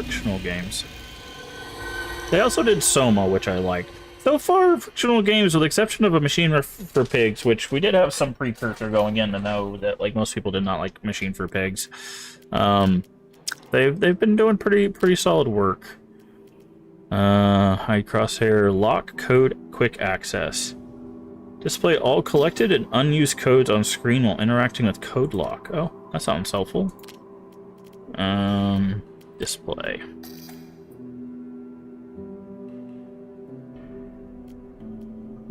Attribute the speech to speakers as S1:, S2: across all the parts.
S1: fictional games. They also did Soma, which I liked. So far, fictional games, with the exception of A Machine for Pigs, which we did have some precursor going in to know that like most people did not like Machine for Pigs. They've been doing pretty solid work. Hide crosshair, lock code, quick access. Display all collected and unused codes on screen while interacting with code lock. Oh, that sounds helpful. Display.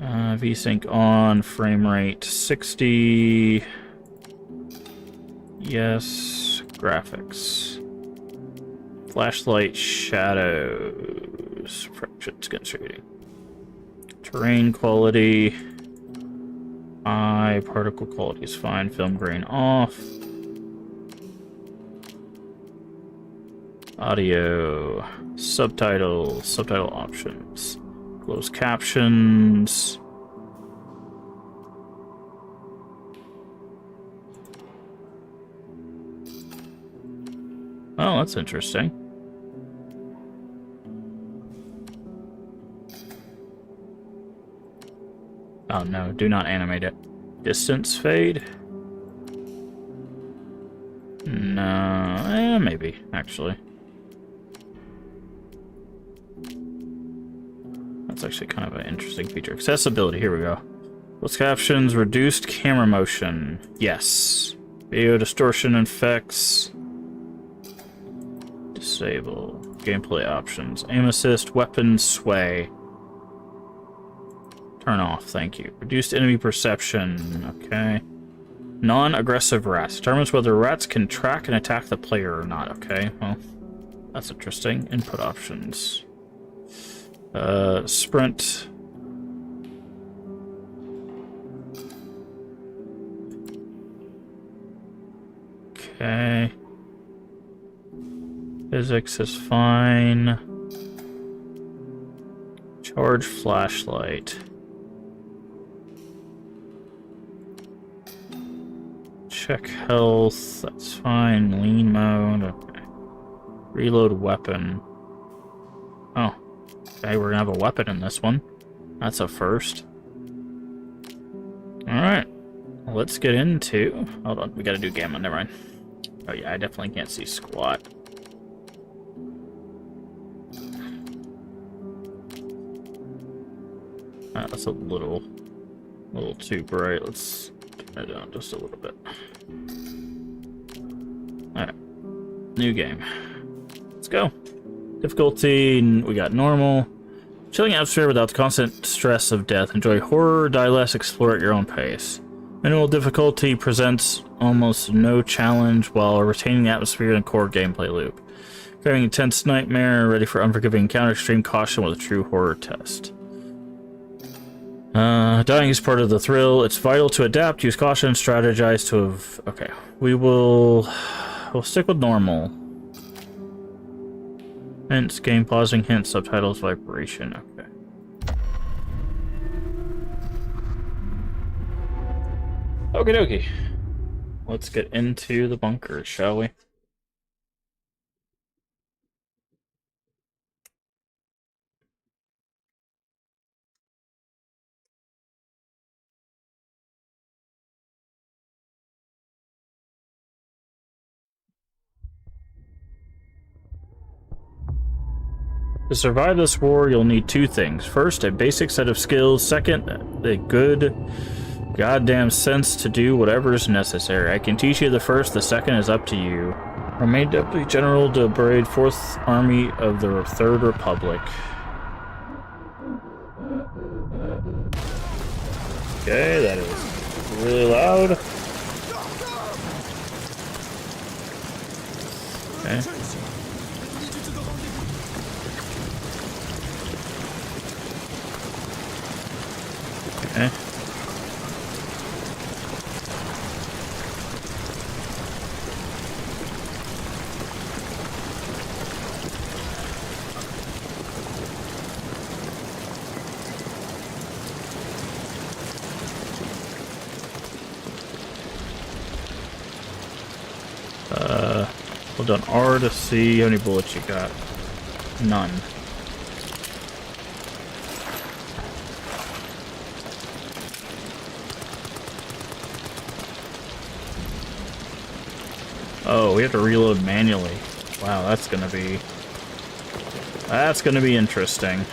S1: VSync on, frame rate 60. Yes, graphics. Flashlight shadows. Fraction skin shading. Terrain quality. Eye particle quality is fine. Film grain off. Audio. Subtitles. Subtitle options. Closed captions. Oh, that's interesting. Oh no, do not animate it. Distance fade? No, maybe, actually. That's actually kind of an interesting feature. Accessibility, here we go. Closed captions, reduced camera motion. Yes. Video distortion effects. Disable. Gameplay options. Aim assist, weapon sway. Turn off, thank you. Reduced enemy perception, okay. Non-aggressive rats. Determines whether rats can track and attack the player or not, okay. Well, that's interesting. Input options. Sprint. Okay. Physics is fine. Charge flashlight. Check health, that's fine. Lean mode, okay. Reload weapon. Oh, okay, we're gonna have a weapon in this one. That's a first. Alright, let's get into... Hold on, we gotta do gamma, never mind. Oh yeah, I definitely can't see squat. That's a little too bright. Let's turn it down just a little bit. Alright. New game. Let's go. Difficulty, we got normal. Chilling atmosphere without the constant stress of death. Enjoy horror, die less, explore at your own pace. Minimal difficulty presents almost no challenge while retaining the atmosphere and core gameplay loop. Craving intense nightmare, ready for unforgiving encounter, extreme caution with a true horror test. Dying is part of the thrill. It's vital to adapt, use caution, strategize to okay. We'll stick with normal. Hints, game pausing, hints, subtitles, vibration, okay. Okie dokie. Let's get into the bunker, shall we? To survive this war, you'll need two things. First, a basic set of skills. Second, a good goddamn sense to do whatever is necessary. I can teach you the first, the second is up to you. Remain Deputy General de Braid, 4th Army of the Third Republic. Okay, that is really loud. Okay. Okay. Hold down R to see how many bullets you got. None. Oh, we have to reload manually. Wow, that's gonna be interesting.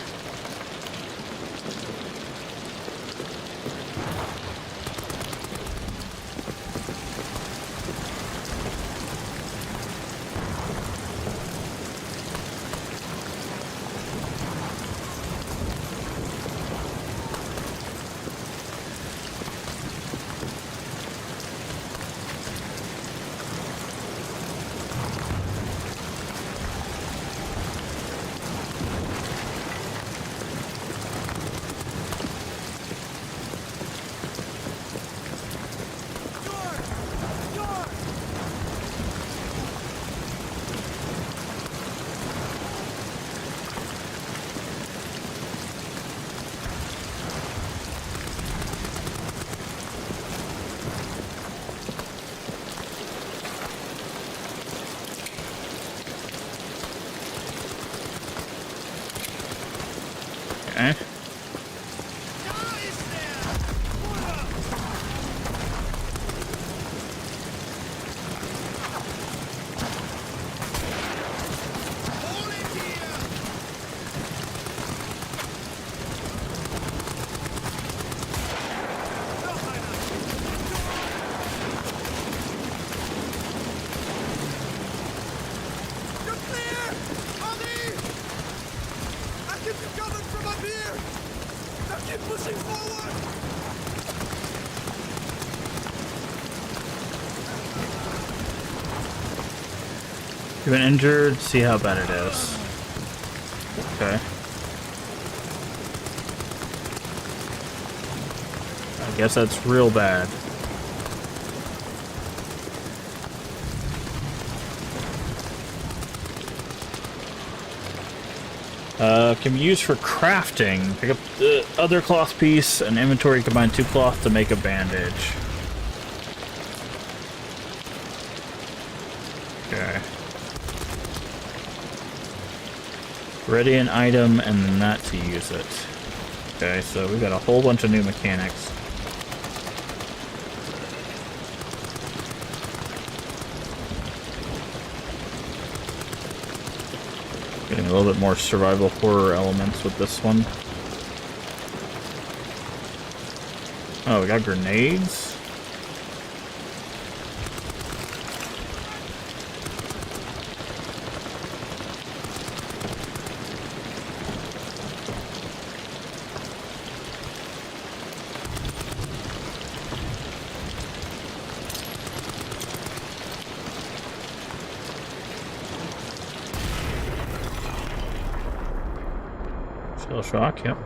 S1: Okay. You've been injured, see how bad it is. Okay. I guess that's real bad. Can be used for crafting. Pick up the other cloth piece and inventory, combine 2 cloth to make a bandage. Okay. Ready an item and then that to use it. Okay, so we've got a whole bunch of new mechanics. Getting a little bit more survival horror elements with this one. Oh, we got grenades? Shell shock, yep.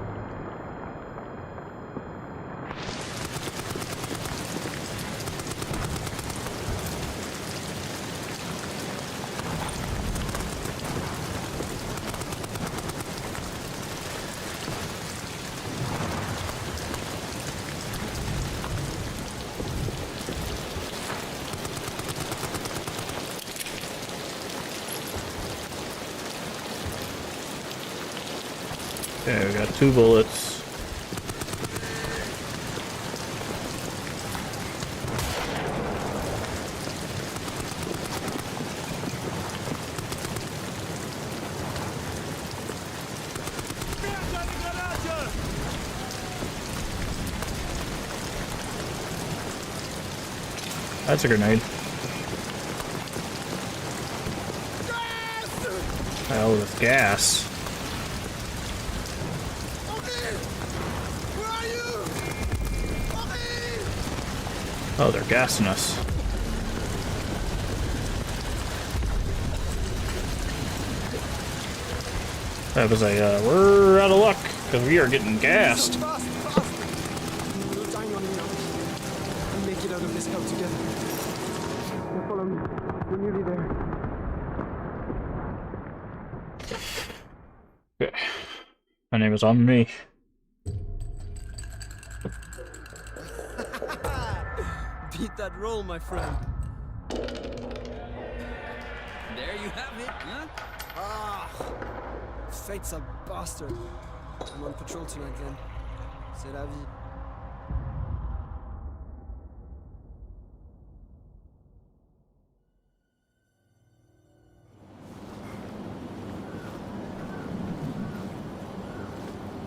S1: Okay, we got 2 bullets. That's a grenade. Hell, with gas. Oh, they're gassing us. That was a, we're out of luck, because we are getting gassed.
S2: We're dying on you now. We'll make it out of this hell together. Now follow me. We're nearly there.
S1: Okay. My name is on me.
S2: Beat that roll, my friend.
S3: There you have it, huh?
S2: Ah, fate's a bastard. I'm on patrol tonight then. C'est la vie.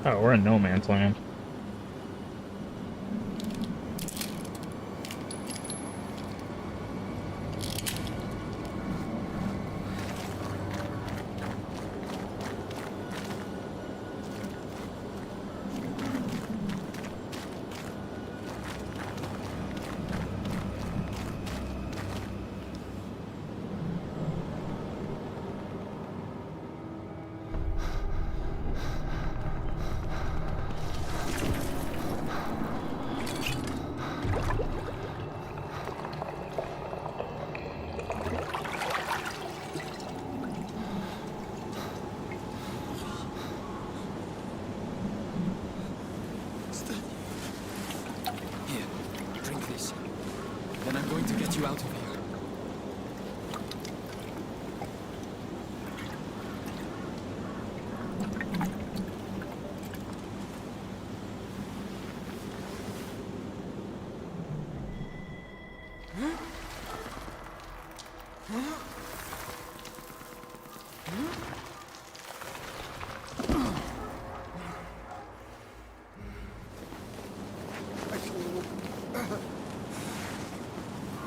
S1: Oh, we're in no man's land.
S3: Here, drink this. Then I'm going to get you out of here.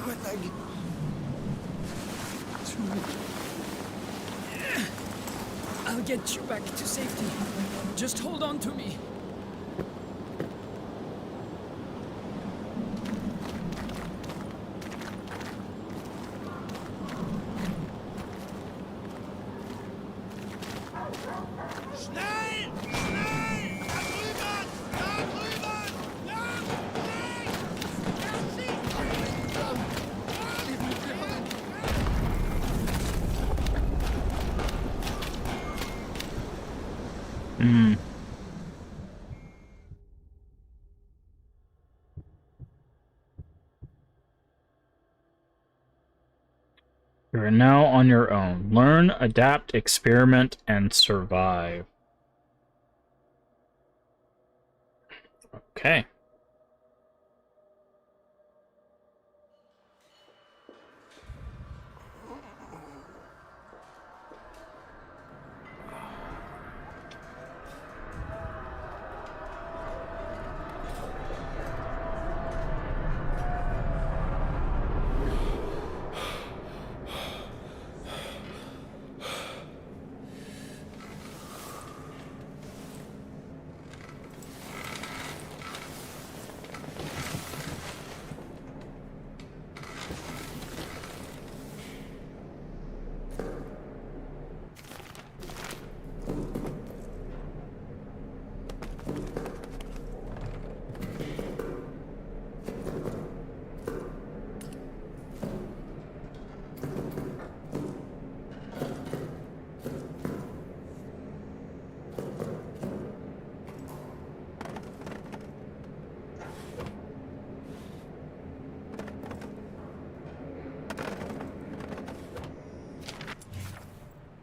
S2: My leg.
S3: I'll get you back to safety. Just hold on to me.
S4: Schnell! Schnell! Da drüben! Da drüben! Ja! Schnell!
S1: Hmm. You are now on your own. Learn, adapt, experiment, and survive. Okay.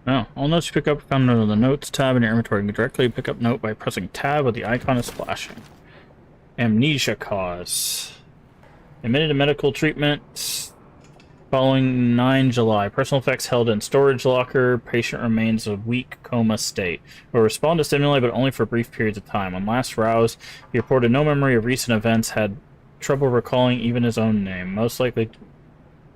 S1: Oh, all notes you pick up are found under the Notes tab in your inventory. You can directly pick up note by pressing tab with the icon is flashing. Amnesia cause. Admitted to medical treatment following 9 July. Personal effects held in storage locker. Patient remains a weak coma state. Will respond to stimuli, but only for brief periods of time. When last roused, he reported no memory of recent events, had trouble recalling even his own name. Most likely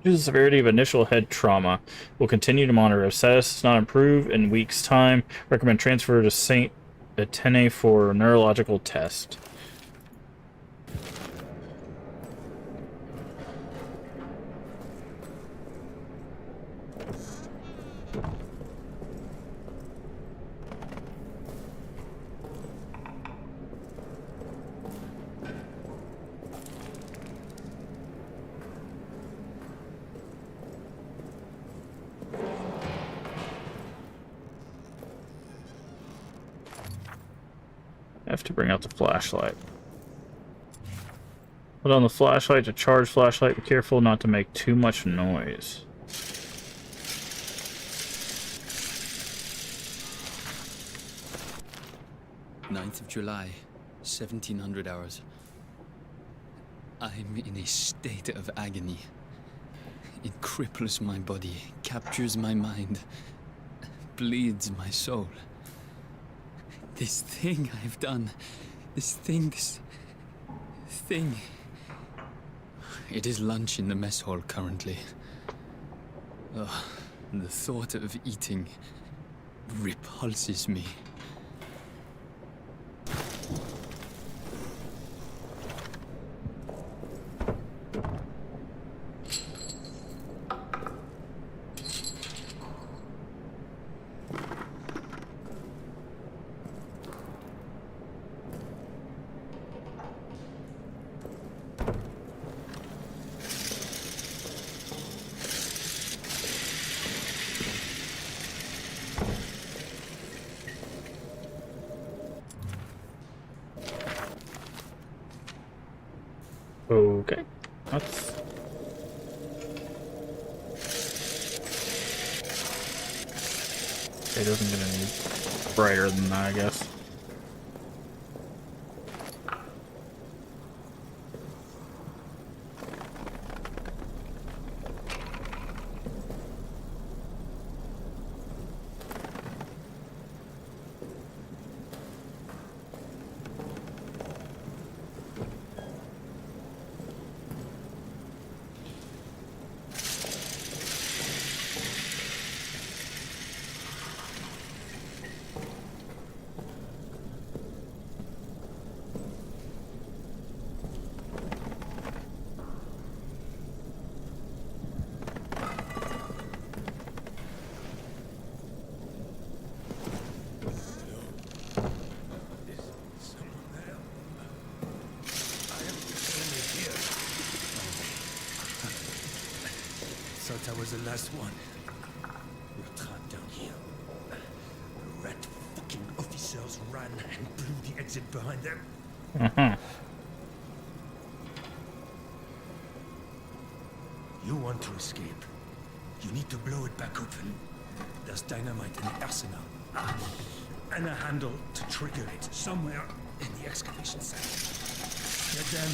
S1: due to the severity of initial head trauma. Will continue to monitor. If status does not improve in weeks' time, recommend transfer to St. Etienne for neurological test. I have to bring out the flashlight. Put on the flashlight to charge flashlight. Be careful not to make too much noise.
S3: 9th of July, 1700 hours. I'm in a state of agony. It cripples my body, captures my mind, bleeds my soul. This thing I've done, this thing... It is lunch in the mess hall currently. Ugh, the thought of eating repulses me.
S1: Okay. That's... It doesn't get any brighter than that, I guess.
S4: Thought I was the last one. We're trapped down here. The rat fucking officers ran and blew the exit behind them. You want to escape. You need to blow it back open. There's dynamite in the arsenal. And a handle to trigger it somewhere in the excavation site. Get them,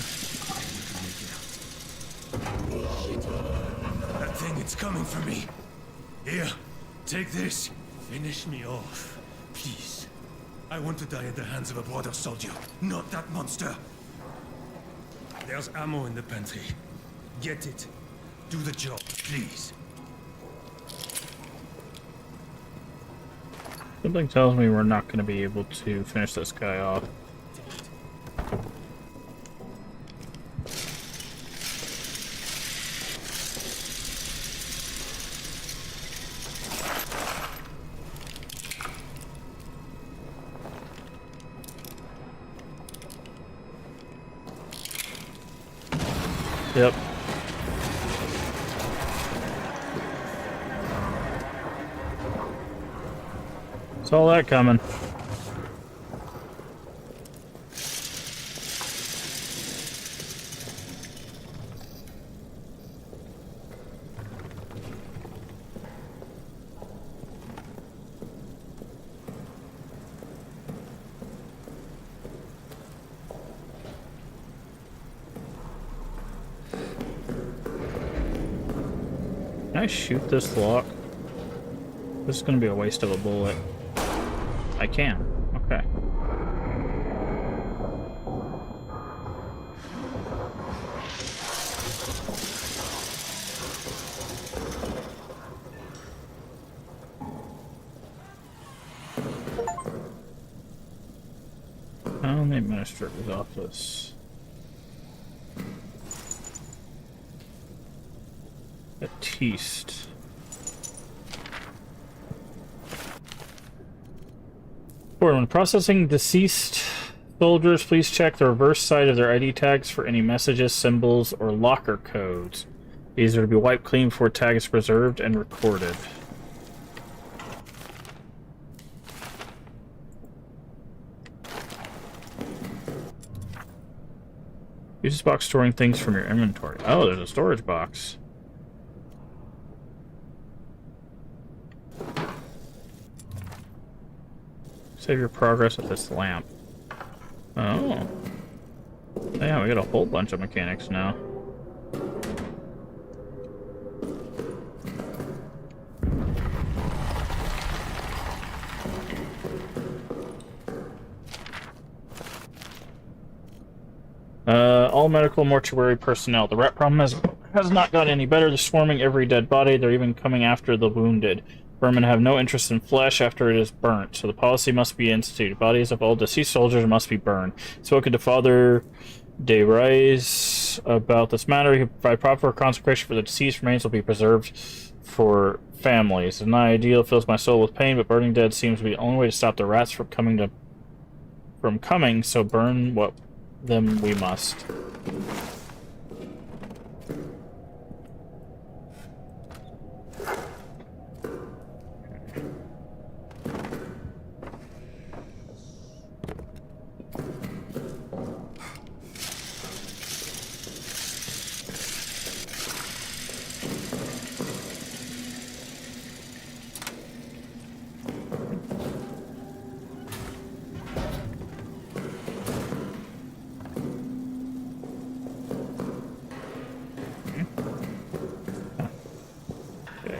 S4: and you can make it out. Shit. That thing, it's coming for me. Here, take this. Finish me off, please. I want to die at the hands of a brother soldier, not that monster. There's ammo in the pantry. Get it. Do the job, please.
S1: Something tells me we're not going to be able to finish this guy off. Yep. Saw that coming. Can I shoot this lock? This is going to be a waste of a bullet. I can. Okay. Found the administrator's office. Baptiste. When processing deceased soldiers, please check the reverse side of their ID tags for any messages, symbols, or locker codes. These are to be wiped clean before tag is preserved and recorded. Use this box storing things from your inventory. Oh, there's a storage box. Save your progress with this lamp. Oh. Yeah, we got a whole bunch of mechanics now. All medical mortuary personnel. The rat problem has not got any better. They're swarming every dead body. They're even coming after the wounded. Vermin have no interest in flesh after it is burnt, so the policy must be instituted. Bodies of all deceased soldiers must be burned. Spoken to Father De Reis about this matter. He provide proper consecration for the deceased. Remains will be preserved for families. It's not ideal. It fills my soul with pain, but burning dead seems to be the only way to stop the rats from coming. So burn them we must.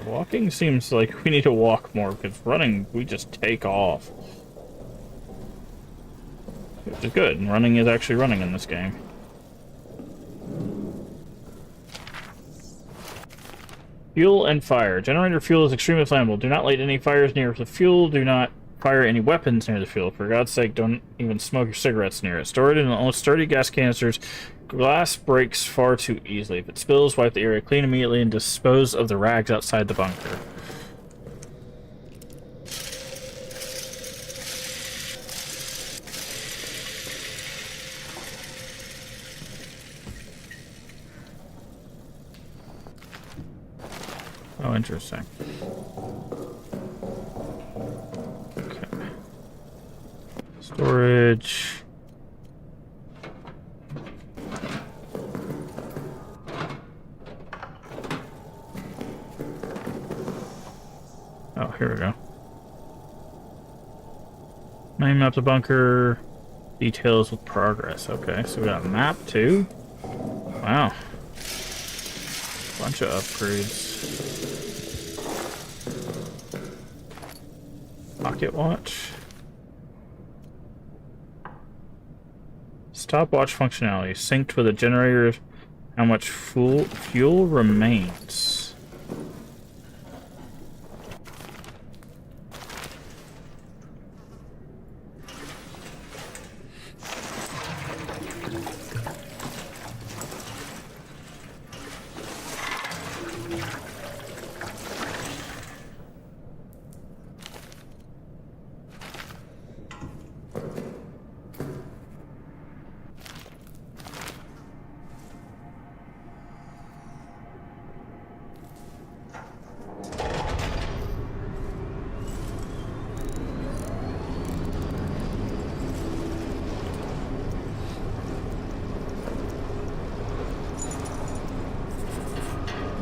S1: Walking seems like we need to walk more, because running, we just take off. Which is good, and running is actually running in this game. Fuel and fire. Generator fuel is extremely flammable. Do not light any fires near the fuel. Do not fire any weapons near the fuel. For God's sake, don't even smoke your cigarettes near it. Store it in sturdy gas canisters. Glass breaks far too easily. If it spills, wipe the area clean immediately and dispose of the rags outside the bunker. Oh, interesting. Okay. Storage. Oh, here we go. Main map the bunker. Details with progress. Okay, so we got a map too. Wow. Bunch of upgrades. Pocket watch. Stopwatch functionality. Synced with a generator. How much fuel remains.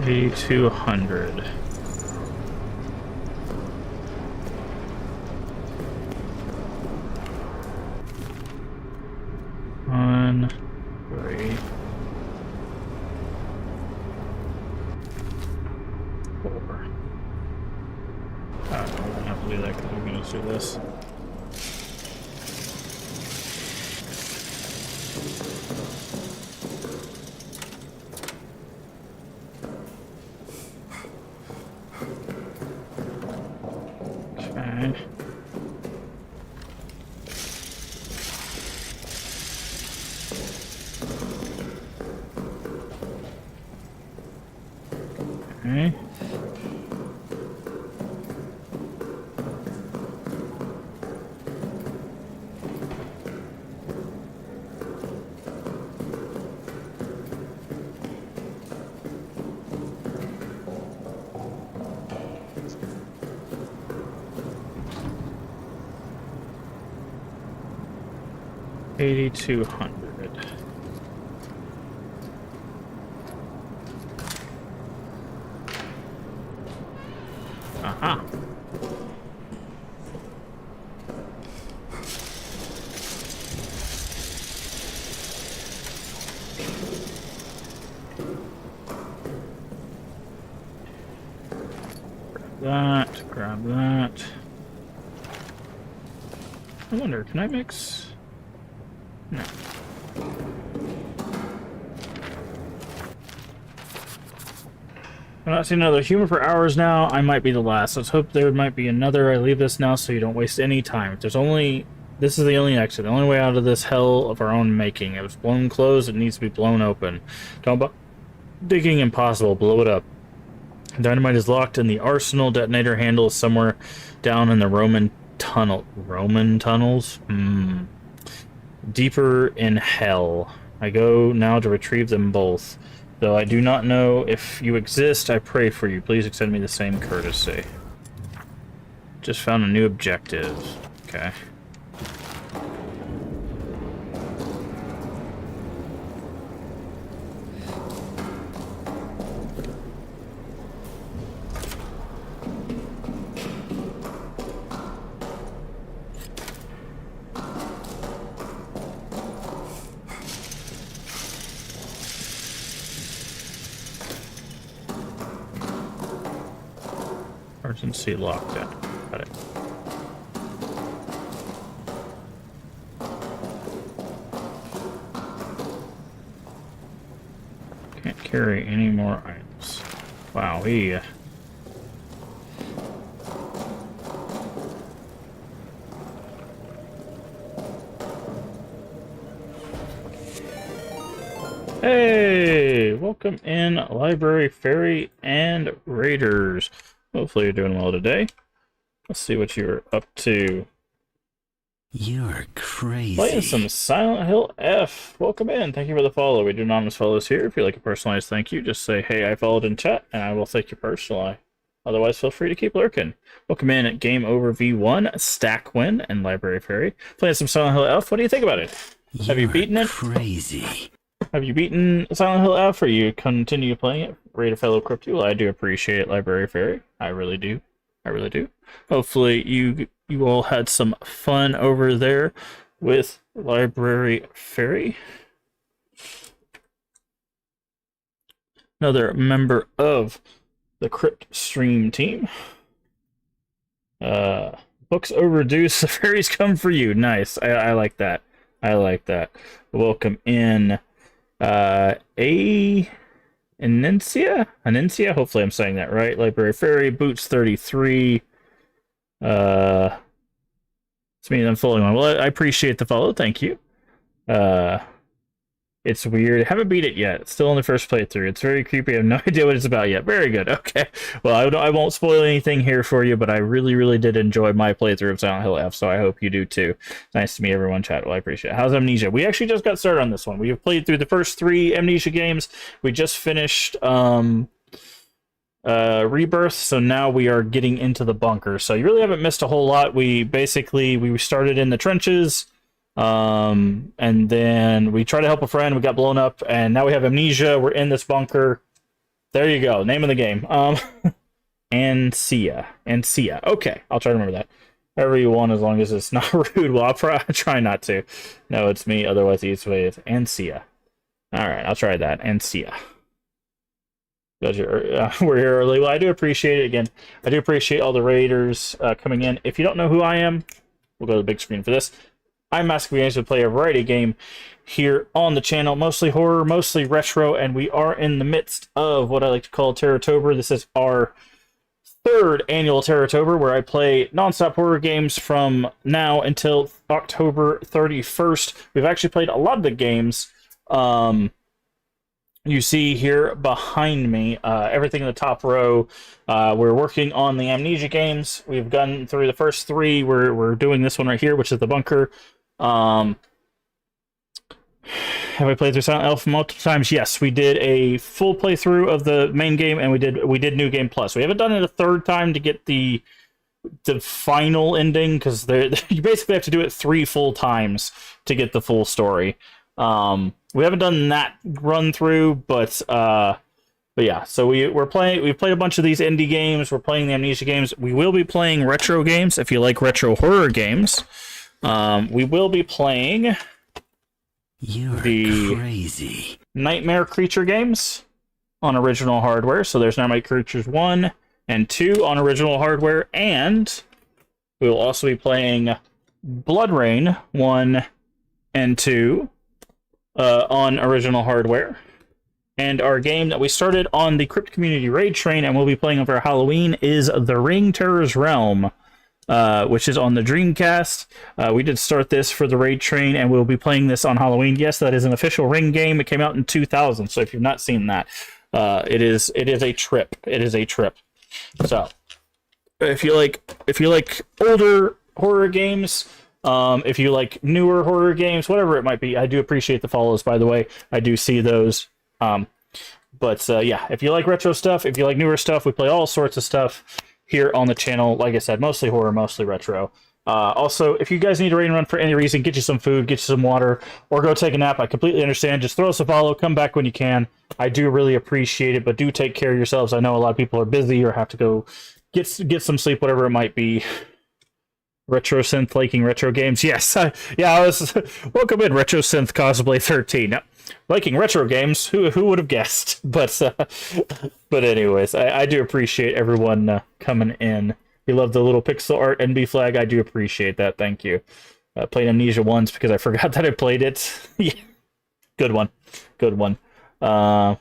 S1: $8,200. One, three, four. We don't have to do that because we're going to do this. Okay. Okay. $8,200. Aha. that, grab that. I wonder, can I mix? No. I'm not seeing another human for hours now. I might be the last. Let's hope there might be another. I leave this now so you don't waste any time. If there's only... This is the only exit. The only way out of this hell of our own making. It was blown closed. It needs to be blown open. Talk about digging impossible. Blow it up. Dynamite is locked in the arsenal. Detonator handle is somewhere down in the Roman tunnel. Roman tunnels? Deeper in hell. I go now to retrieve them both. Though I do not know if you exist, I pray for you. Please extend me the same courtesy. Just found a new objective. Okay. Emergency lockdown. Got it. Can't carry any more items. Wow, we... Hey! Welcome in, Library, Fairy, and Raiders. Hopefully you're doing well today. Let's see what you're up to.
S5: You're crazy.
S1: Playing some Silent Hill F. Welcome in. Thank you for the follow. We do anonymous follows here. If you'd like a personalized thank you, just say, hey, I followed in chat, and I will thank you personally. Otherwise, feel free to keep lurking. Welcome in at Game Over V1, Stack Win, and Library Fairy. Playing some Silent Hill F. What do you think about it? Have you beaten it?
S5: Crazy.
S1: Have you beaten Silent Hill F, or you continue playing it? Rate a fellow crypto. Well, I do appreciate it, Library Fairy. I really do. I really do. Hopefully you all had some fun over there with Library Fairy. Another member of the Crypt Stream team. Books overdue, so fairies come for you. Nice. I like that. I like that. Welcome in. Amnesia? Hopefully I'm saying that right. Library Fairy, Boots 33. It's me, I'm following on. Well, I appreciate the follow. Thank you. It's weird. I haven't beat it yet. It's still in the first playthrough. It's very creepy. I have no idea what it's about yet. Very good. Okay. Well, I won't spoil anything here for you, but I really, really did enjoy my playthrough of Silent Hill F, so I hope you do too. Nice to meet everyone, chat. Well, I appreciate it. How's Amnesia? We actually just got started on this one. We have played through the first 3 Amnesia games. We just finished Rebirth, so now we are getting into the bunker. So you really haven't missed a whole lot. We started in the trenches. And then we tried to help a friend, we got blown up, and now we have Amnesia, we're in this bunker. There you go, name of the game. Amnesia. Okay, I'll try to remember that. However you want, as long as it's not rude. Well, I'll try not to. No, it's me, otherwise the easiest way is Amnesia. Alright, I'll try that. Amnesia. We're here early. Well, I do appreciate it. Again, I do appreciate all the raiders coming in. If you don't know who I am, we'll go to the big screen for this. I'm MaskofGames. We play a variety of game here on the channel, mostly horror, mostly retro, and we are in the midst of what I like to call Terrortober. This is our 3rd annual Terrortober, where I play non-stop horror games from now until October 31st. We've actually played a lot of the games you see here behind me, everything in the top row. We're working on the Amnesia games. We've gone through the first 3. We're doing this one right here, which is the bunker. Have I played through Silent Hill multiple times? Yes, we did a full playthrough of the main game, and we did New Game Plus. We haven't done it a 3rd time to get the final ending, because you basically have to do it 3 full times to get the full story. We haven't done that run through, but yeah. So we've played a bunch of these indie games. We're playing the Amnesia games. We will be playing retro games if you like retro horror games. We will be playing the
S5: crazy
S1: Nightmare Creature games on original hardware. So there's Nightmare Creatures 1, and 2 on original hardware, and we will also be playing Blood Rain 1 and 2 on original hardware. And our game that we started on the Crypt Community Raid Train and we'll be playing over Halloween is The Ring Terror's Realm, which is on the Dreamcast. We did start this for the Raid Train, and we'll be playing this on Halloween. Yes, that is an official Ring game. It came out in 2000, so if you've not seen that, it is a trip. It is a trip. So, if you like older horror games, if you like newer horror games, whatever it might be, I do appreciate the follows, by the way. I do see those. But yeah, if you like retro stuff, if you like newer stuff, we play all sorts of stuff here on the channel. Like I said, mostly horror, mostly retro. Also, if you guys need a raid and run for any reason, get you some food, get you some water, or go take a nap, I completely understand. Just throw us a follow, come back when you can. I do really appreciate it, but do take care of yourselves. I know a lot of people are busy or have to go get some sleep, whatever it might be. Retro Synth liking retro games. Yes, I was welcome in Retro Synth Cosplay 13. Liking retro games, who would have guessed? But anyways, I do appreciate everyone coming in. You love the little pixel art NB flag. I do appreciate that. Thank you. Played Amnesia once because I forgot that I played it. Yeah. Good one. 10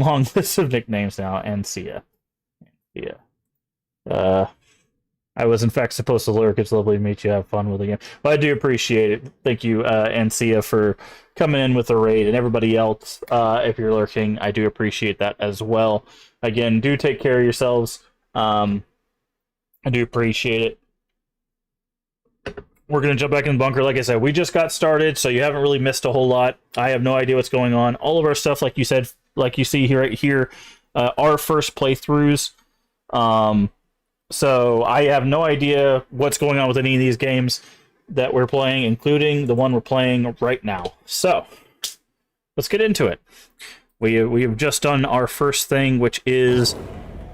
S1: long list of nicknames now, and see ya. I was, in fact, supposed to lurk. It's lovely to meet you. Have fun with the game. But I do appreciate it. Thank you, Ancia, for coming in with the raid. And everybody else, if you're lurking, I do appreciate that as well. Again, do take care of yourselves. I do appreciate it. We're going to jump back in the bunker. Like I said, we just got started, so you haven't really missed a whole lot. I have no idea what's going on. All of our stuff, like you said, like you see here, right here, are first playthroughs. So I have no idea what's going on with any of these games that we're playing, including the one we're playing right now. So let's get into it. We have just done our first thing, which is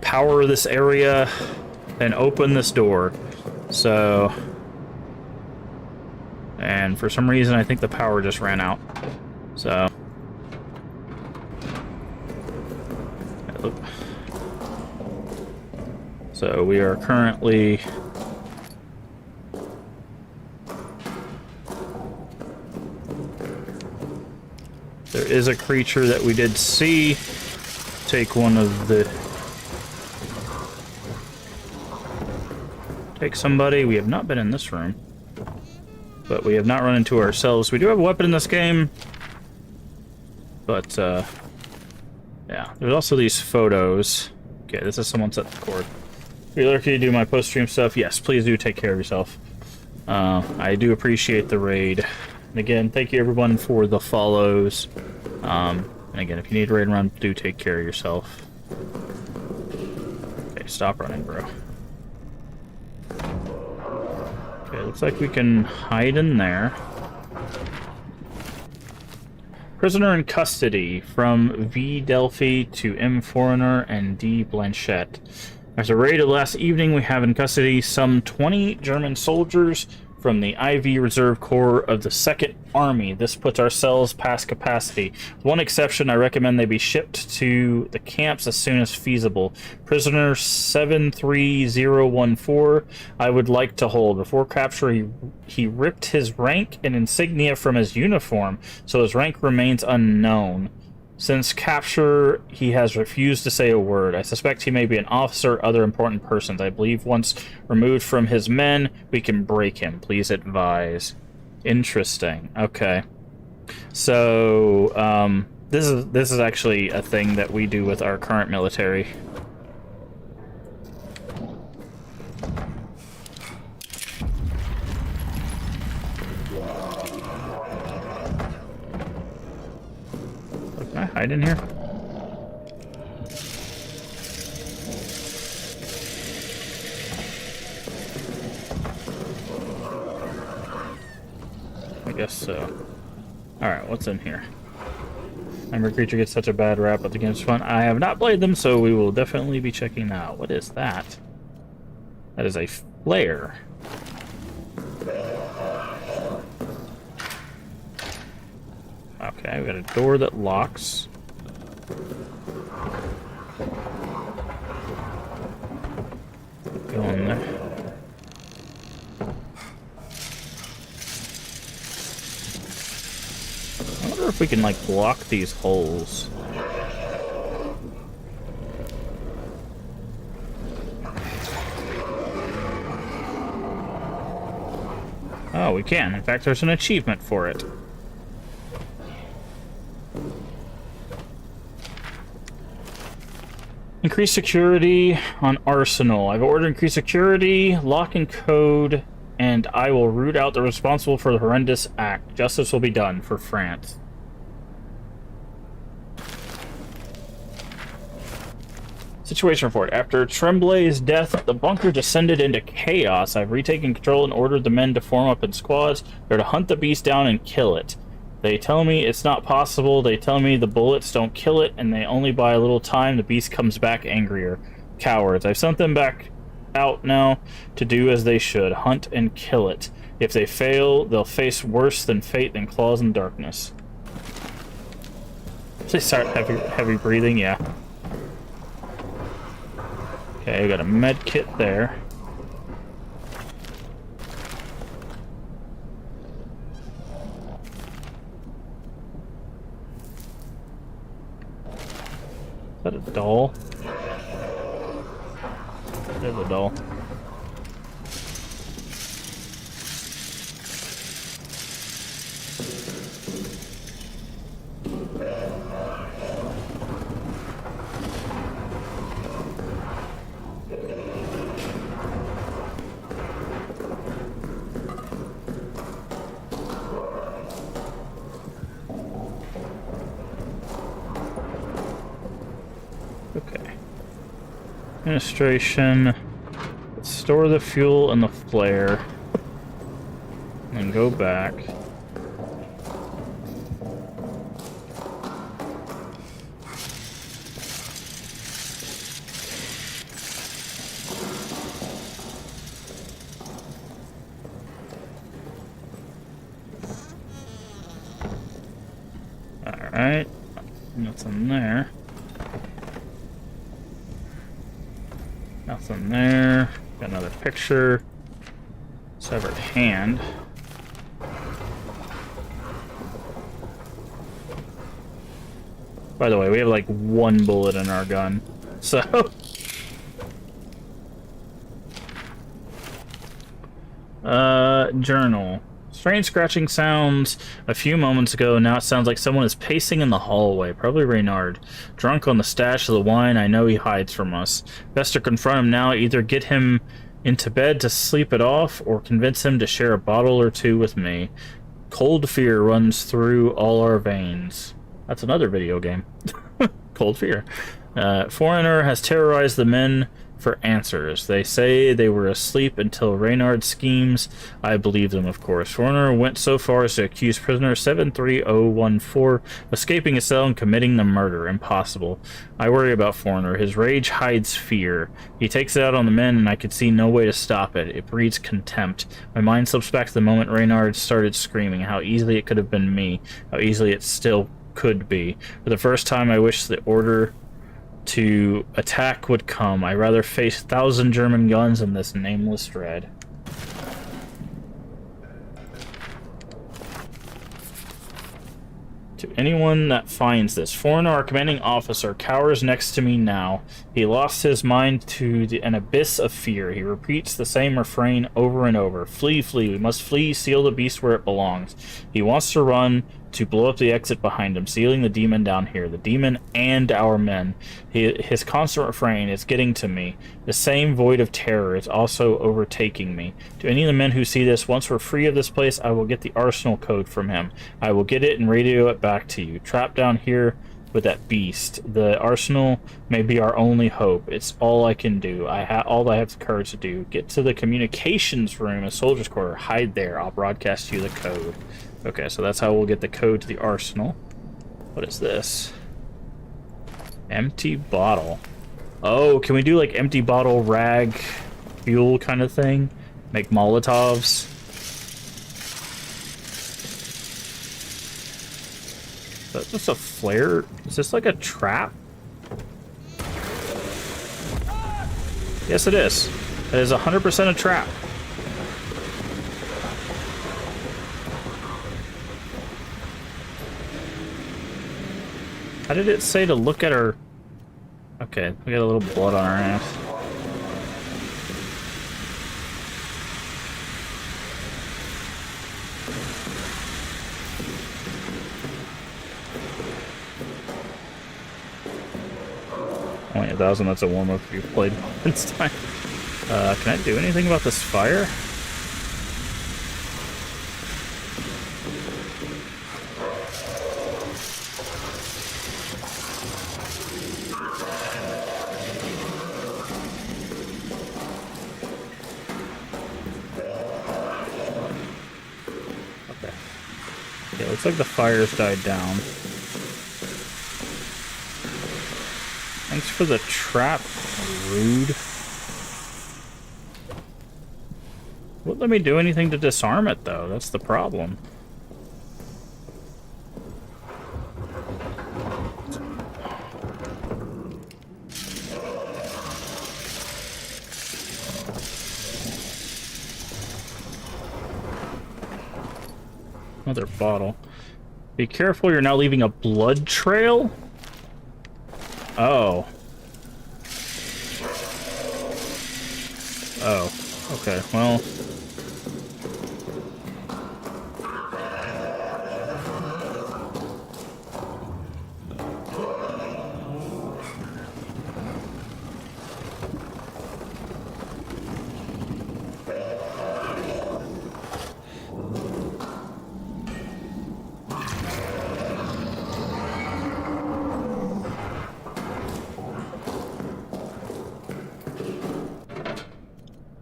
S1: power this area and open this door. So, and for some reason, I think the power just ran out. So, we are currently there is a creature that we did see take somebody. We have not been in this room, but we have not run into ourselves. We do have a weapon in this game, but yeah, there's also these photos. Okay, this is someone set the cord. If you're looking to do my post-stream stuff, yes, please do take care of yourself. I do appreciate the raid. And again, thank you everyone for the follows. And again, if you need a raid and run, do take care of yourself. Okay, stop running, bro. Okay, looks like we can hide in there. Prisoner in custody from V. Delphi to M. Foreigner and D. Blanchette. As a raid of last evening, we have in custody some 20 German soldiers from the IV Reserve Corps of the 2nd Army. This puts our cells past capacity. With one exception, I recommend they be shipped to the camps as soon as feasible. Prisoner 73014, I would like to hold. Before capture, he ripped his rank and insignia from his uniform, so his rank remains unknown. Since capture, he has refused to say a word. I suspect he may be an officer or other important persons. I believe once removed from his men, we can break him. Please advise. Interesting. Okay. So, this is actually a thing that we do with our current military. Can I hide in here? I guess so. Alright, what's in here? Every creature gets such a bad rap, but the game's fun. I have not played them, so we will definitely be checking that out. What is that? That is a flare. Okay, we got a door that locks. Go in there. I wonder if we can, like, block these holes. Oh, we can. In fact, there's an achievement for it. Increase security on Arsenal. I've ordered increased security, lock and code, and I will root out the responsible for the horrendous act. Justice will be done for France. Situation report. After Tremblay's death, the bunker descended into chaos. I've retaken control and ordered the men to form up in squads. They're to hunt the beast down and kill it. They tell me it's not possible. They tell me the bullets don't kill it, and they only buy a little time. The beast comes back angrier. Cowards. I've sent them back out now to do as they should. Hunt and kill it. If they fail, they'll face worse than fate than claws in darkness. They start heavy breathing, yeah. Okay, we got a med kit there. Is that a doll? There's a doll. Okay. Administration. Let's store the fuel and the flare. And go back. Alright. Nothing there. Nothing there. Got another picture. Severed hand. By the way, we have like one bullet in our gun. So journal. Strange scratching sounds a few moments ago. Now it sounds like someone is pacing in the hallway. Probably Reynard. Drunk on the stash of the wine I know he hides from us. Best to confront him now. Either get him into bed to sleep it off, or convince him to share a bottle or two with me. Cold fear runs through all our veins. That's another video game. Cold fear. Foreigner has terrorized the men for answers. They say they were asleep until Reynard schemes. I believe them, of course. Foreigner went so far as to accuse prisoner 73014 of escaping his cell and committing the murder. Impossible. I worry about Foreigner. His rage hides fear. He takes it out on the men, and I could see no way to stop it. It breeds contempt. My mind slips back to the moment Reynard started screaming. How easily it could have been me. How easily it still could be. For the first time, I wish the order to attack would come. I rather face 1,000 German guns than this nameless dread. To anyone that finds this, Foreigner, our commanding officer, cowers next to me now. He lost his mind to an abyss of fear. He repeats the same refrain over and over. Flee, flee, we must flee, seal the beast where it belongs. He wants to run, to blow up the exit behind him, sealing the demon down here. The demon and our men. His constant refrain is getting to me. The same void of terror is also overtaking me. To any of the men who see this, once we're free of this place, I will get the arsenal code from him. I will get it and radio it back to you. Trapped down here with that beast. The arsenal may be our only hope. It's all I can do. All I have the courage to do. Get to the communications room, a soldier's quarter. Hide there. I'll broadcast you the code. Okay, so that's how we'll get the code to the arsenal. What is this? Empty bottle. Oh, can we do like empty bottle rag fuel kind of thing? Make Molotovs? Is that just a flare? Is this like a trap? Yes, it is. That is 100% a trap. How did it say to look at her? Okay, we got a little blood on our ass. Only 1,000, that's a warm-up if you've played this time. Can I do anything about this fire? Yeah, looks like the fire's died down. Thanks for the trap, rude. Wouldn't let me do anything to disarm it, though. That's the problem. Another bottle. Be careful, you're now leaving a blood trail? Oh. Oh. Okay, well...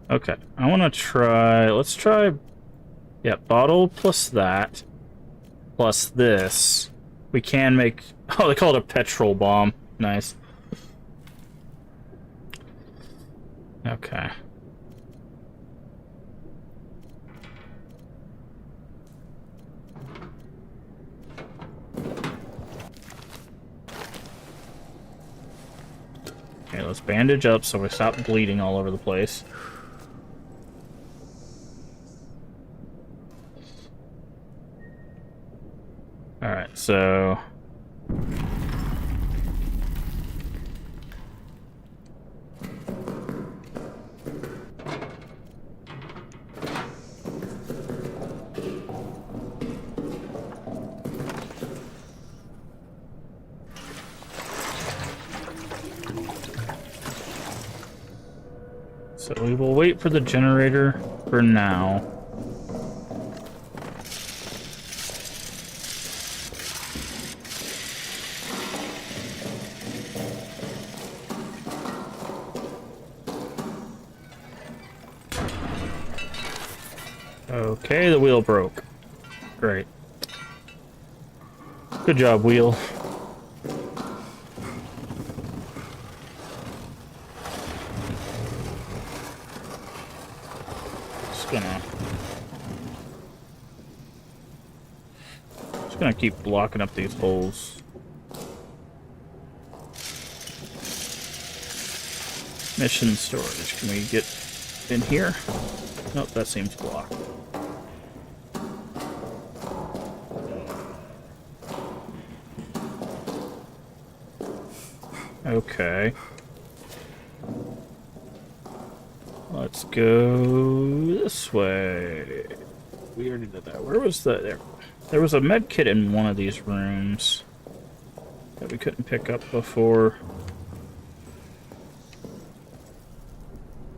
S1: Okay, I want to try... Let's try... Yeah, bottle plus that. Plus this. We can make... Oh, they call it a petrol bomb. Nice. Okay. Okay, let's bandage up so we stop bleeding all over the place. Alright, so... So we will wait for the generator for now. Okay, the wheel broke. Great. Good job, wheel. Just gonna keep blocking up these holes. Mission storage. Can we get in here? Nope, that seems blocked. Okay. Let's go this way. We already did that. Where was the... There was a med kit in one of these rooms that we couldn't pick up before.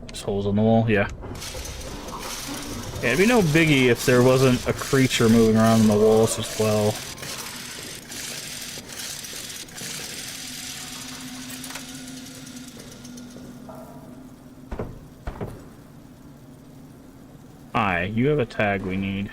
S1: There's holes in the wall? Yeah. Yeah, it'd be no biggie if there wasn't a creature moving around in the walls as well. Hi, you have a tag we need.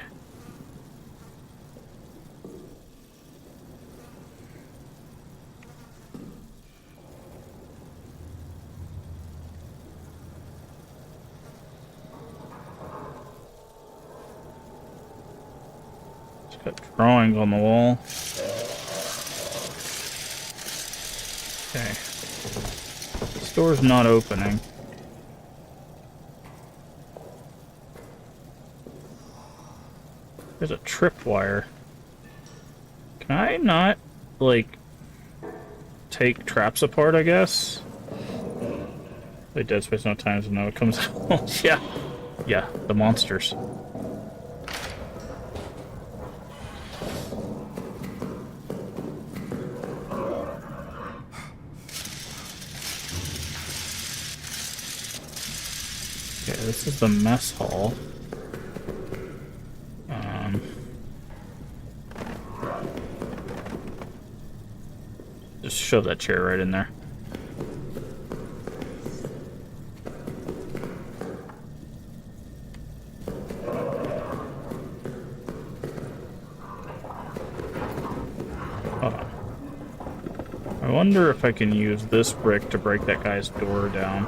S1: It's got drawings on the wall. Okay. This door's not opening. There's a tripwire. Can I not, like, take traps apart, I guess? Play Dead Space no times and no it comes out. Yeah. Yeah, the monsters. Okay, this is the mess hall. Just shove that chair right in there. Hold on. I wonder if I can use this brick to break that guy's door down.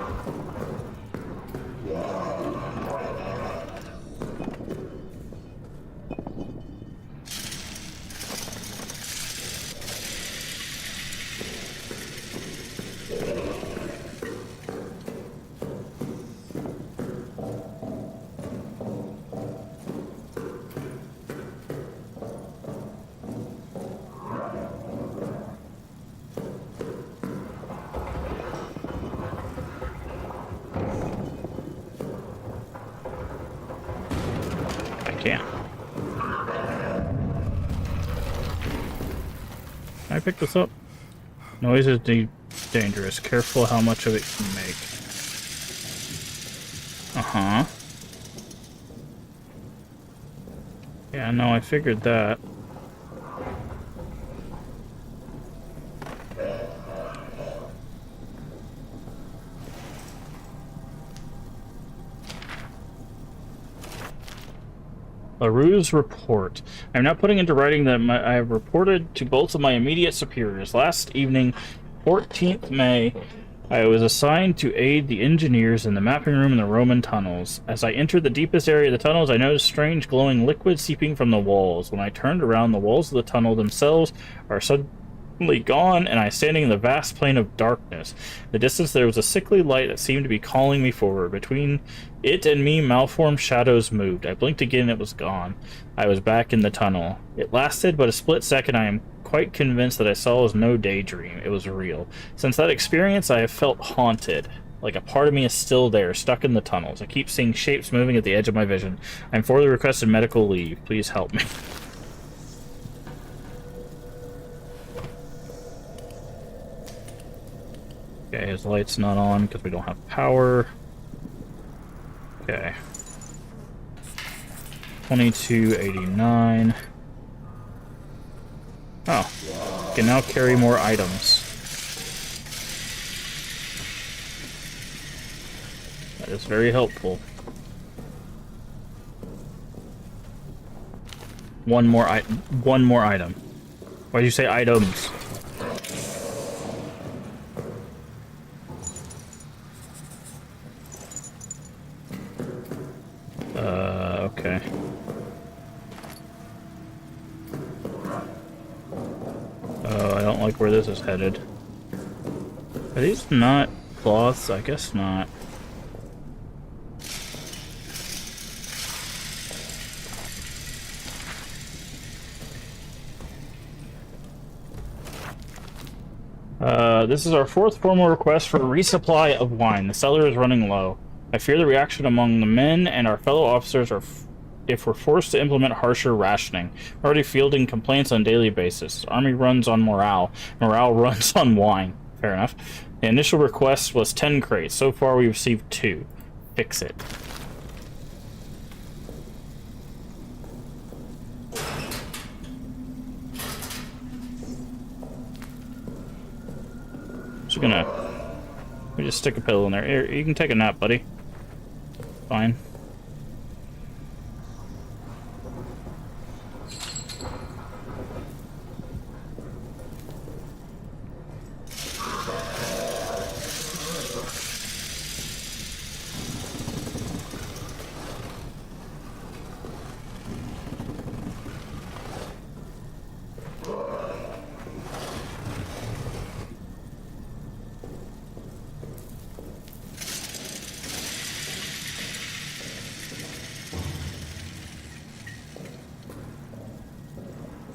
S1: Can I pick this up? Noise is dangerous. Careful how much of it you make. Uh-huh. Yeah, no, I figured that. LaRue's report. I'm now putting into writing that I have reported to both of my immediate superiors. Last evening, 14th May, I was assigned to aid the engineers in the mapping room in the Roman tunnels. As I entered the deepest area of the tunnels, I noticed strange glowing liquid seeping from the walls. When I turned around, the walls of the tunnel themselves are suddenly gone, and I was standing in the vast plain of darkness. In the distance, there was a sickly light that seemed to be calling me forward. Between it and me, malformed shadows moved. I blinked again, it was gone. I was back in the tunnel. It lasted but a split second. I am quite convinced that I saw was no daydream. It was real. Since that experience, I have felt haunted. Like a part of me is still there, stuck in the tunnels. I keep seeing shapes moving at the edge of my vision. I'm formally requested medical leave. Please help me. Okay, his light's not on because we don't have power. Okay. 2289. Oh. Can now carry more items. That is very helpful. One more item. Why did you say items? Okay. Oh, I don't like where this is headed. Are these not cloths? I guess not. This is our fourth formal request for a resupply of wine. The cellar is running low. I fear the reaction among the men and our fellow officers are if we're forced to implement harsher rationing. We're already fielding complaints on a daily basis. Army runs on morale. Morale runs on wine. Fair enough. The initial request was 10 crates. So far we received 2. Fix it. Just gonna... Let me just stick a pillow in there. Here, you can take a nap, buddy. Fine.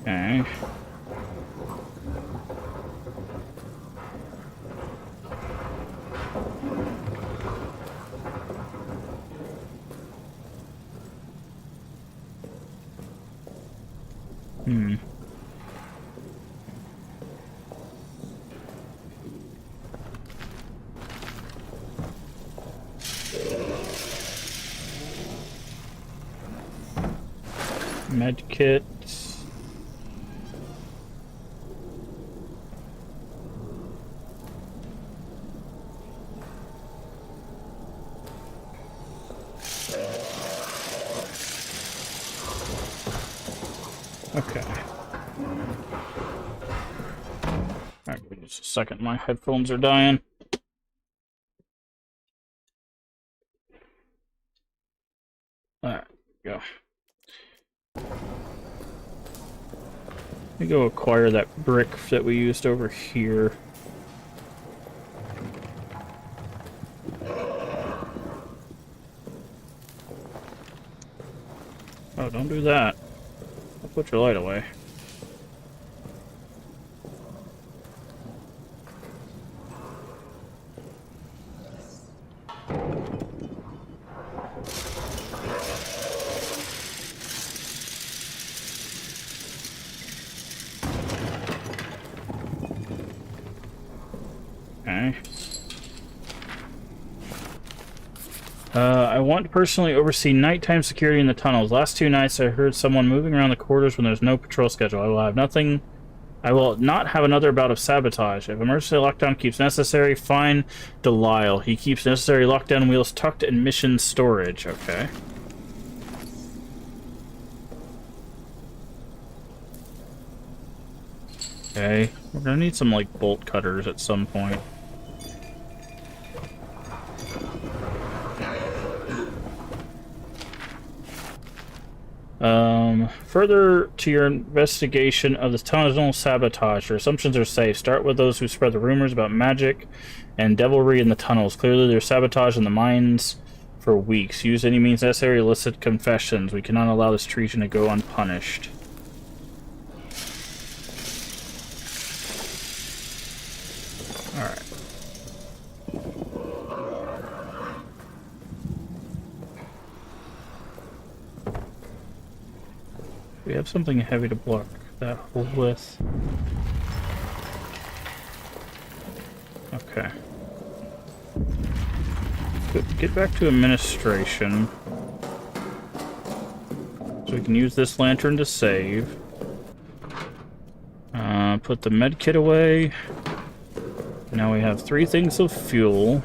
S1: Okay. Hmm. Med kit. Okay. Alright, just a second. My headphones are dying. Alright, go. Let me go acquire that brick that we used over here. Oh, don't do that. I'll put your light away. Okay. I want to personally oversee nighttime security in the tunnels. Last 2 nights I heard someone moving around the corridors when there's no patrol schedule. I will not have another bout of sabotage. If emergency lockdown keeps necessary, find Delisle. He keeps necessary lockdown wheels tucked in mission storage. Okay. Okay. We're gonna need some, like, bolt cutters at some point. Further to your investigation of the tunnel sabotage, your assumptions are safe. Start with those who spread the rumors about magic and devilry in the tunnels. Clearly, there's sabotage in the mines for weeks. Use any means necessary to elicit confessions. We cannot allow this treason to go unpunished. Alright. We have something heavy to block that hole with. Okay. Get back to administration. So we can use this lantern to save. Put the med kit away. Now we have 3 things of fuel.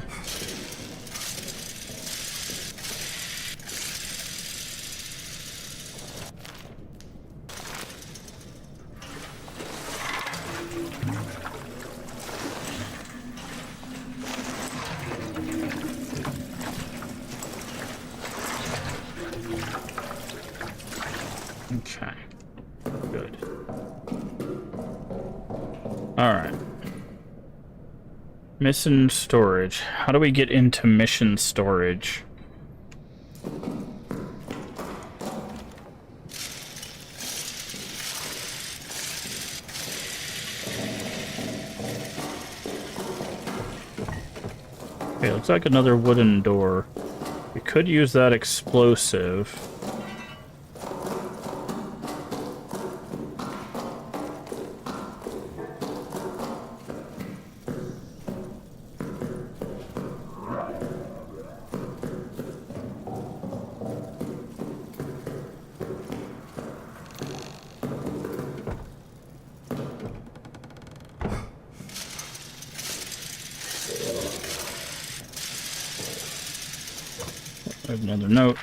S1: Okay. Good. Alright. Mission storage. How do we get into mission storage? Okay, looks like another wooden door. We could use that explosive. I have another note.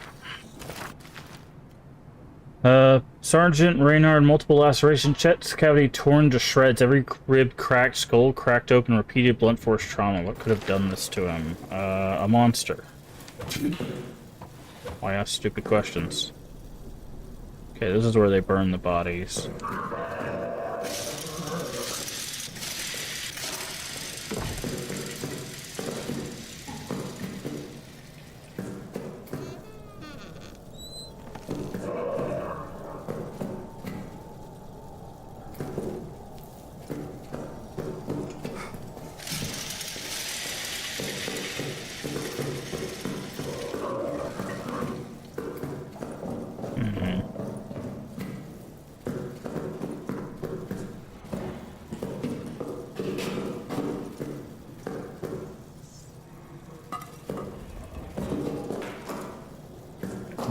S1: Sergeant Reynard, multiple laceration, chest cavity torn to shreds, every rib cracked, skull cracked open, repeated blunt force trauma. What could have done this to him? A monster. Why ask stupid questions? Okay, this is where they burn the bodies.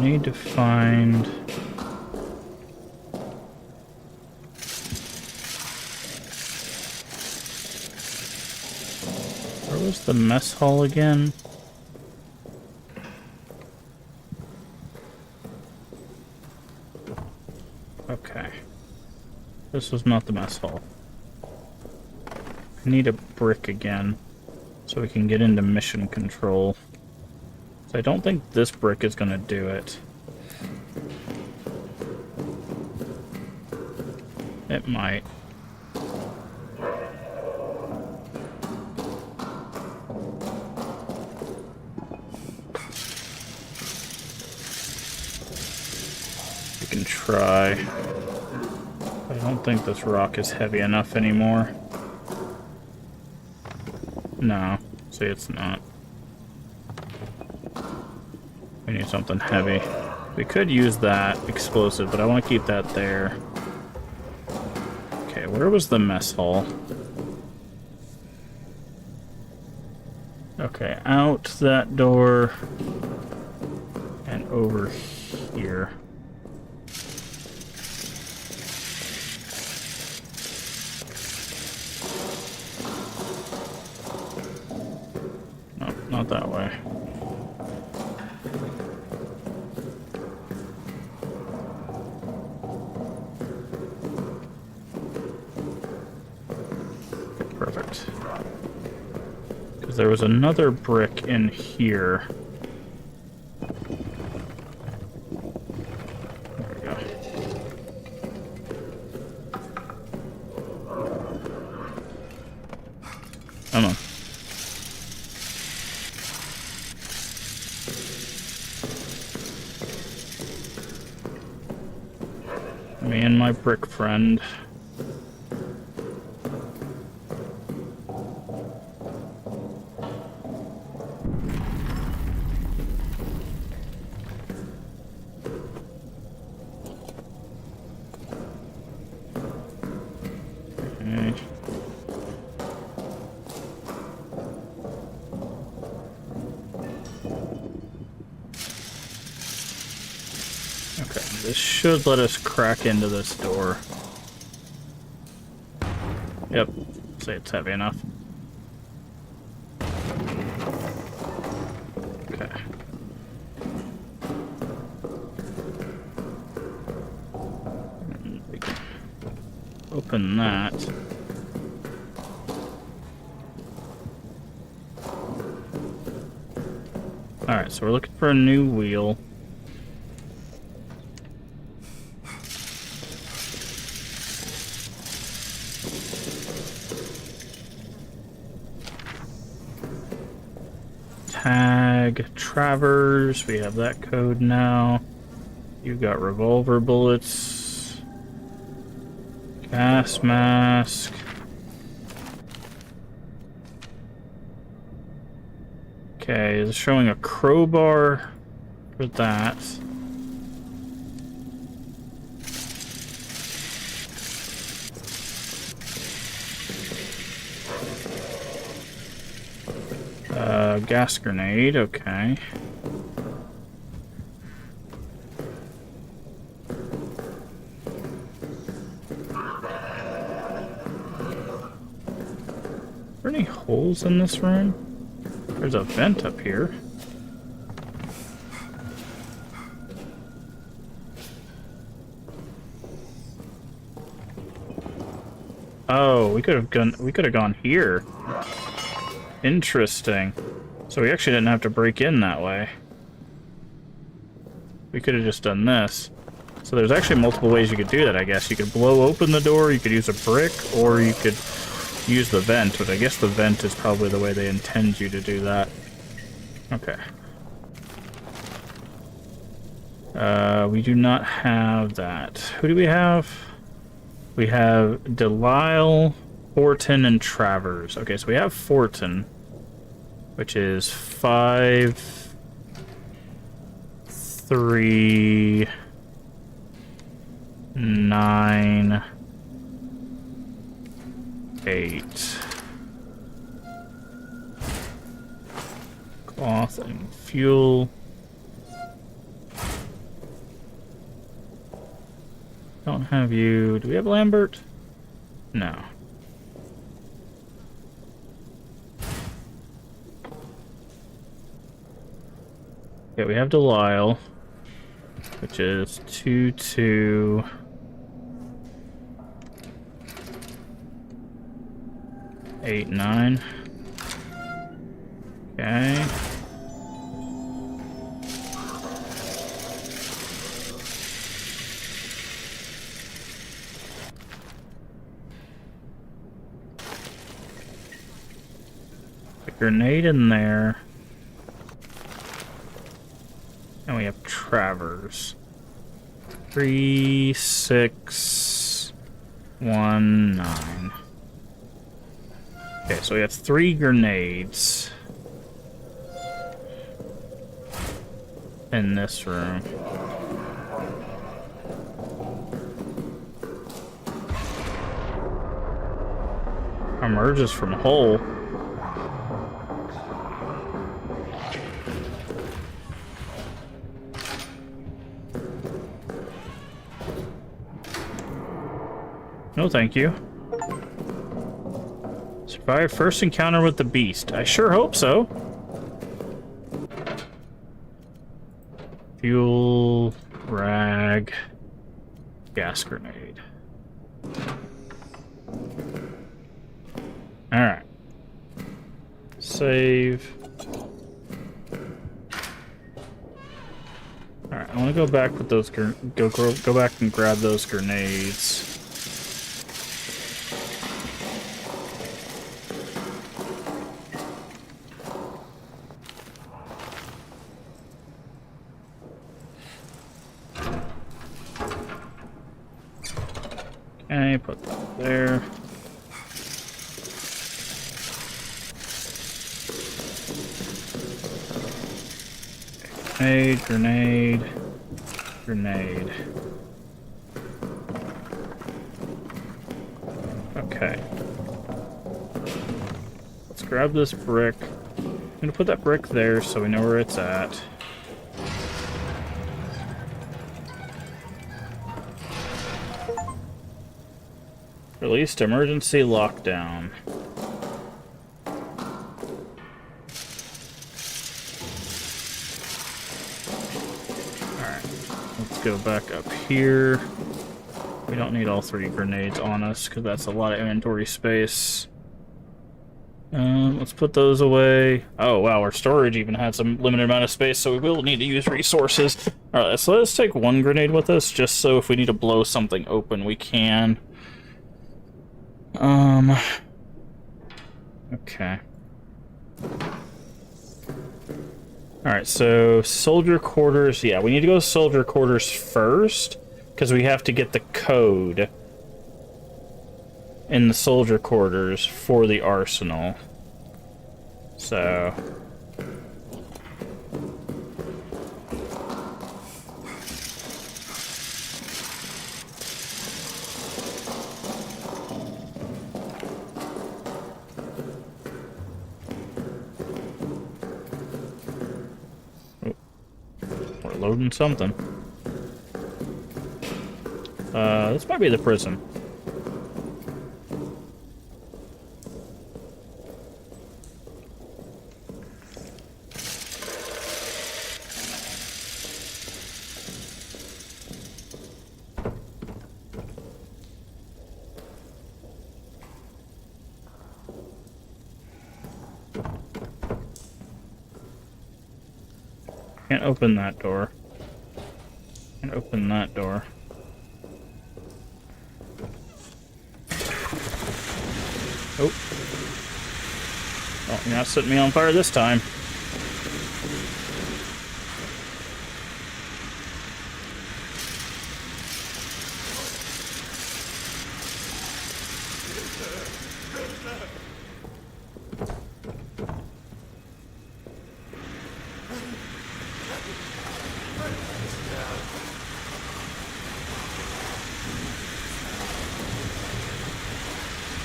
S1: need to find... Where was the mess hall again? Okay. This was not the mess hall. I need a brick again, so we can get into mission control. So I don't think this brick is going to do it. It might. We can try. I don't think this rock is heavy enough anymore. No, see, it's not. We need something heavy. We could use that explosive, but I want to keep that there. Okay, where was the mess hall? Okay, out that door and over here. No, not that way. Perfect. Because there was another brick in here. There we go. Come on. Me and my brick friend. Okay, this should let us crack into this door. Yep, say it's heavy enough. Okay. We can open that. Alright, so we're looking for a new wheel. Tag Travers, we have that code now. You got revolver bullets. Gas mask. Okay, it's showing a crowbar for that. Gas grenade, okay. Are there any holes in this room? There's a vent up here. Oh, we could have gone here. Interesting. So we actually didn't have to break in that way. We could have just done this. So there's actually multiple ways you could do that, I guess. You could blow open the door, you could use a brick, or you could use the vent, but I guess the vent is probably the way they intend you to do that. Okay. We do not have that. Who do we have? We have Delisle, Fortin, and Travers. Okay, so we have Fortin, which is 5, 3, 9, 8. Cloth and fuel. Don't have you. Do we have Lambert? No. Okay, we have Delisle, which is 2, 2. Eight, 9. Okay. A grenade in there. And we have Travers. 3, 6, 1, 9. Okay, so we have 3 grenades in this room. Emerges from hole. No, thank you. Survive first encounter with the beast. I sure hope so. Fuel, rag, gas grenade. Alright. Save. Alright, I want to go back with those go back and grab those grenades. Okay, put that there. Grenade, grenade, grenade. Okay. Let's grab this brick. I'm gonna put that brick there so we know where it's at. Released emergency lockdown. Alright, let's go back up here. We don't need all 3 grenades on us because that's a lot of inventory space. Let's put those away. Oh wow, our storage even had some limited amount of space, so we will need to use resources. Alright, so let's take 1 grenade with us, just so if we need to blow something open, we can. Okay. Alright, so soldier quarters. Yeah, we need to go to soldier quarters first, because we have to get the code in the soldier quarters for the arsenal. So... loading something. This might be the prison. Can't open that door. Can't open that door. Oh. Oh, you're not setting me on fire this time.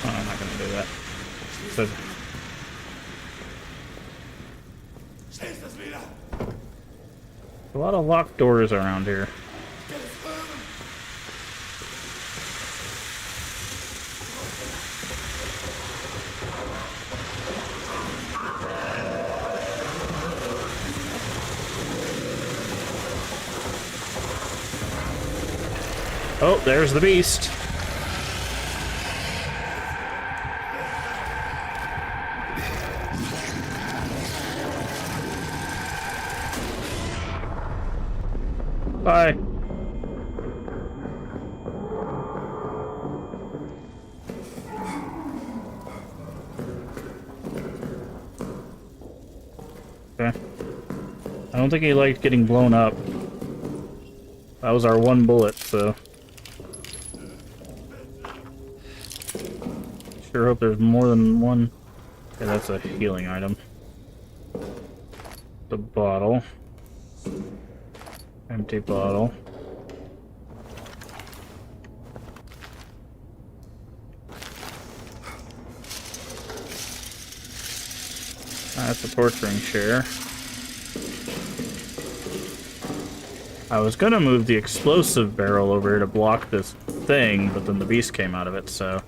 S1: Oh, I'm not gonna do that. So, a lot of locked doors around here. Oh, there's the beast. Bye. Okay. I don't think he liked getting blown up. That was our one bullet, so... Sure hope there's more than one. Okay, that's a healing item. The bottle. Empty bottle. That's a torturing chair. I was gonna move the explosive barrel over here to block this thing, but then the beast came out of it, so...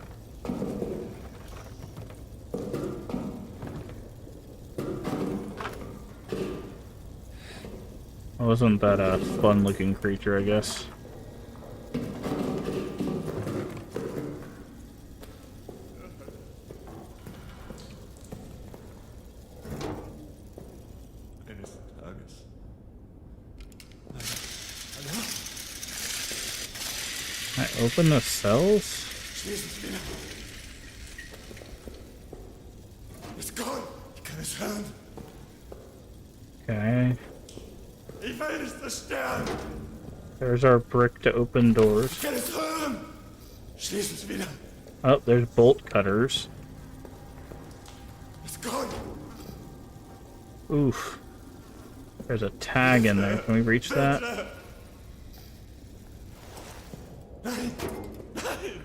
S1: Wasn't that a fun-looking creature, I guess? I open the cells?
S4: It's gone. Ich kann es hören.
S1: Okay.
S4: Ich will es zerstören.
S1: There's our brick to open doors.
S4: Ich kann es hören. Schließ es wieder.
S1: Oh, there's bolt cutters.
S4: It's gone.
S1: Oof. There's a tag in there. Can we reach that?
S4: Nein. Nein.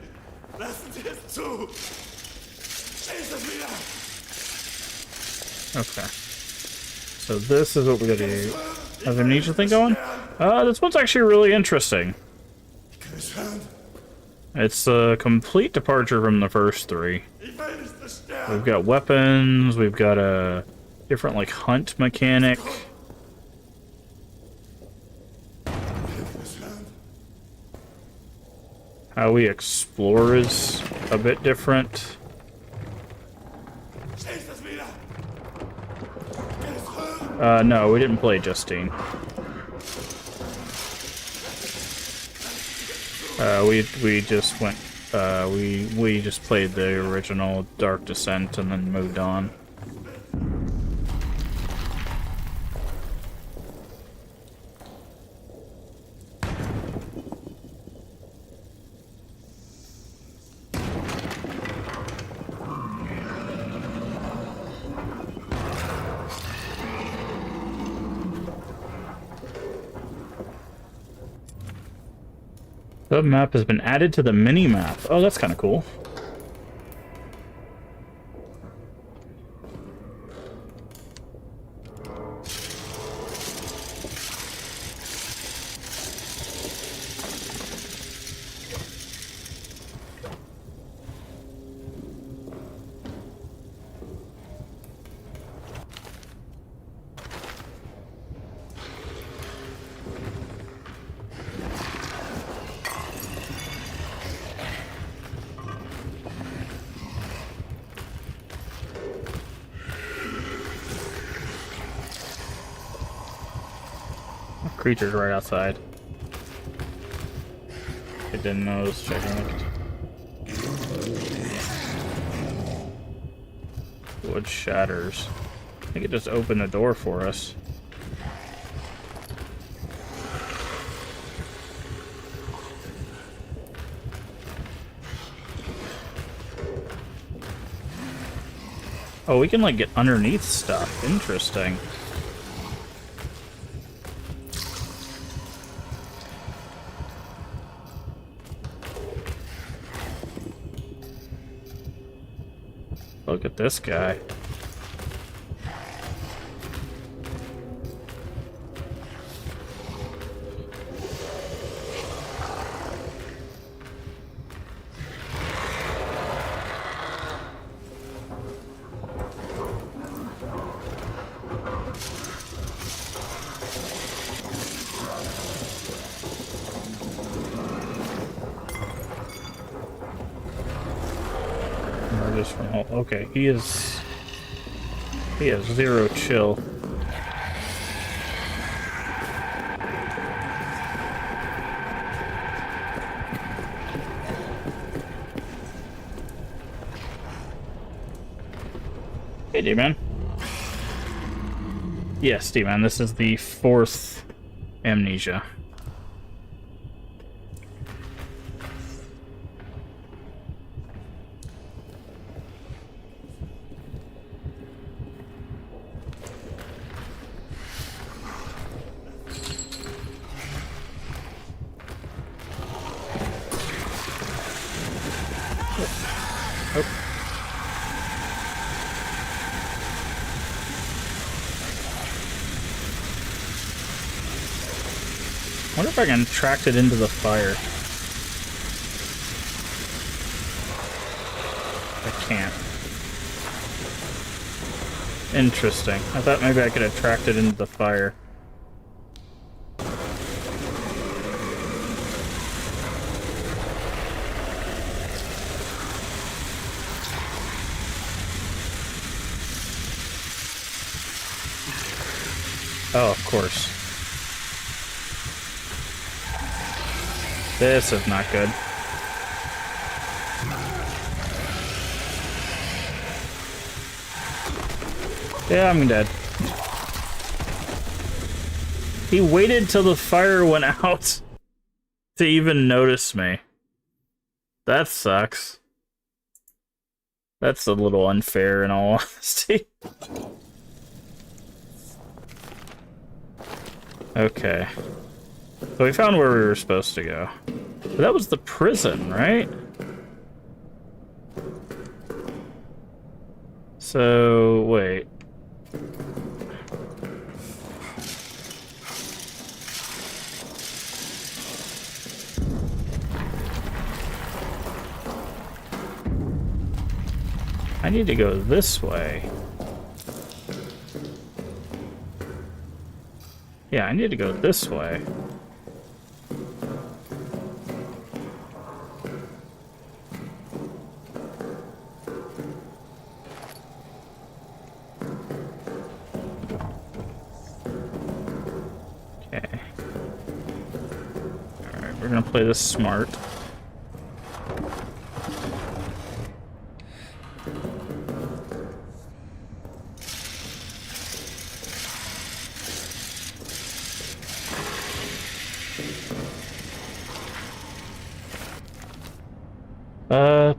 S4: Lassen Sie es zu. Schließ es wieder.
S1: Okay. So this is what we gotta do. Has Amnesia thing going? This one's actually really interesting.
S4: Ich kann es hören.
S1: It's a complete departure from the first three.
S4: Ich will es zerstören.
S1: We've got weapons, we've got a different, like, hunt mechanic. How we explore is a bit different.
S4: Schließ es wieder. Ich kann es hören.
S1: No, we didn't play Justine. We just went, we just played the original Dark Descent and then moved on. The map has been added to the mini-map. Oh, that's kind of cool. Creature's right outside. I didn't know it was checking it. Wood shatters. I think it just opened the door for us. Oh, we can like get underneath stuff. Interesting. Look at this guy. charges from Hulk. Okay, he has zero chill. Hey, D-Man. Yes, D-Man, this is the 4th Amnesia. I wonder if I can track it into the fire. I can't. Interesting. I thought maybe I could have tracked it into the fire. Oh, of course. This is not good. Yeah, I'm dead. He waited till the fire went out to even notice me. That sucks. That's a little unfair in all honesty. Okay. So we found where we were supposed to go. But that was the prison, right? So, wait. I need to go this way. Yeah, I need to go this way. Okay. Alright, we're gonna play this smart.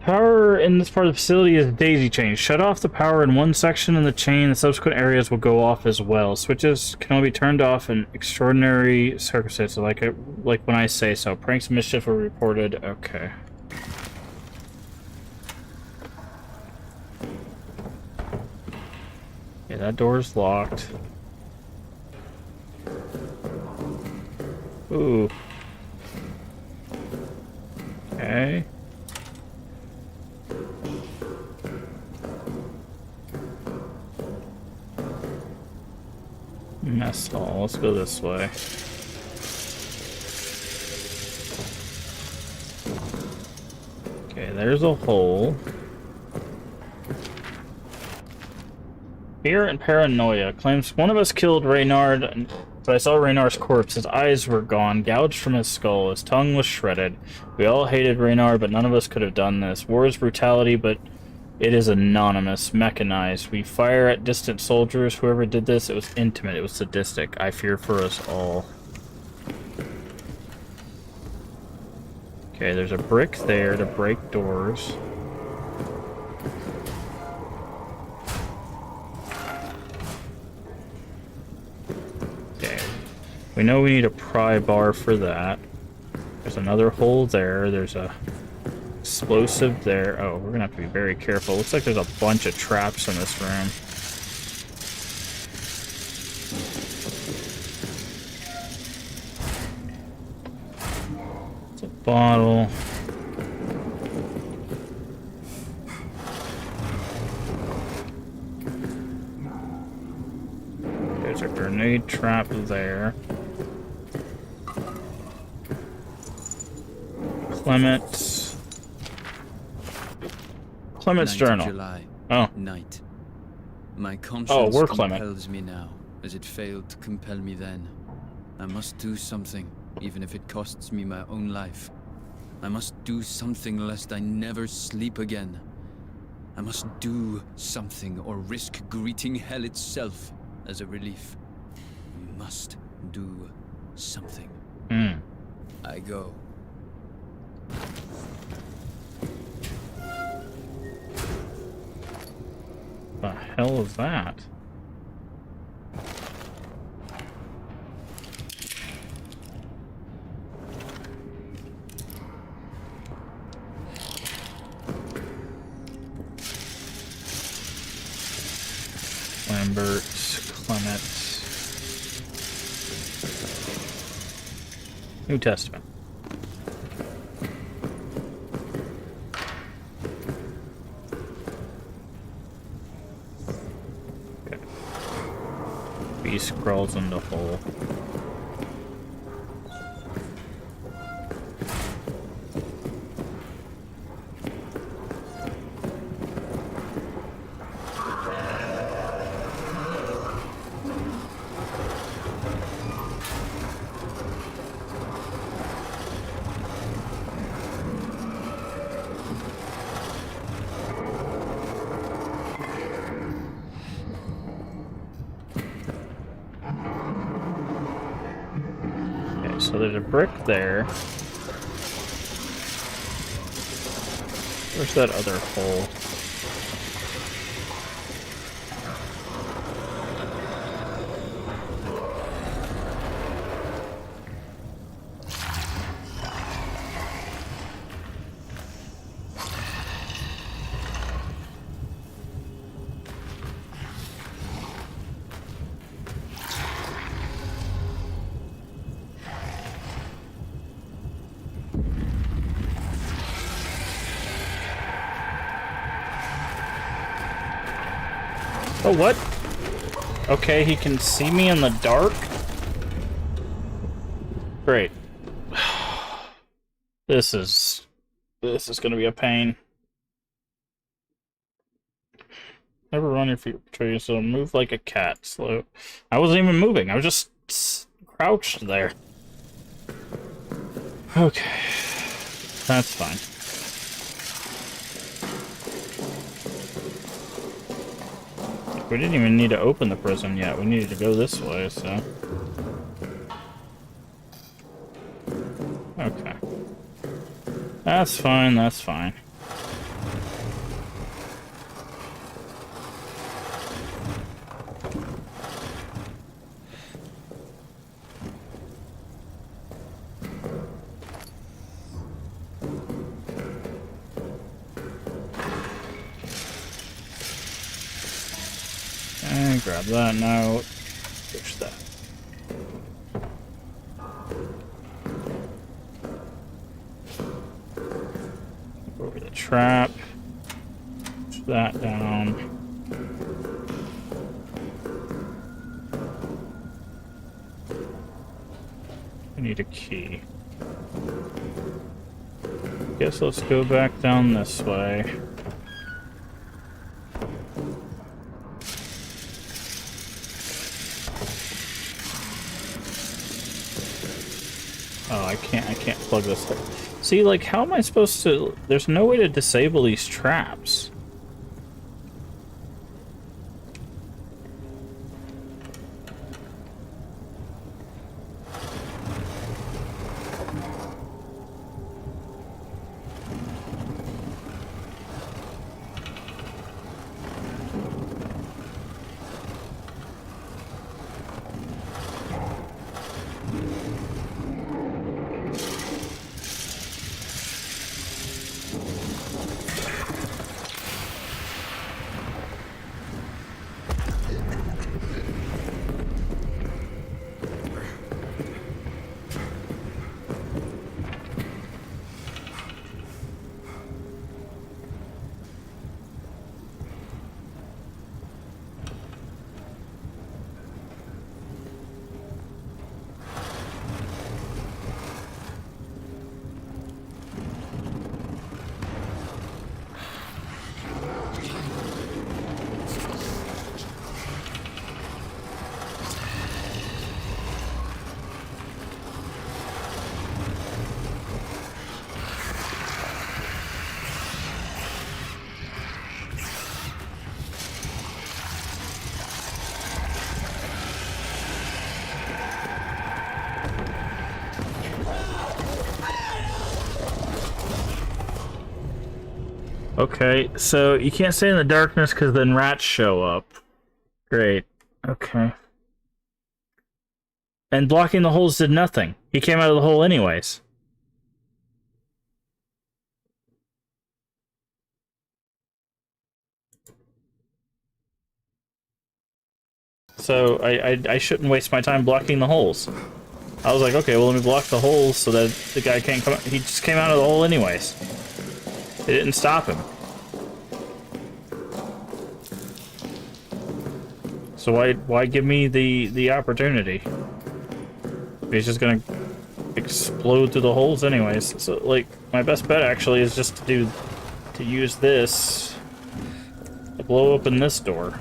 S1: Power in this part of the facility is daisy chain. Shut off the power in one section in the chain, the subsequent areas will go off as well. Switches can only be turned off in extraordinary circumstances, like when I say so. Pranks and mischief were reported. Okay. Yeah, that door's locked. Ooh. Okay. Mess hall. Let's go this way. Okay, there's a hole. Fear and paranoia. Claims one of us killed Reynard, but I saw Reynard's corpse. His eyes were gone, gouged from his skull. His tongue was shredded. We all hated Reynard, but none of us could have done this. War is brutality, but it is anonymous, mechanized. We fire at distant soldiers. Whoever did this, it was intimate, it was sadistic. I fear for us all. Okay, there's a brick there to break doors. Okay. We know we need a pry bar for that. There's another hole there. There's a explosive there. Oh, we're gonna have to be very careful. Looks like there's a bunch of traps in this room. It's a bottle. There's a grenade trap there. Clement. Clement's
S3: 9th
S1: journal.
S3: of July,
S1: Oh.
S3: night. My conscience
S1: we're Clement.
S3: compels me now, as it failed to compel me then. I must do something, even if it costs me my own life. I must do something lest I never sleep again. I must do something or risk greeting hell itself as a relief. I must do something. I go.
S1: The hell is that? Lambert, Clement. New Testament. Okay. Beast crawls in the hole. So there's a brick there. Where's that other hole? Oh, what? Okay, he can see me in the dark? Great. This is gonna be a pain. Never run your feet betray, so move like a cat. Slow. I wasn't even moving, I was just crouched there. Okay. That's fine. We didn't even need to open the prison yet. We needed to go this way, so... Okay. That's fine, that's fine. And grab that note. Push that. Over the trap. Push that down. I need a key. Guess let's go back down this way. Oh, I can't plug this up. See, like, how am I supposed to... There's no way to disable these traps. Okay, so you can't stay in the darkness because then rats show up. Great. Okay. And blocking the holes did nothing. He came out of the hole anyways. So I shouldn't waste my time blocking the holes. I was like, okay, well let me block the holes so that the guy can't come out. He just came out of the hole anyways. It didn't stop him. So why give me the opportunity? He's just gonna explode through the holes anyways. So like my best bet actually is just to use this to blow open this door.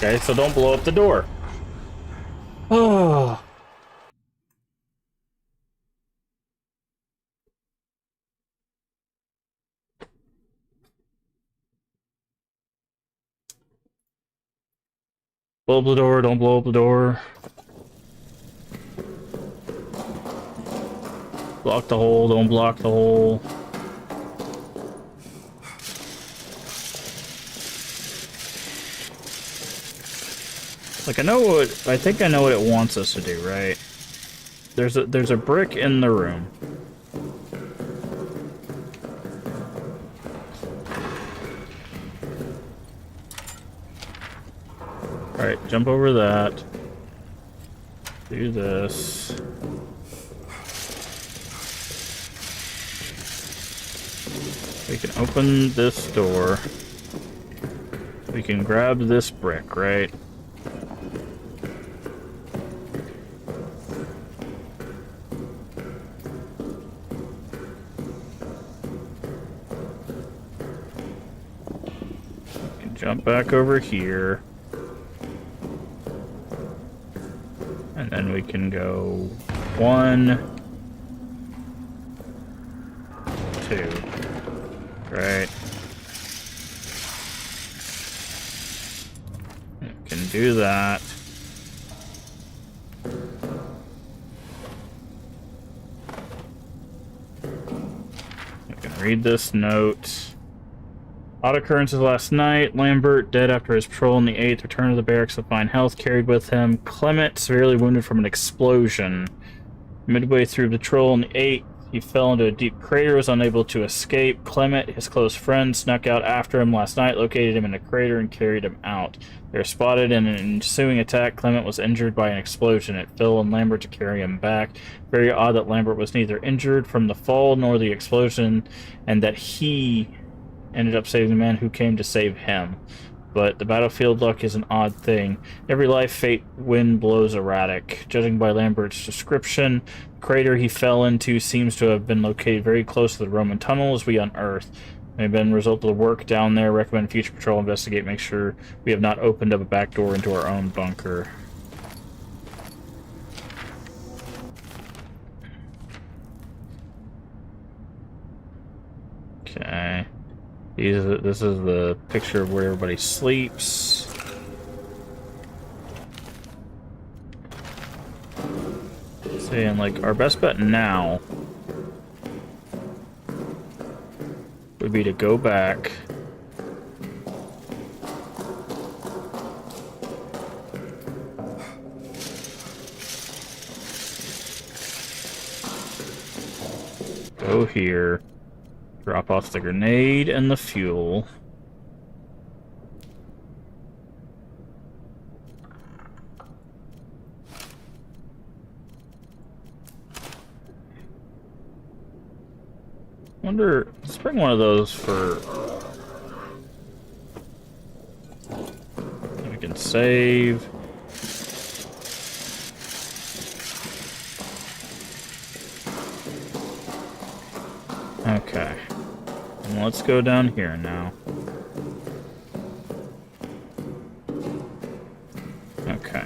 S1: Okay, so don't blow up the door. Oh. Blow up the door, don't blow up the door. Block the hole, don't block the hole. Like I think I know what it wants us to do, right? There's a brick in the room. Alright, jump over that. Do this. We can open this door. We can grab this brick, right? Jump back over here. And then we can go 1, 2. Right. We can do that. We can read this note. Odd occurrences last night. Lambert, dead after his patrol on the 8th, returned to the barracks with fine health, carried with him. Clement, severely wounded from an explosion. Midway through patrol on the 8th, he fell into a deep crater, was unable to escape. Clement, his close friend, snuck out after him last night, located him in a crater, and carried him out. They were spotted in an ensuing attack. Clement was injured by an explosion. It fell on Lambert to carry him back. Very odd that Lambert was neither injured from the fall nor the explosion, and that he ended up saving the man who came to save him. But the battlefield luck is an odd thing. Every life, fate, wind blows erratic. Judging by Lambert's description, the crater he fell into seems to have been located very close to the Roman tunnel as we unearthed. May have been a result of the work down there. Recommend future patrol investigate. Make sure we have not opened up a back door into our own bunker. Okay. This is the picture of where everybody sleeps. Saying, like, our best bet now would be to go back. Go here. Drop off the grenade and the fuel. Wonder, let's bring one of those for Let's save. Okay. And let's go down here now. Okay.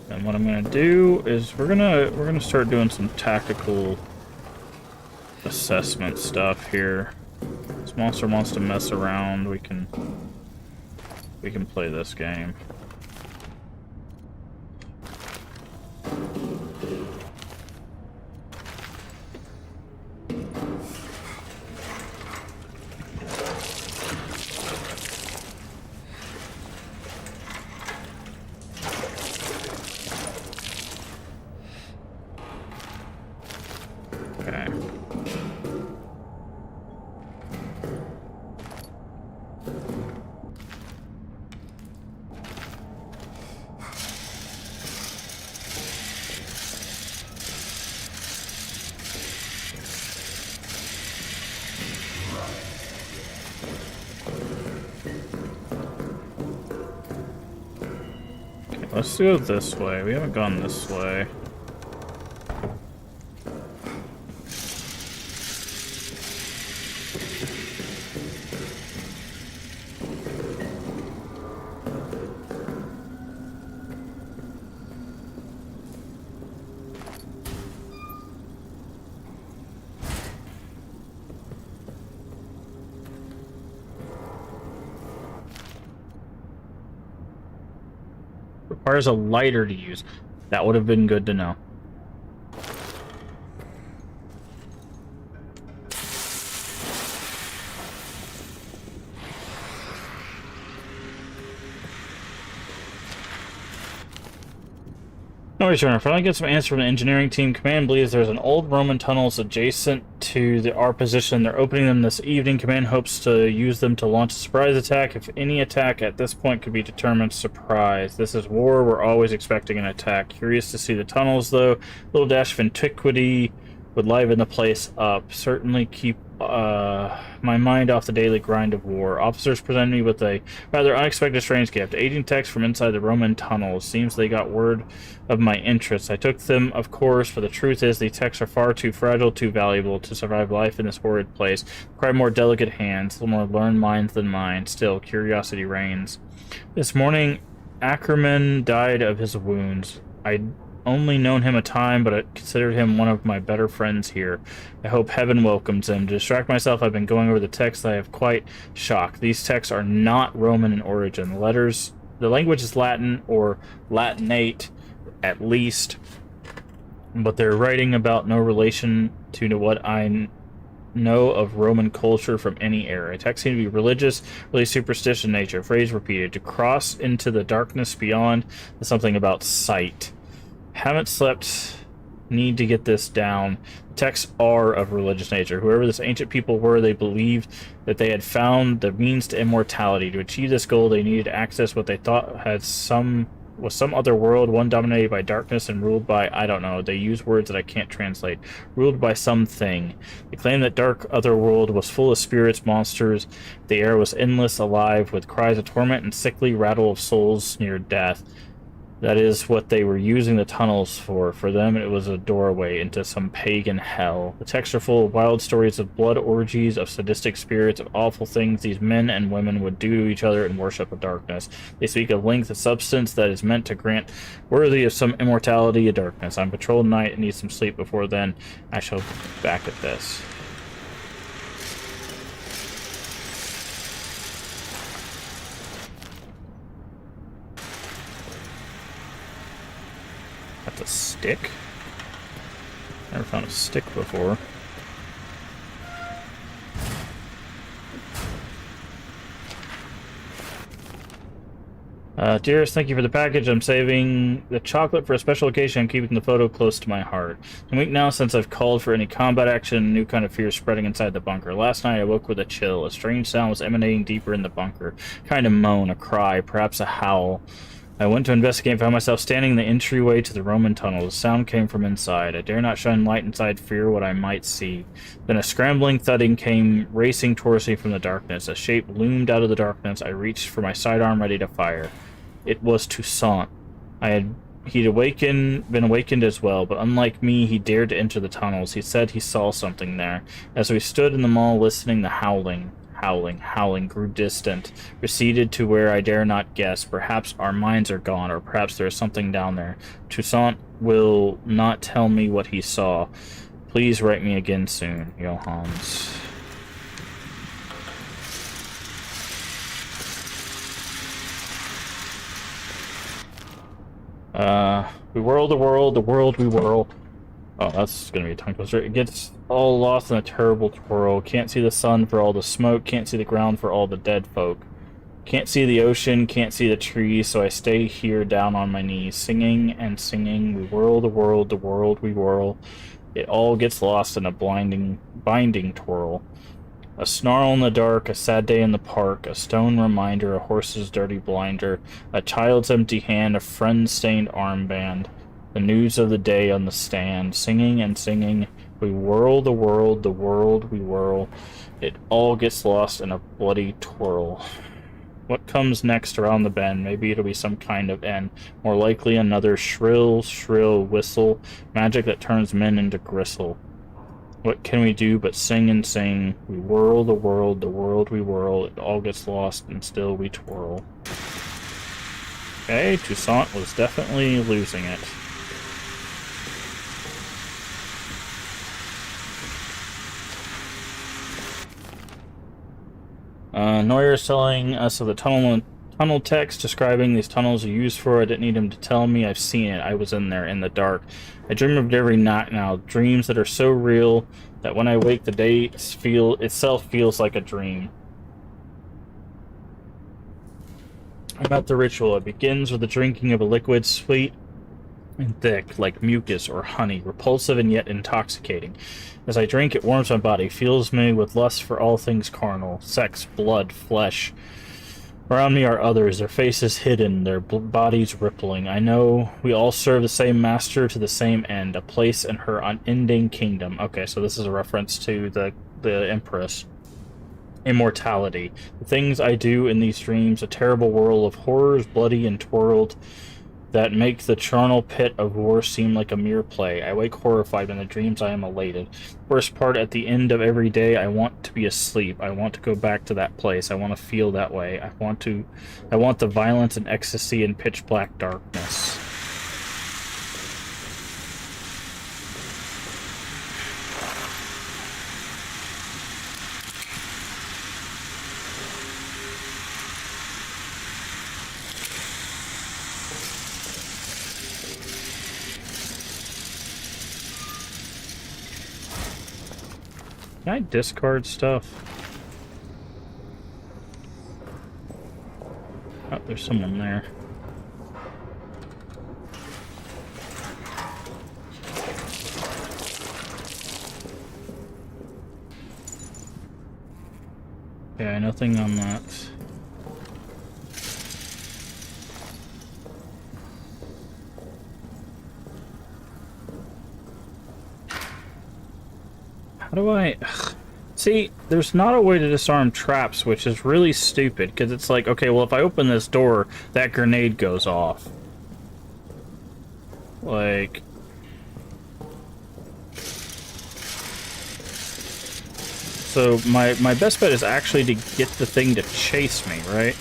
S1: And what I'm gonna do is we're gonna start doing some tactical assessment stuff here. This monster wants to mess around, we can play this game. Okay. Let's go this way. We haven't gone this way. Requires a lighter to use. That would have been good to know. No worries, Turner. Finally get some answer from the engineering team. Command believes there's an old Roman tunnels adjacent to our position. They're opening them this evening. Command hopes to use them to launch a surprise attack. If any attack at this point could be determined surprise. This is war. We're always expecting an attack. Curious to see the tunnels, though. Little dash of antiquity would liven the place up. Certainly keep my mind off the daily grind of war. Officers presented me with a rather unexpected strange gift. 18 texts from inside the Roman tunnels. Seems they got word of my interests. I took them, of course, for the truth is these texts are far too fragile, too valuable to survive life in this horrid place. Require more delicate hands, a little more learned minds than mine. Still, curiosity reigns. This morning, Ackerman died of his wounds. I'd only known him a time, but I considered him one of my better friends here. I hope heaven welcomes him. To distract myself, I've been going over the texts. I have quite shocked. These texts are not Roman in origin. The language is Latin, or Latinate, at least, but they're writing about no relation to what I know of Roman culture from any era. Texts seem to be religious, really superstitious in nature. Phrase repeated. To cross into the darkness beyond is something about sight. Haven't slept. Need to get this down. The texts are of religious nature. Whoever this ancient people were, they believed that they had found the means to immortality. To achieve this goal, they needed to access what they thought was some other world, one dominated by darkness and ruled by, I don't know, they use words that I can't translate, ruled by something. They claimed that dark other world was full of spirits, monsters. The air was endless, alive with cries of torment and sickly rattle of souls near death. That is what they were using the tunnels for. For them, it was a doorway into some pagan hell. The texts are full of wild stories of blood orgies, of sadistic spirits, of awful things these men and women would do to each other in worship of darkness. They speak of length of substance that is meant to grant worthy of some immortality of darkness. I'm patrol tonight and need some sleep before then. I shall be back at this. That's a stick? Never found a stick before. Dearest, thank you for the package. I'm saving the chocolate for a special occasion and keeping the photo close to my heart. It's a week now since I've called for any combat action, a new kind of fear spreading inside the bunker. Last night I woke with a chill. A strange sound was emanating deeper in the bunker. A kind of moan, a cry, perhaps a howl. I went to investigate and found myself standing in the entryway to the Roman tunnel. The sound came from inside. I dare not shine light inside, fear what I might see. Then a scrambling thudding came racing towards me from the darkness. A shape loomed out of the darkness. I reached for my sidearm ready to fire. It was Toussaint. He'd been awakened as well, but unlike me, he dared to enter the tunnels. He said he saw something there. As we stood in the mall listening, the howling grew distant, receded to where I dare not guess. Perhaps our minds are gone, or perhaps there is something down there. Toussaint will not tell me what he saw. Please write me again soon, Johannes. We whirl the world we whirl. Oh, that's gonna be a tongue twister. It gets all lost in a terrible twirl. Can't see the sun for all the smoke, can't see the ground for all the dead folk. Can't see the ocean, can't see the trees, so I stay here down on my knees, singing and singing. We whirl the world we whirl. It all gets lost in a binding twirl. A snarl in the dark, a sad day in the park, a stone reminder, a horse's dirty blinder, a child's empty hand, a friend's stained armband, the news of the day on the stand, singing and singing, we whirl the world we whirl, it all gets lost in a bloody twirl. What comes next around the bend? Maybe it'll be some kind of end. More likely another shrill whistle, magic that turns men into gristle. What can we do but sing and sing? We whirl the world we whirl. It all gets lost and still we twirl. Okay, Toussaint was definitely losing it. Neuer is telling us of the tunnel text describing these tunnels are used for. I didn't need him to tell me. I've seen it. I was in there in the dark. I dream of it every night now. Dreams that are so real that when I wake, the day itself feels like a dream. About the ritual, it begins with the drinking of a liquid sweet and thick, like mucus or honey, repulsive and yet intoxicating. As I drink, it warms my body, fills me with lust for all things carnal, sex, blood, flesh. Around me are others, their faces hidden, their bodies rippling. I know we all serve the same master to the same end, a place in her unending kingdom. Okay, so this is a reference to the Empress. Immortality. The things I do in these dreams, a terrible whirl of horrors, bloody and twirled, that make the charnel pit of war seem like a mere play. I wake horrified, in the dreams I am elated. Worst part, at the end of every day, I want to be asleep. I want to go back to that place. I want to feel that way. I want the violence and ecstasy in pitch black darkness. Can I discard stuff? Oh, there's someone there. Yeah, nothing on that. How do I... See, there's not a way to disarm traps, which is really stupid, because it's like, okay, well, if I open this door, that grenade goes off. Like... So, my best bet is actually to get the thing to chase me, right?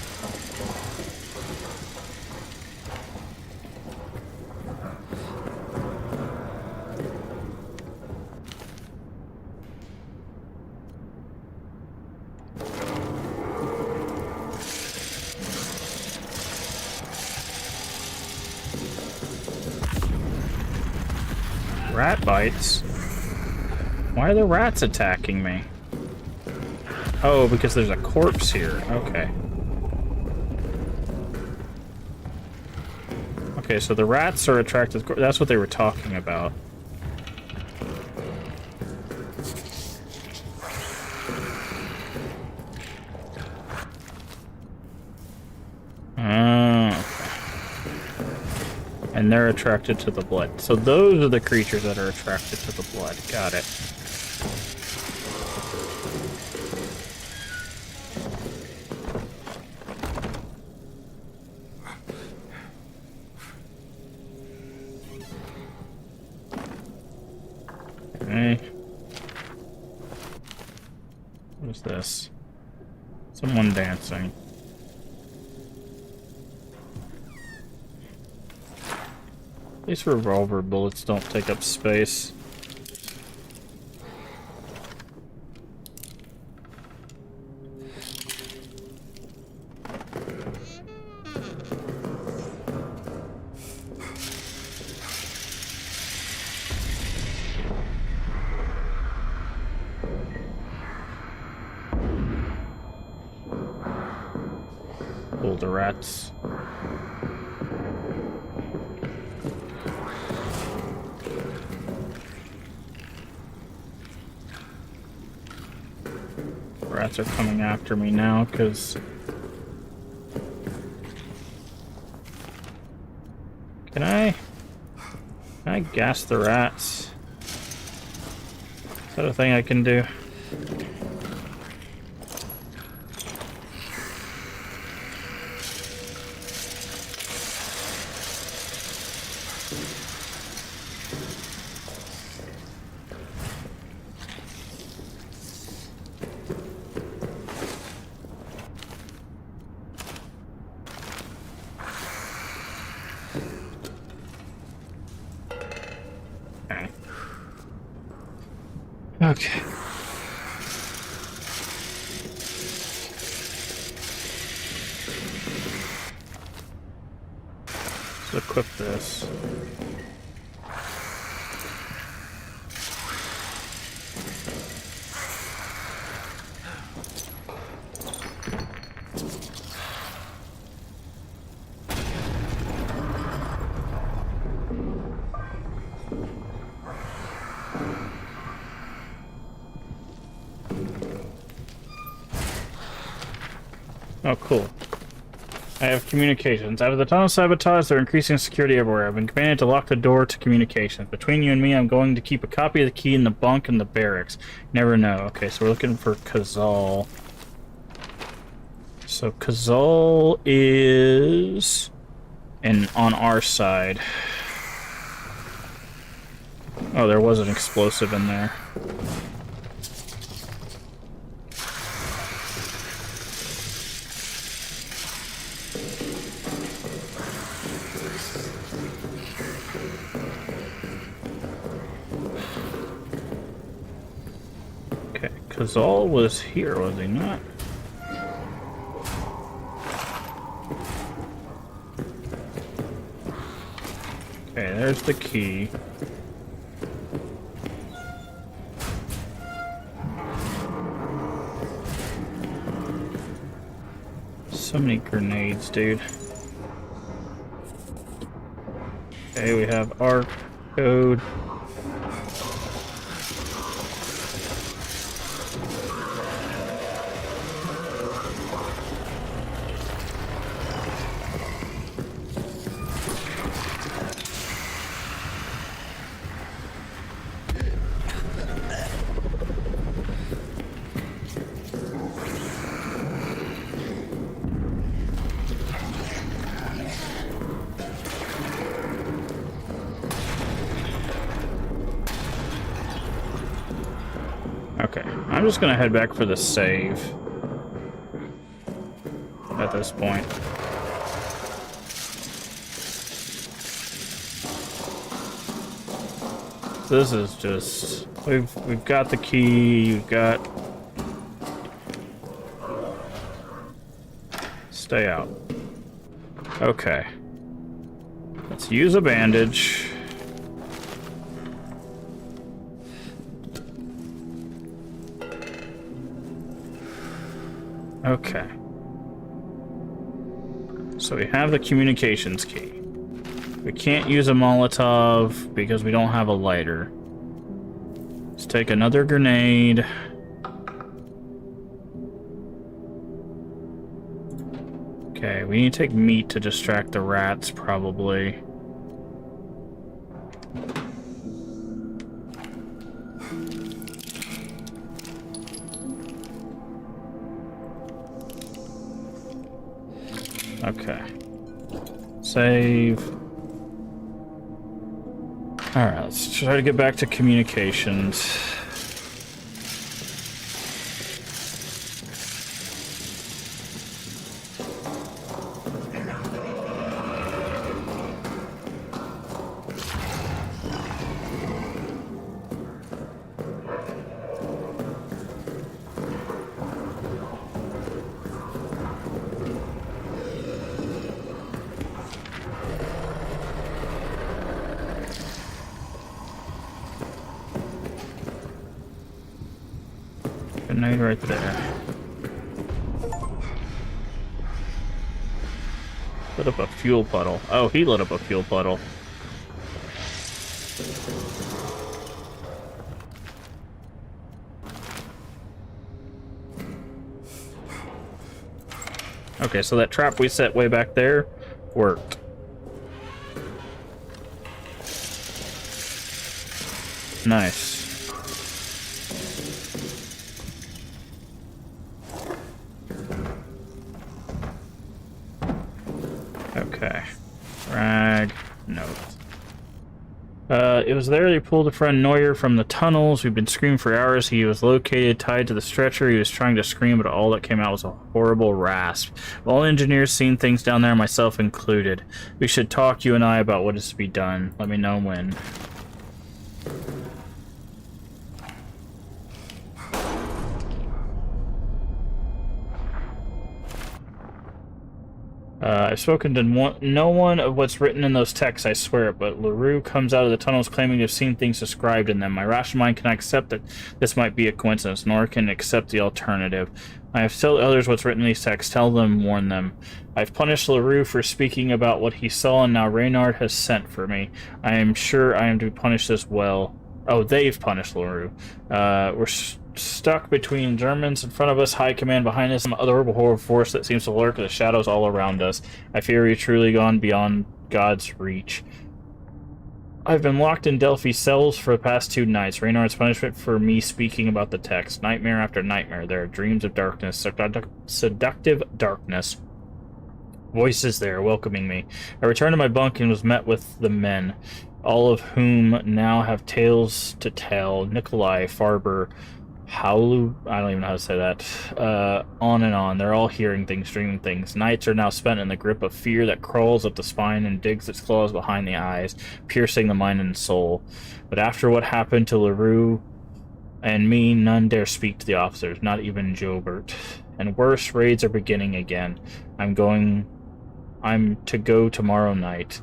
S1: Rat bites? Why are the rats attacking me? Oh, because there's a corpse here. Okay. Okay, so the rats are attracted to... That's what they were talking about. And they're attracted to the blood. So those are the creatures that are attracted to the blood. Got it. What is this? Someone dancing. These revolver bullets don't take up space. The rats. Rats are coming after me now because can I gas the rats? Is that a thing I can do? Okay. Let's equip this. Oh, cool. I have communications. Out of the tunnel sabotage, they're increasing security everywhere. I've been commanded to lock the door to communications. Between you and me, I'm going to keep a copy of the key in the bunk in the barracks. Never know. Okay, so we're looking for Kazal. So Kazal is on our side. Oh, there was an explosive in there. Kazal was here, was he not? Okay, there's the key. So many grenades, dude. Okay, we have our code. Okay, I'm just gonna head back for the save at this point. This is just we've got the key, you've got stay out. Okay. Let's use a bandage. Okay. So we have the communications key. We can't use a Molotov because we don't have a lighter. Let's take another grenade. Okay, we need to take meat to distract the rats, probably. Okay. Save. Alright, let's try to get back to communications. Grenade right there. Lit up a fuel puddle. Oh, he lit up a fuel puddle. Okay, so that trap we set way back there worked. Nice. Okay. Rag. Note. It was there they pulled a friend Neuer from the tunnels. We've been screaming for hours. He was located, tied to the stretcher. He was trying to scream, but all that came out was a horrible rasp. All engineers seen things down there, myself included. We should talk, you and I, about what is to be done. Let me know when. I've spoken to no one of what's written in those texts, I swear, but LaRue comes out of the tunnels claiming to have seen things described in them. My rational mind cannot accept that this might be a coincidence, nor can accept the alternative. I have told others what's written in these texts. Tell them, warn them. I've punished LaRue for speaking about what he saw, and now Reynard has sent for me. I am sure I am to be punished as well. Oh, they've punished LaRue. We're stuck between Germans in front of us, high command behind us, some other horrible force that seems to lurk in the shadows all around us. I fear we've truly gone beyond God's reach. I've been locked in Delphi cells for the past 2 nights. Reynard's punishment for me speaking about the text. Nightmare after nightmare. There are dreams of darkness, seductive darkness. Voices there, welcoming me. I returned to my bunk and was met with the men, all of whom now have tales to tell. Nikolai, Farber, Howlu, I don't even know how to say that. On and on. They're all hearing things, dreaming things. Nights are now spent in the grip of fear that crawls up the spine and digs its claws behind the eyes, piercing the mind and soul. But after what happened to LaRue and me, none dare speak to the officers, not even Jobert. And worse, raids are beginning again. I'm to go tomorrow night.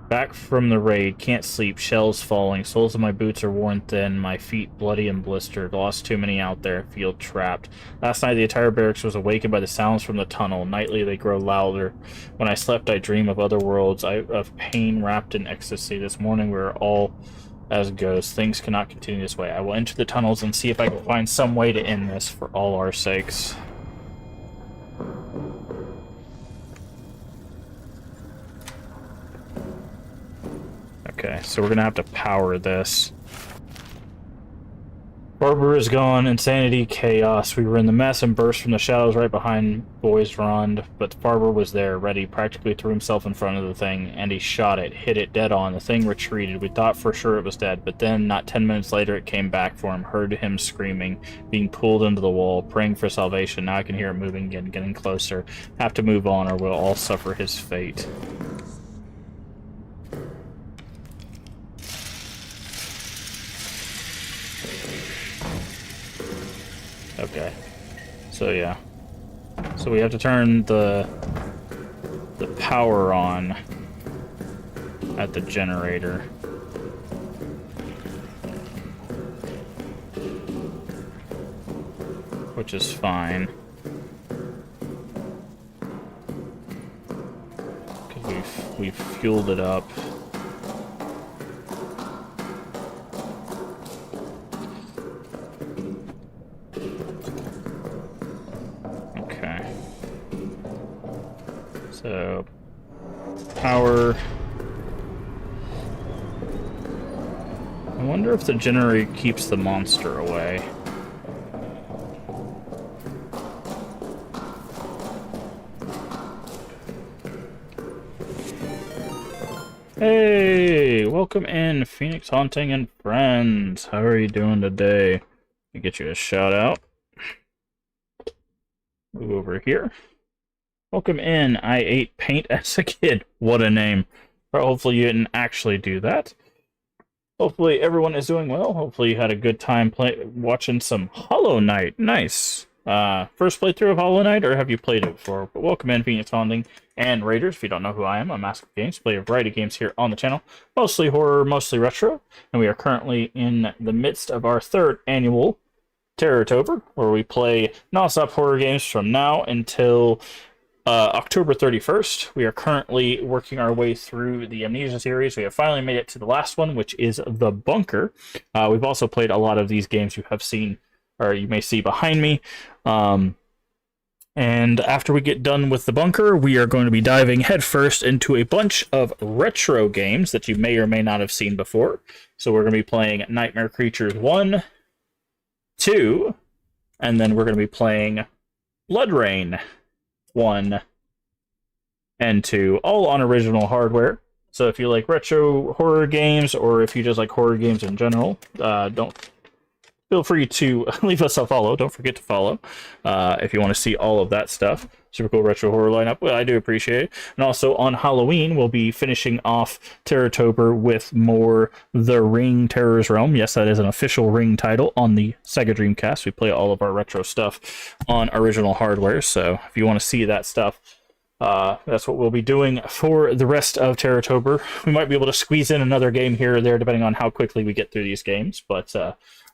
S1: Back from the raid, can't sleep, shells falling, soles of my boots are worn thin, my feet bloody and blistered, lost too many out there, feel trapped. Last night the entire barracks was awakened by the sounds from the tunnel. Nightly they grow louder. When I slept I dream of other worlds, of pain wrapped in ecstasy. This morning we were all as ghosts. Things cannot continue this way. I will enter the tunnels and see if I can find some way to end this for all our sakes. Okay, so we're gonna have to power this. Barber is gone, insanity, chaos. We were in the mess and burst from the shadows right behind Boys Rond, but Barber was there, ready, practically threw himself in front of the thing, and he shot it, hit it dead on. The thing retreated. We thought for sure it was dead, but then, not 10 minutes later, it came back for him, heard him screaming, being pulled into the wall, praying for salvation. Now I can hear it moving again, getting closer. Have to move on or we'll all suffer his fate. Okay, so yeah, so we have to turn the power on at the generator. Which is fine. Because we've fueled it up. So, power. I wonder if the generator keeps the monster away. Hey, welcome in, Phoenix Haunting and friends. How are you doing today? Let me get you a shout out. Move over here. Welcome in. I ate paint as a kid. What a name. But hopefully you didn't actually do that. Hopefully everyone is doing well. Hopefully you had a good time watching some Hollow Knight. Nice. First playthrough of Hollow Knight, or have you played it before? But welcome in, Phoenix Haunting and Raiders. If you don't know who I am, I'm MaskofGames. Play a variety of games here on the channel. Mostly horror, mostly retro. And we are currently in the midst of our 3rd annual Terrortober, where we play non-stop horror games from now until October 31st. We are currently working our way through the Amnesia series. We have finally made it to the last one, which is The Bunker. We've also played a lot of these games you have seen, or you may see behind me. And after we get done with The Bunker, we are going to be diving headfirst into a bunch of retro games that you may or may not have seen before. So we're going to be playing Nightmare Creatures 1, 2, and then we're going to be playing Blood Rain 1 and 2, all on original hardware. So if you like retro horror games, or if you just like horror games in general, feel free to leave us a follow. Don't forget to follow if you want to see all of that stuff. Super cool retro horror lineup. Well, I do appreciate it. And also on Halloween, we'll be finishing off Terrortober with more The Ring Terror's Realm. Yes, that is an official Ring title on the Sega Dreamcast. We play all of our retro stuff on original hardware. So if you want to see that stuff, that's what we'll be doing for the rest of Terrortober. We might be able to squeeze in another game here or there, depending on how quickly we get through these games. But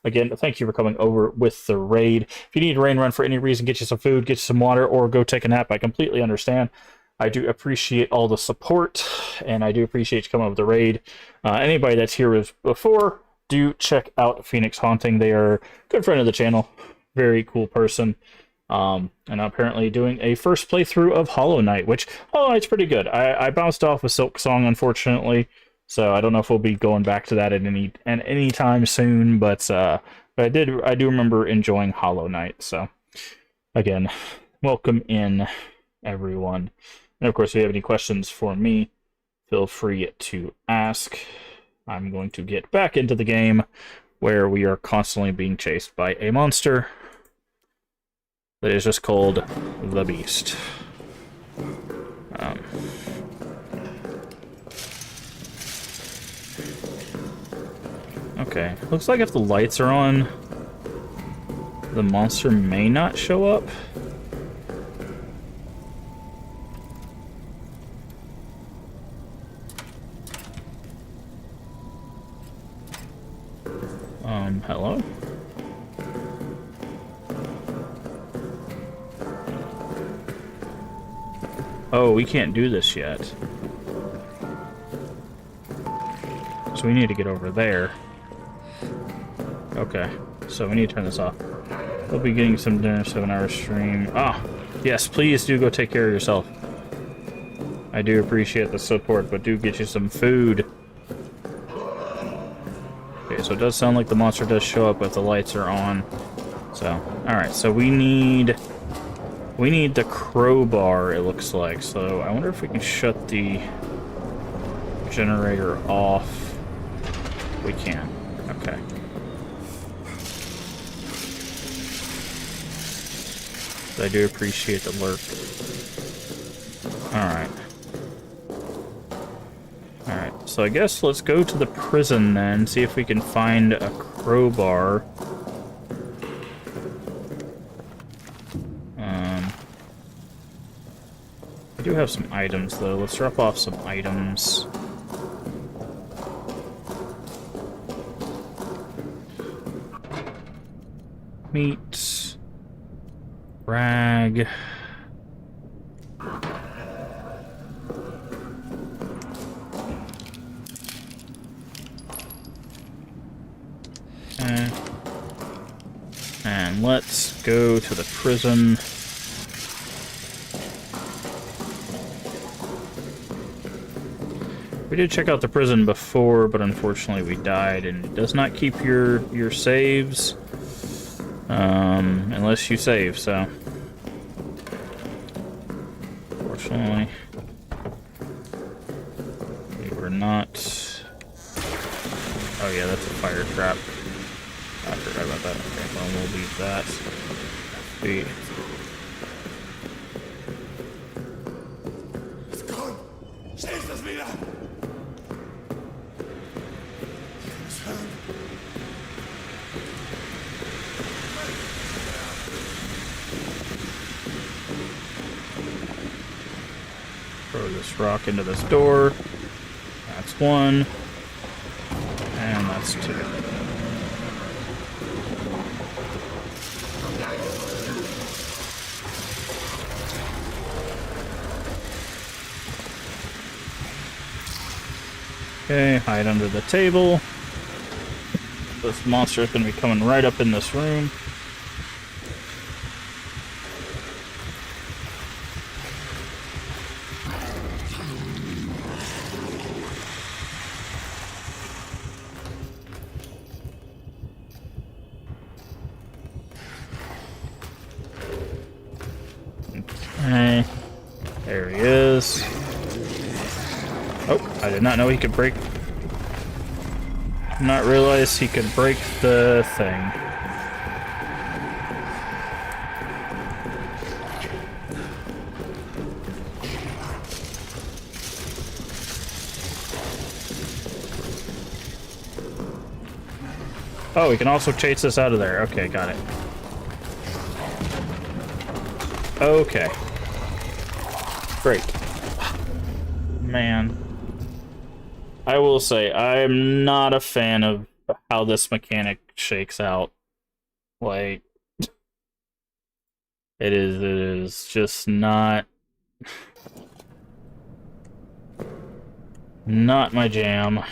S1: again, thank you for coming over with the raid. If you need a rain run for any reason, get you some food, get you some water, or go take a nap, I completely understand. I do appreciate all the support, and I do appreciate you coming over with the raid. Anybody that's here before, do check out Phoenix Haunting. They are a good friend of the channel. Very cool person. And apparently doing a first playthrough of Hollow Knight, which Hollow Knight's pretty good. I bounced off with Silk Song, unfortunately, so I don't know if we'll be going back to that at any time soon. But I do remember enjoying Hollow Knight. So again, welcome in everyone. And of course, if you have any questions for me, feel free to ask. I'm going to get back into the game where we are constantly being chased by a monster that is just called the Beast. Okay, looks like if the lights are on, the monster may not show up. Hello? Oh, we can't do this yet. So we need to get over there. Okay, so we need to turn this off. We'll be getting some dinner, 7-hour stream. Ah, yes, please do go take care of yourself. I do appreciate the support, but do get you some food. Okay, so it does sound like the monster does show up if the lights are on. So, alright, so we need the crowbar, it looks like. So I wonder if we can shut the generator off. We can. Okay. I do appreciate the lurk. Alright. Alright, so I guess let's go to the prison then, see if we can find a crowbar. I do have some items though. Let's drop off some items. Meat. Rag. Okay. And let's go to the prison. We did check out the prison before, but unfortunately we died, and it does not keep your saves, unless you save, so. Unfortunately, we were not. Oh yeah, that's a fire trap. I forgot about that. Okay, well, we'll leave that. Throw this rock into this door. That's one. And that's two. Okay, hide under the table. This monster is going to be coming right up in this room. Okay, there he is. Oh, I did not know he could break. Did not realize he could break the thing. Oh, we can also chase us out of there. Okay, got it. Okay. Great. Man. I will say, I'm not a fan of how this mechanic shakes out. Like, it is just not my jam.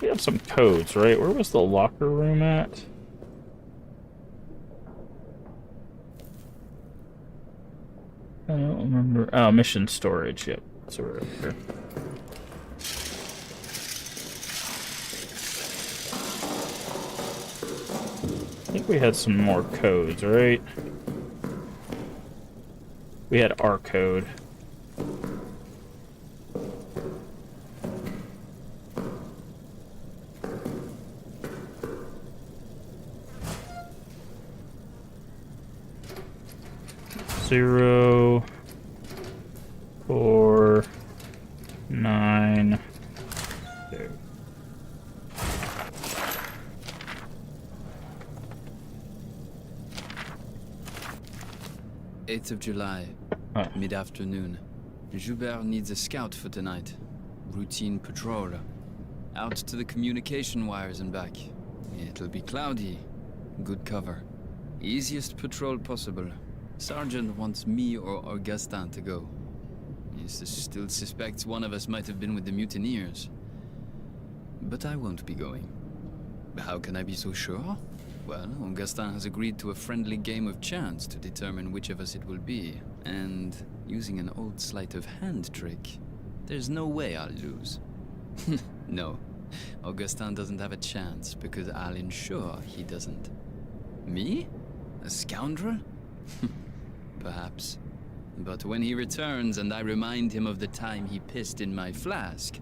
S1: We have some codes, right? Where was the locker room at? I don't remember. Oh, mission storage. Yep. So we're over here. I think we had some more codes, right? We had our code. Zero, 4, 9, 2.
S3: July, mid-afternoon. Joubert needs a scout for tonight. Routine patrol. Out to the communication wires and back. It'll be cloudy. Good cover. Easiest patrol possible. Sergeant wants me or Augustin to go. He still suspects one of us might have been with the mutineers. But I won't be going. How can I be so sure? Well, Augustin has agreed to a friendly game of chance to determine which of us it will be. And using an old sleight of hand trick, there's no way I'll lose. No, Augustin doesn't have a chance because I'll ensure he doesn't. Me? A scoundrel? Perhaps. But when he returns and I remind him of the time he pissed in my flask,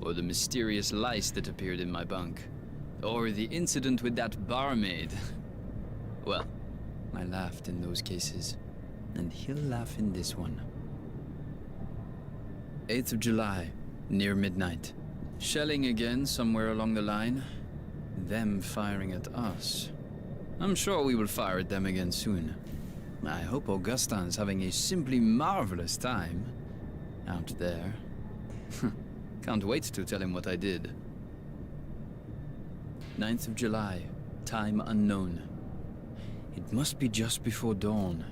S3: or the mysterious lice that appeared in my bunk, or the incident with that barmaid, well, I laughed in those cases, and he'll laugh in this one. 8th of July, near midnight. Shelling again somewhere along the line. Them firing at us. I'm sure we will fire at them again soon. I hope Augustin's having a simply marvelous time out there. Can't wait to tell him what I did. 9th of July, time unknown. It must be just before dawn.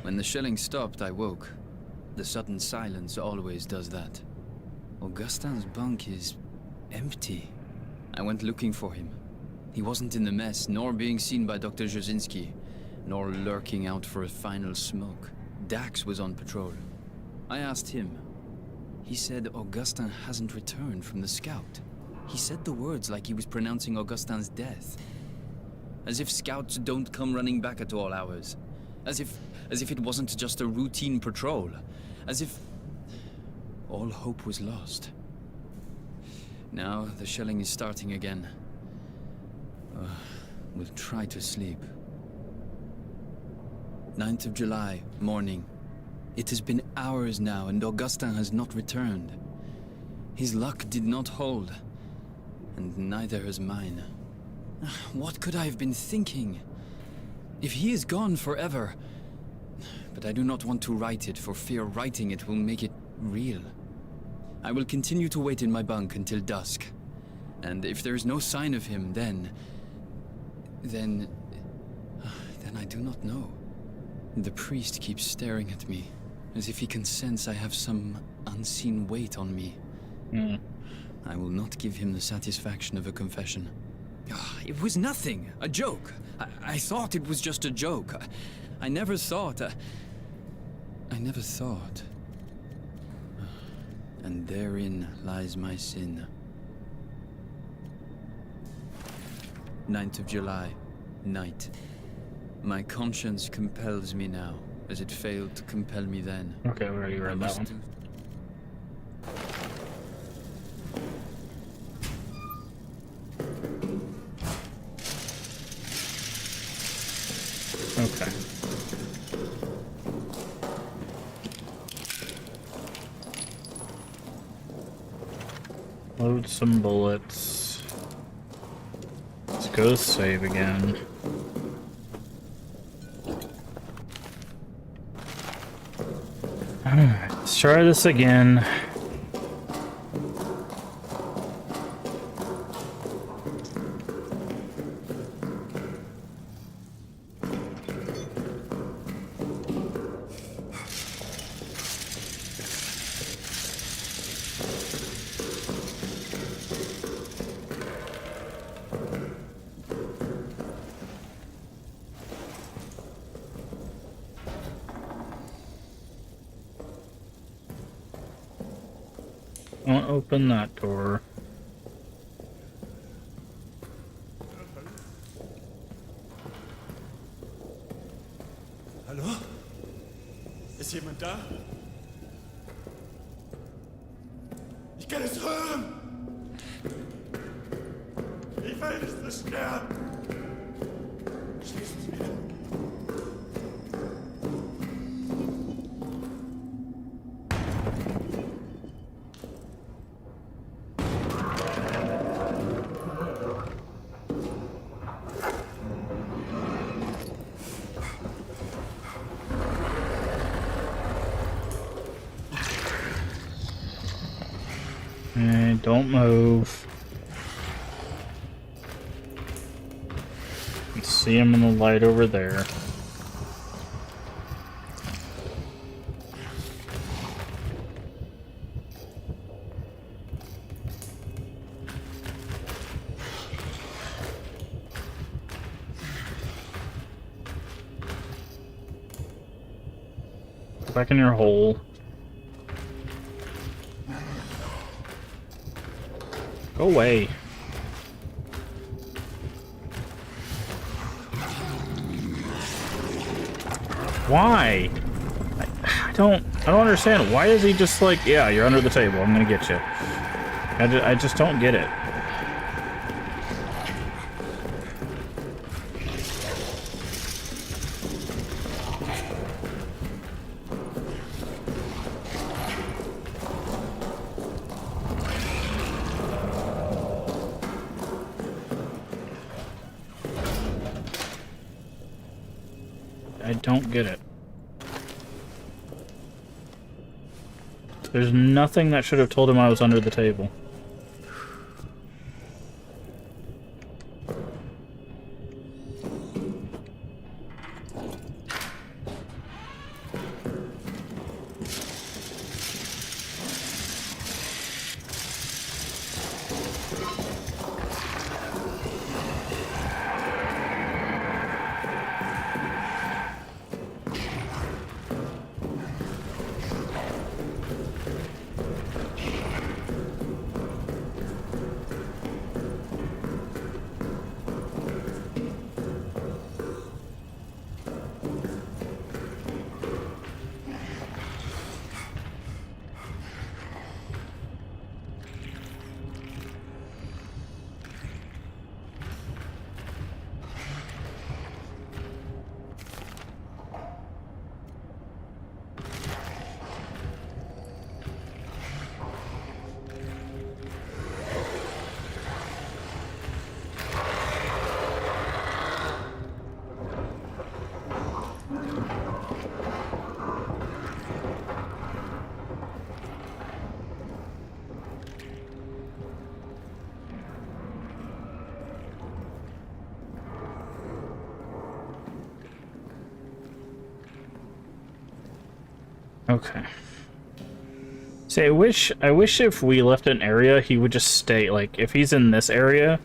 S3: When the shelling stopped, I woke. The sudden silence always does that. Augustin's bunk is empty. I went looking for him. He wasn't in the mess, nor being seen by Dr. Jasinski, nor lurking out for a final smoke. Dax was on patrol. I asked him. He said Augustin hasn't returned from the scout. He said the words like he was pronouncing Augustin's death. As if scouts don't come running back at all hours. As if it wasn't just a routine patrol. As if all hope was lost. Now the shelling is starting again. We'll try to sleep. 9th of July, morning. It has been hours now and Augustin has not returned. His luck did not hold. And neither has mine. What could I have been thinking? If he is gone forever... But I do not want to write it, for fear writing it will make it real. I will continue to wait in my bunk until dusk. And if there is no sign of him, then I do not know. The priest keeps staring at me, as if he can sense I have some unseen weight on me. I will not give him the satisfaction of a confession. It was nothing, a joke. I thought it was just a joke. I never thought... I never thought. And therein lies my sin. 9th of July, night. My conscience compels me now, as it failed to compel me then.
S1: Okay, we already read that one. Okay. Load some bullets. Let's go save again. Alright, let's try this again. Don't open that door.
S4: Hallo? Ist jemand da? Ich kann es hören! Ich will nicht so sterben! Schließen Sie wieder.
S1: Okay, don't move. You can see him in the light over there. Go back in your hole. Go away. Why? I don't understand. Why is he just like, yeah, you're under the table, I'm gonna get you. I just don't get it. I don't get it. There's nothing that should have told him I was under the table. Okay. See, I wish if we left an area, he would just stay, like, if he's in this area,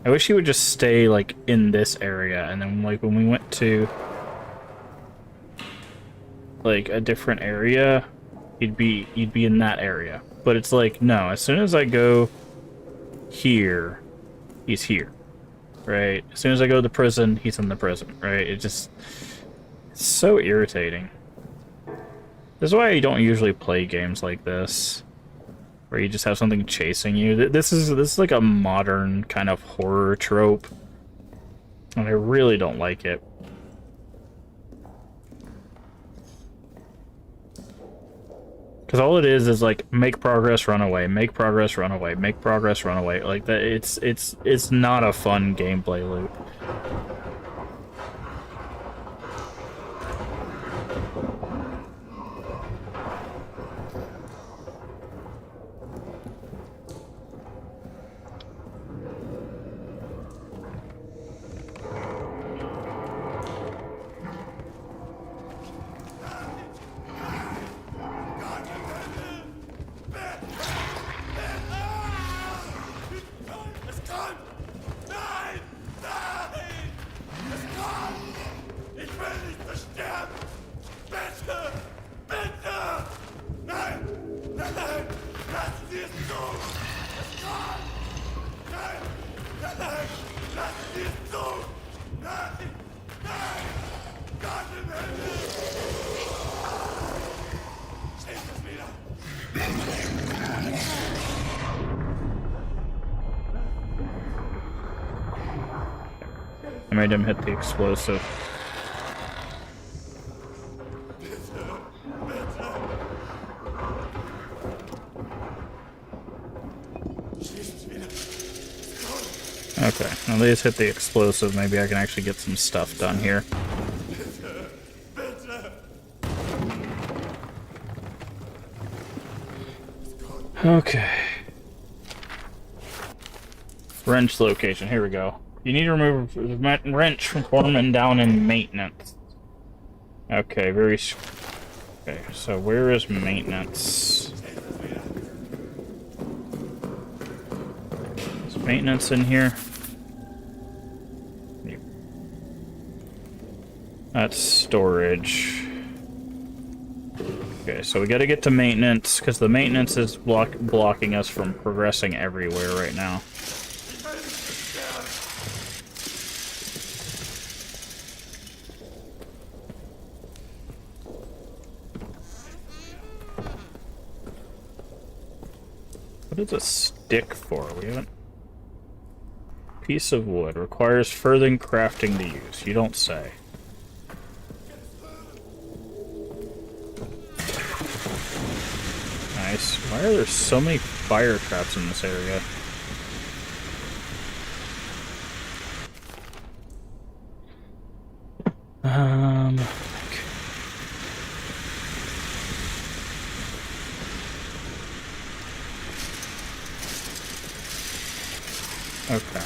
S1: I wish he would just stay, like, in this area, and then, like, when we went to, like, a different area, you'd be in that area. But it's like, no, as soon as I go here, he's here, right? As soon as I go to the prison, he's in the prison, right? It's so irritating. This is why I don't usually play games like this, where you just have something chasing you. This is like a modern kind of horror trope, and I really don't like it. Because all it is like make progress, run away, make progress, run away, make progress, run away. Like that, it's not a fun gameplay loop. I made him hit the explosive. Okay, at least hit the explosive. Maybe I can actually get some stuff done here. Okay. Wrench location, here we go. You need to remove the wrench from Foreman down in maintenance. Okay, okay, so where is maintenance? Is maintenance in here? That's storage. Okay, so we gotta get to maintenance, because the maintenance is blocking us from progressing everywhere right now. What is a stick for? We haven't... Piece of wood. Requires further crafting to use. You don't say. Nice. Why are there so many fire traps in this area? Okay.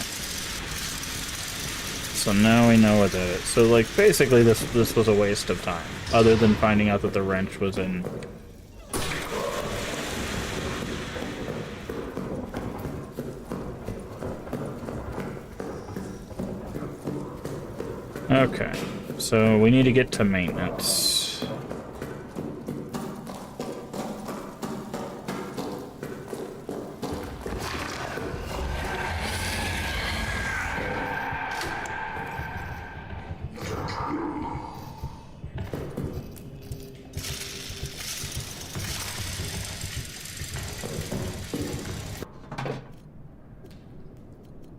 S1: So now we know what that is. So, like, basically this was a waste of time, other than finding out that the wrench was in... Okay, so we need to get to maintenance.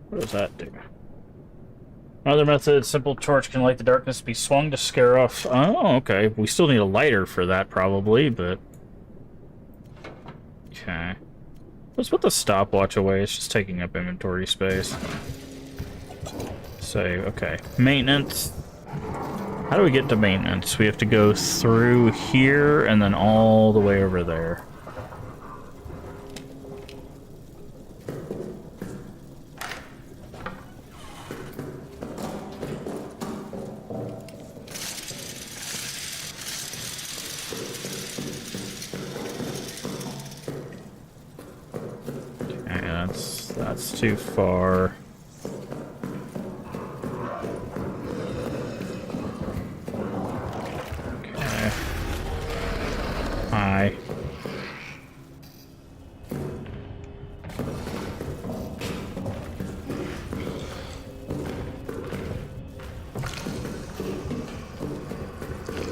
S1: What does that do? Another method, simple torch can light the darkness, be swung to scare off... Oh, okay. We still need a lighter for that, probably, but... Okay. Let's put the stopwatch away. It's just taking up inventory space. Save. Okay. Maintenance. How do we get to maintenance? We have to go through here and then all the way over there. That's too far. Okay. Hi.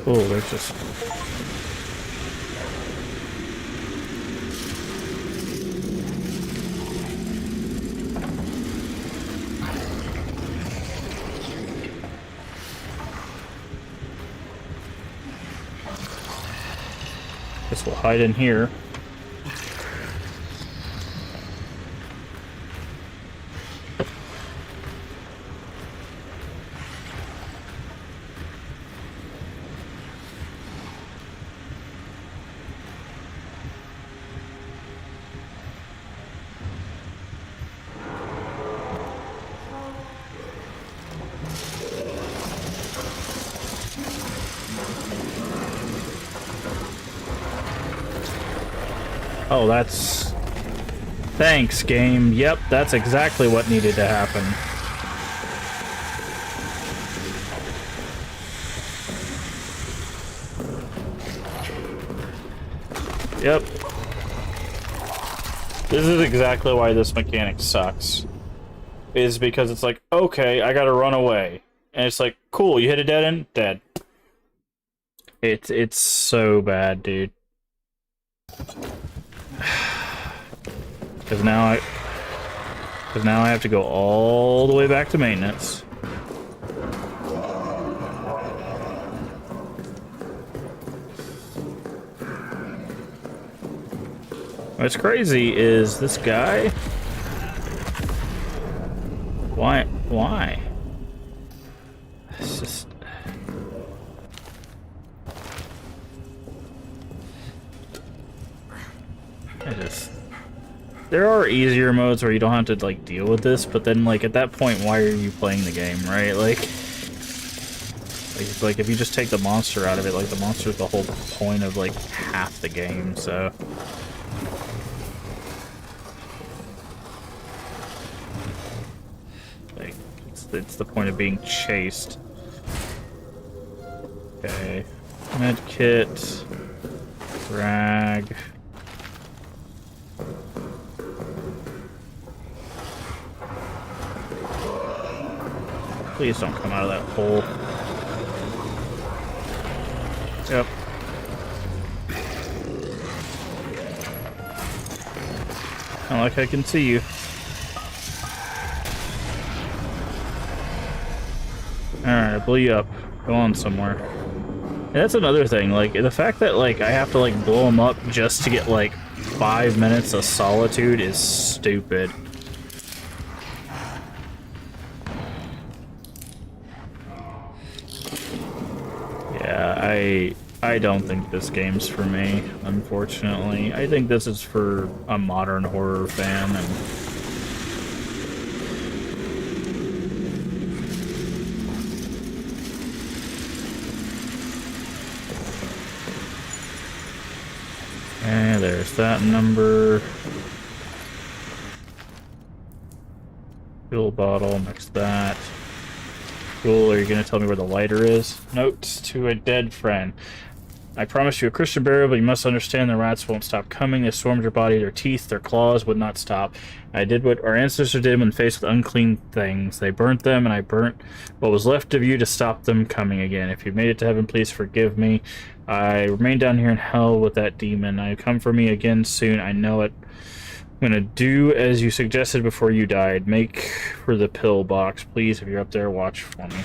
S1: Oh, there's just... Guess we'll hide in here. Oh, that's... Thanks, game. Yep, that's exactly what needed to happen. Yep. This is exactly why this mechanic sucks. Is because it's like, okay, I gotta run away. And it's like, cool, you hit a dead end? Dead. It's so bad, dude. Because now I have to go all the way back to maintenance. What's crazy is this guy. Why? It's just... There are easier modes where you don't have to, like, deal with this, but then, like, at that point, why are you playing the game, right? Like, if you just take the monster out of it, like, the monster's the whole point of, like, half the game, so... Like, it's the point of being chased. Okay. Medkit. Drag. Please don't come out of that hole. Yep. Not like I can see you. Alright, I blew you up. Go on somewhere. And that's another thing, like, the fact that, like, I have to, like, blow them up just to get, like, 5 minutes of solitude is stupid. Yeah, I don't think this game's for me, unfortunately. I think this is for a modern horror fan, and... And there's that number. Fuel bottle, mix that. Cool, are you gonna tell me where the lighter is? Note to a dead friend. I promised you a Christian burial, but you must understand the rats won't stop coming. They swarmed your body, their teeth, their claws would not stop. I did what our ancestors did when faced with unclean things. They burnt them, and I burnt what was left of you to stop them coming again. If you made it to heaven, please forgive me. I remain down here in hell with that demon. I come for me again soon, I know it. I'm gonna do as you suggested before you died. Make for the pill box, please. If you're up there, watch for me.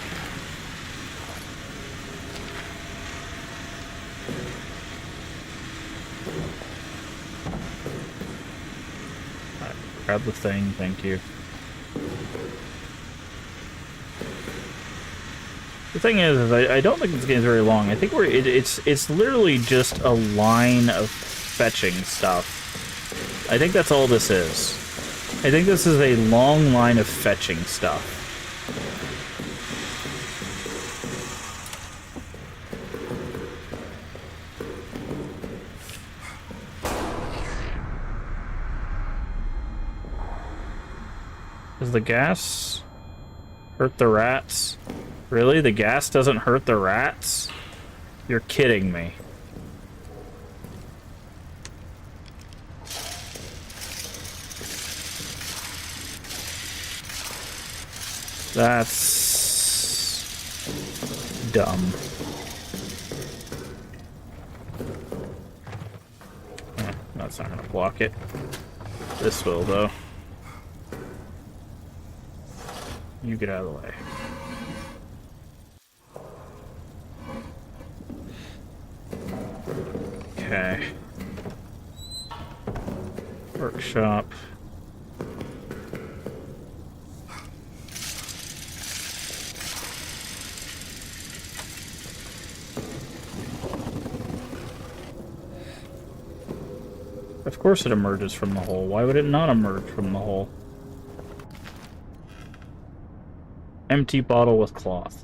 S1: Right, grab the thing, thank you. The thing is I don't think this game is very long. I think it's literally just a line of fetching stuff. I think that's all this is. I think this is a long line of fetching stuff. Does the gas hurt the rats? Really? The gas doesn't hurt the rats? You're kidding me. That's dumb. That's not gonna block it. This will, though. You get out of the way. Okay. Workshop. Of course it emerges from the hole. Why would it not emerge from the hole? Empty bottle with cloth.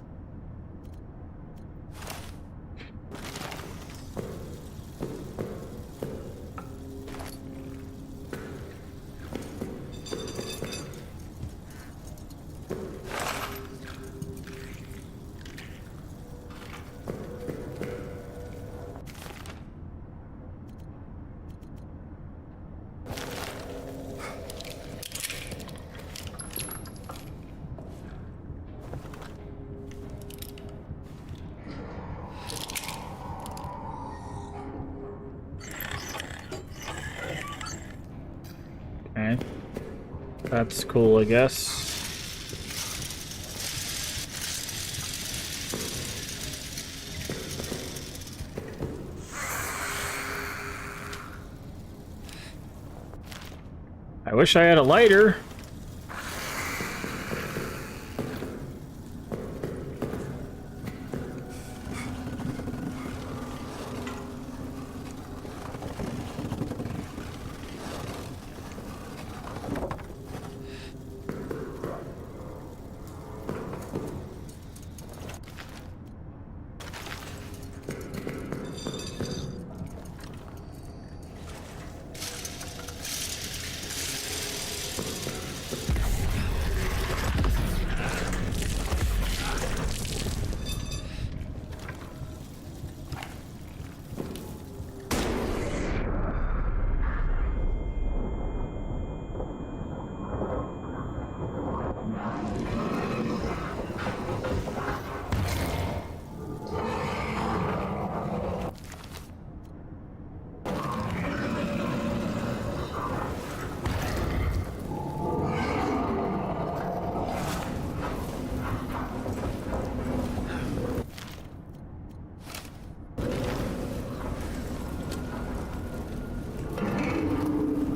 S1: Okay. That's cool, I guess. I wish I had a lighter.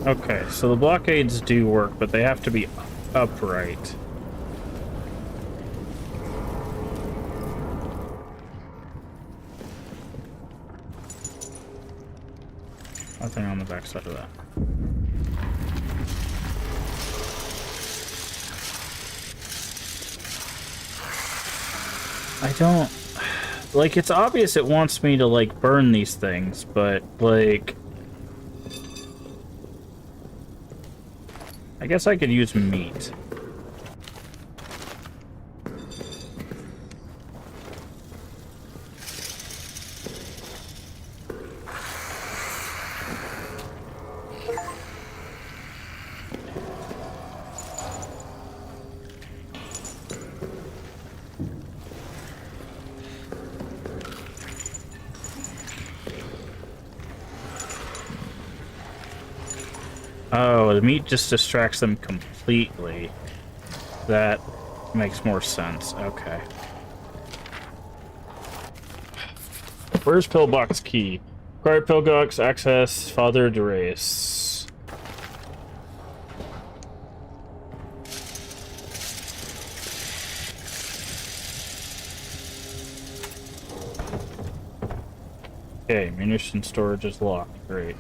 S1: Okay, so the blockades do work, but they have to be upright. Nothing on the backside of that. I don't... Like, it's obvious it wants me to, like, burn these things, but, like... I guess I could use meat. Oh, the meat just distracts them completely. That makes more sense. Okay. Where's Pillbox key? Acquire Pillbox access Father Darius. Okay, munition storage is locked. Great.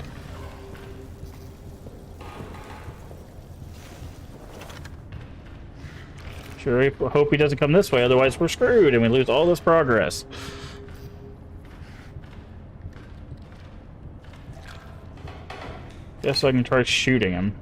S1: Sure, I hope he doesn't come this way, otherwise we're screwed and we lose all this progress. Guess I can try shooting him.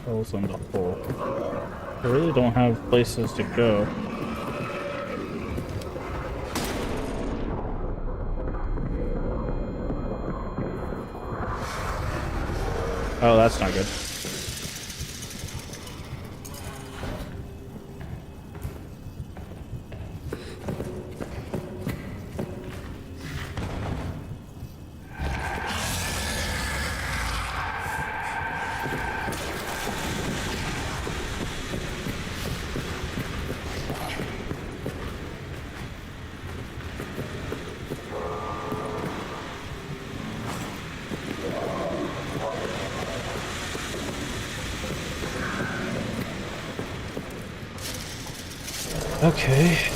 S1: Holes in the hole. I really don't have places to go. Oh, that's not good. Okay.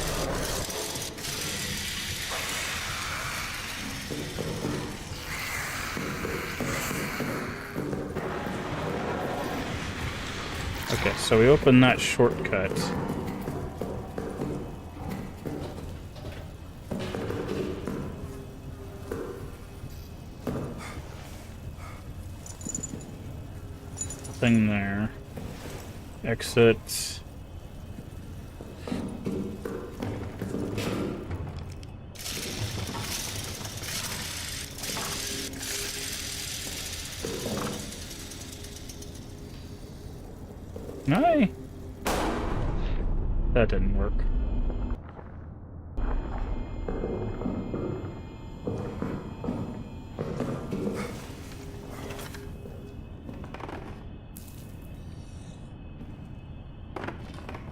S1: Okay, so we open that shortcut. Thing there. Exit. Aye. That didn't work.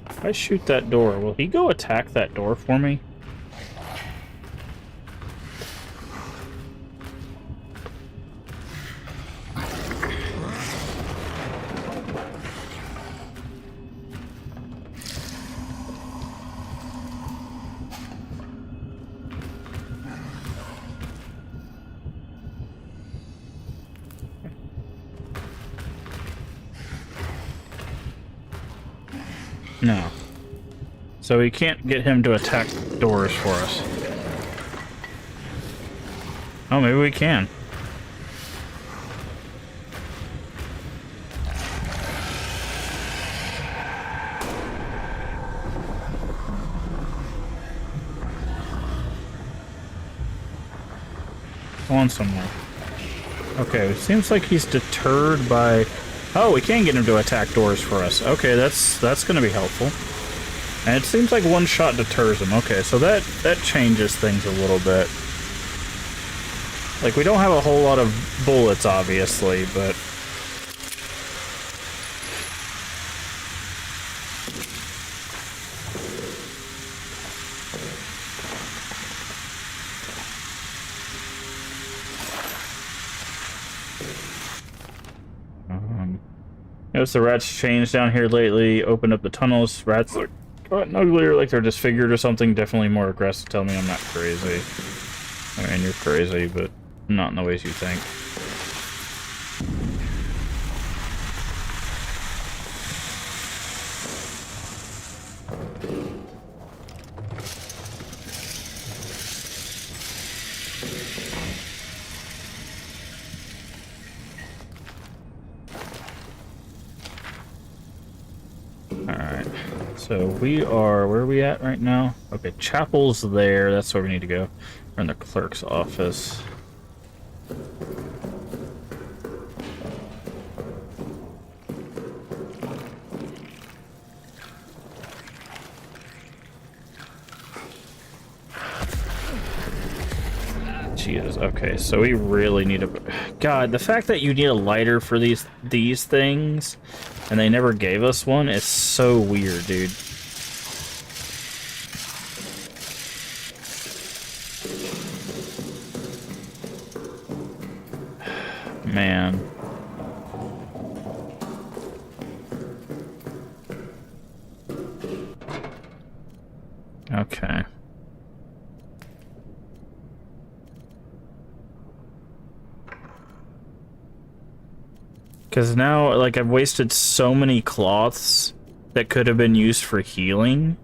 S1: If I shoot that door, will he go attack that door for me? No. So we can't get him to attack doors for us. Oh, maybe we can. Go on somewhere. Okay, it seems like he's deterred by... Oh, we can get him to attack doors for us. Okay, that's gonna be helpful. And it seems like one shot deters him. Okay, so that changes things a little bit. Like, we don't have a whole lot of bullets, obviously, but... Notice the rats changed down here lately, opened up the tunnels. Rats look gotten uglier, like they're disfigured or something. Definitely more aggressive. Tell me I'm not crazy. I mean, you're crazy, but not in the ways you think. Alright, so we are, where are we at right now? Okay, chapel's there, that's where we need to go. We're in the clerk's office. Jesus, okay, so we really need a... God, the fact that you need a lighter for these things, and they never gave us one, is so weird, dude. Man. Okay. Because now, like, I've wasted so many cloths that could have been used for healing.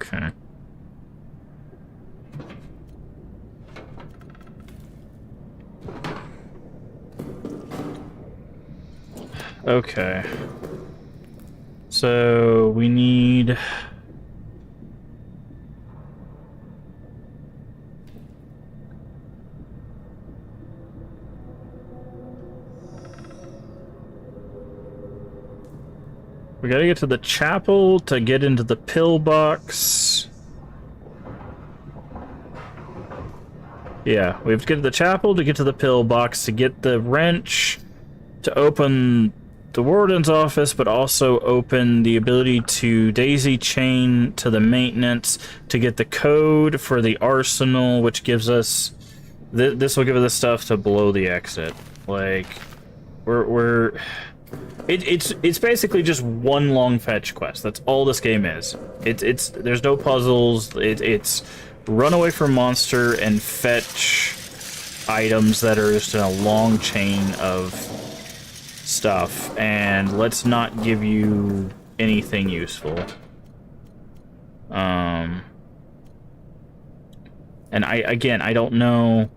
S1: Okay. Okay. So we need... We gotta get to the chapel to get into the pillbox. Yeah, we have to get to the chapel to get to the pillbox, to get the wrench, to open the warden's office, but also open the ability to daisy chain to the maintenance, to get the code for the arsenal, which gives us... This will give us the stuff to blow the exit. Like, It's basically just one long fetch quest. That's all this game is. There's no puzzles. It's run away from monster and fetch items that are just in a long chain of stuff. And let's not give you anything useful. And I don't know.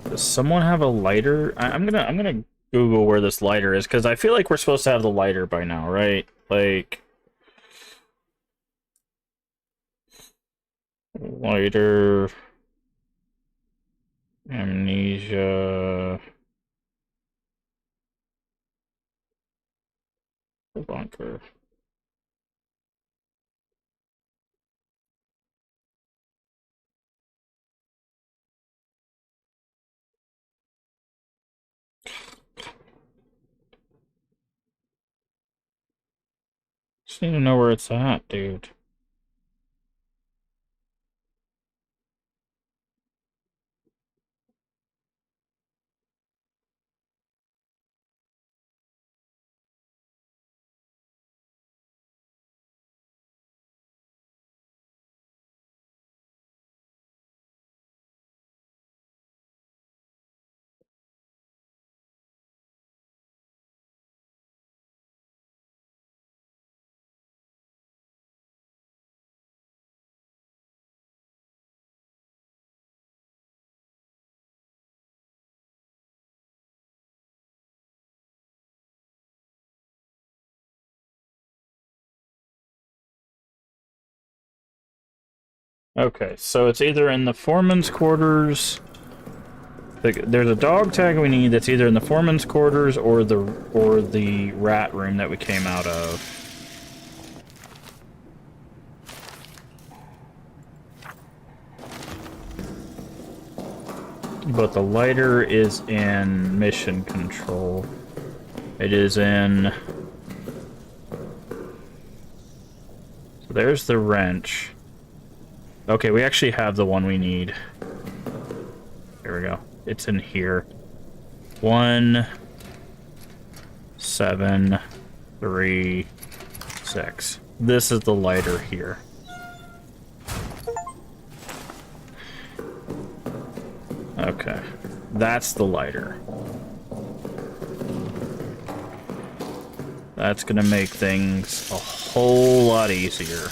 S1: Does someone have a lighter? I'm gonna Google where this lighter is, because I feel like we're supposed to have the lighter by now, right? Like, lighter, amnesia, the bunker. Just need to know where it's at, dude. Okay, so it's either in the foreman's quarters. There's a dog tag we need that's either in the foreman's quarters or the rat room that we came out of. But the lighter is in mission control. It is in... So there's the wrench. Okay, we actually have the one we need. Here we go. It's in here. 1, 7, 3, 6. This is the lighter here. Okay. That's the lighter. That's gonna make things a whole lot easier.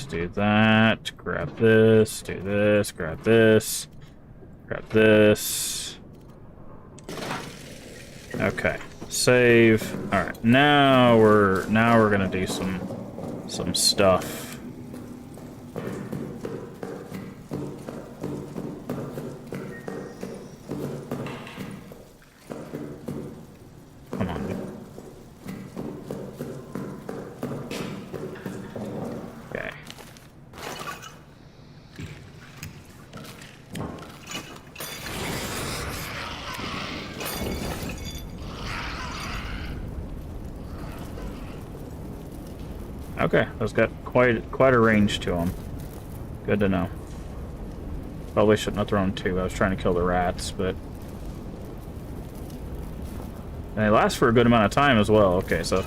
S1: Do that, grab this, do this, grab this, grab this. Okay, save. All right, now we're gonna do some stuff. Come on. Okay, those got quite a range to them. Good to know. Probably shouldn't have thrown 2. I was trying to kill the rats, but... And they last for a good amount of time as well. Okay, so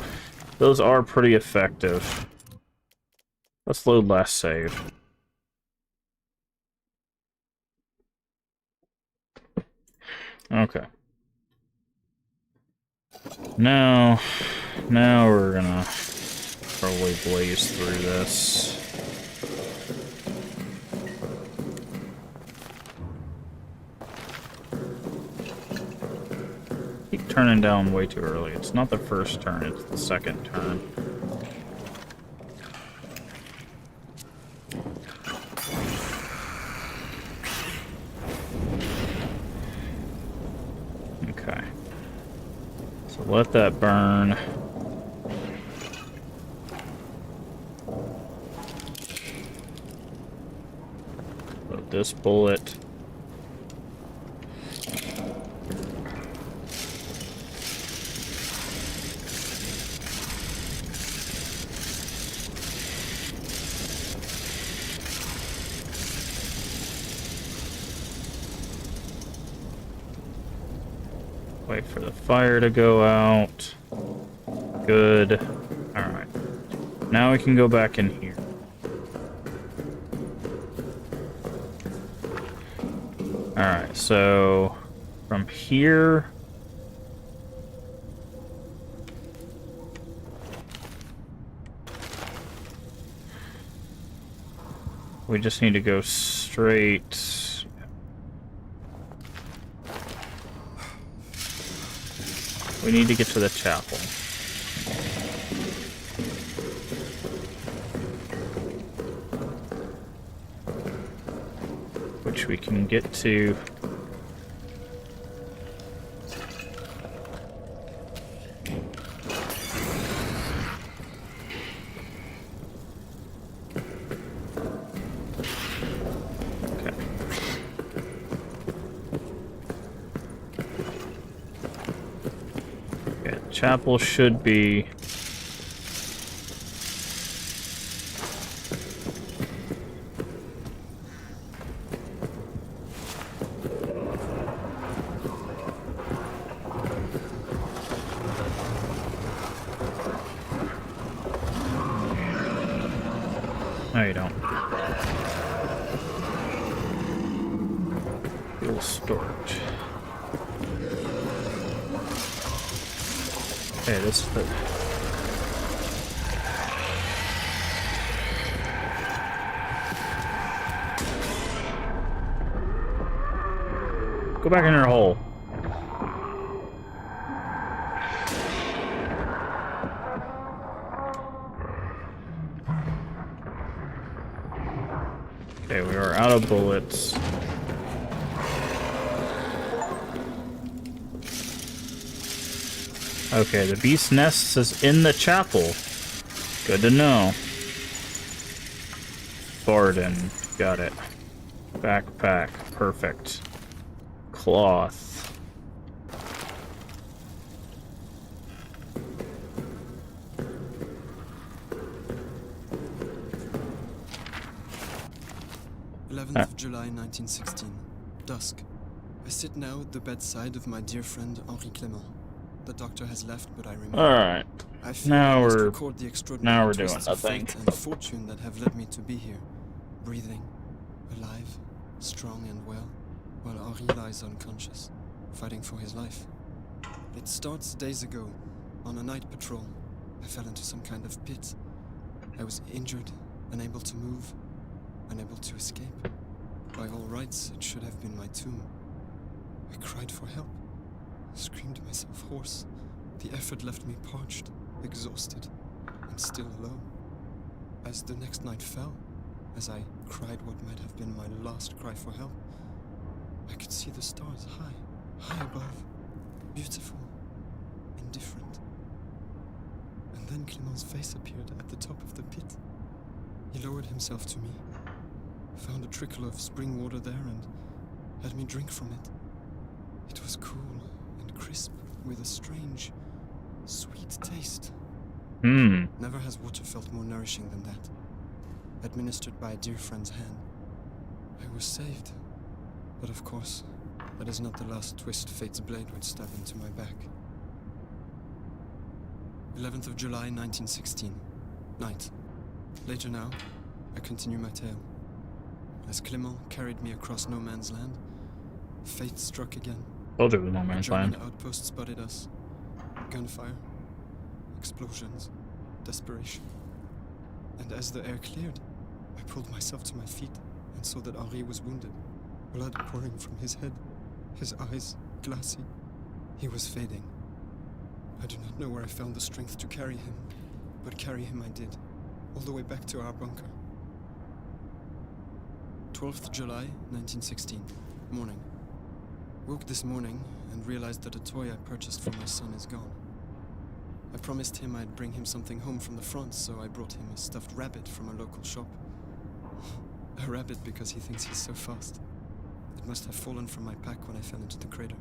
S1: those are pretty effective. Let's load last save. Okay. Now we're gonna probably blaze through this. Keep turning down way too early. It's not the first turn, it's the second turn. Okay. So let that burn. Load this bullet. Wait for the fire to go out. Good. Alright. Now we can go back in here. Alright, so from here we just need to go straight. We need to get to the chapel. Which we can get to. Chapel should be no, you don't. Fuel storage. Okay, this is the... Go back in your hole. Okay, we are out of bullets. Okay, the beast nest is in the chapel. Good to know. Bardin, got it. Backpack, perfect. Cloth.
S2: July 1916. Dusk. I sit now at the bedside of my dear friend Henri Clément. The doctor has left, but I remember.
S1: Alright.
S2: I feel
S1: Now
S2: I must
S1: we're
S2: record the extraordinary
S1: doing
S2: twists of
S1: nothing.
S2: fate and fortune that have led me to be here, breathing, alive, strong and well, while Henri lies unconscious, fighting for his life. It starts days ago, on a night patrol. I fell into some kind of pit. I was injured, unable to move, unable to escape. By all rights, it should have been my tomb. I cried for help, screamed myself hoarse. The effort left me parched, exhausted, and still alone. As the next night fell, as I cried what might have been my last cry for help, I could see the stars high above, beautiful, indifferent. And then Clément's face appeared at the top of the pit. He lowered himself to me, found a trickle of spring water there, and had me drink from it. It was cool and crisp, with a strange, sweet taste. Never has water felt more nourishing than that. Administered by a dear friend's hand. I was saved. But of course, that is not the last twist fate's blade would stab into my back. 11th of July, 1916. Night. Later now, I continue my tale. As Clement carried me across no man's land, fate struck again.
S1: Told you it was no
S2: A
S1: man's
S2: German
S1: land.
S2: outpost spotted us. Gunfire, explosions, desperation. And as the air cleared, I pulled myself to my feet and saw that Henri was wounded, blood pouring from his head, his eyes glassy. He was fading. I do not know where I found the strength to carry him, but carry him I did, all the way back to our bunker. 12th July, 1916, morning. Woke this morning and realized that a toy I purchased for my son is gone. I promised him I'd bring him something home from the front, so I brought him a stuffed rabbit from a local shop. A rabbit because he thinks he's so fast. It must have fallen from my pack when I fell into the crater.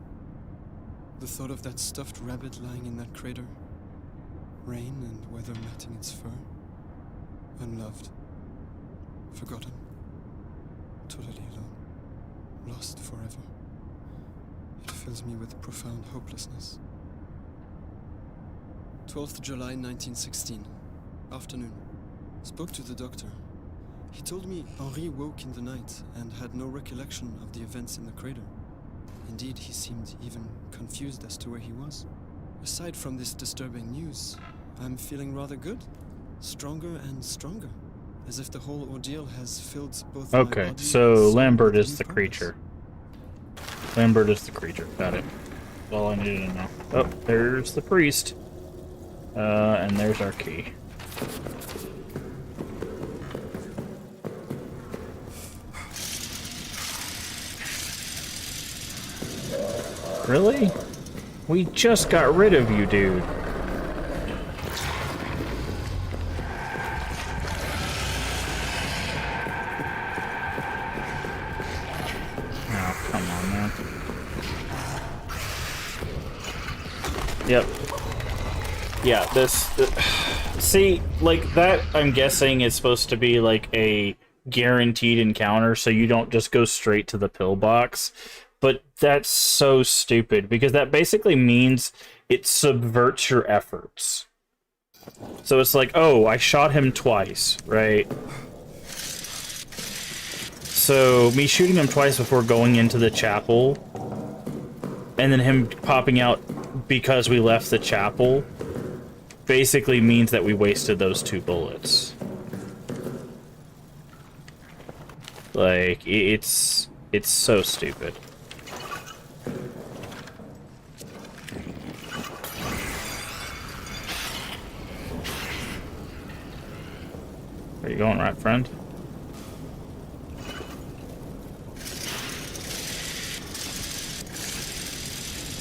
S2: The thought of that stuffed rabbit lying in that crater, rain and weather matting its fur, unloved, forgotten, totally alone, lost forever. It fills me with profound hopelessness. 12th July 1916, afternoon. Spoke to the doctor. He told me Henri woke in the night and had no recollection of the events in the crater. Indeed, he seemed even confused as to where he was. Aside from this disturbing news, I'm feeling rather good. Stronger and stronger. As if the whole ordeal has filled both my
S1: Okay,
S2: body
S1: so
S2: and soul
S1: Lambert
S2: with
S1: is
S2: new
S1: the
S2: purpose.
S1: creature. Lambert is the creature. Got it. That's all I needed to know. Oh, there's the priest. And there's our key. Really? We just got rid of you, dude. Oh, come on, man. Yep. Yeah, see, like, that, I'm guessing, is supposed to be, like, a guaranteed encounter, so you don't just go straight to the pillbox. But that's so stupid, because that basically means it subverts your efforts. So it's like, oh, I shot him twice, right? So me shooting him twice before going into the chapel, and then him popping out because we left the chapel, basically means that we wasted those 2 bullets. Like, it's so stupid. Where you going, right, friend?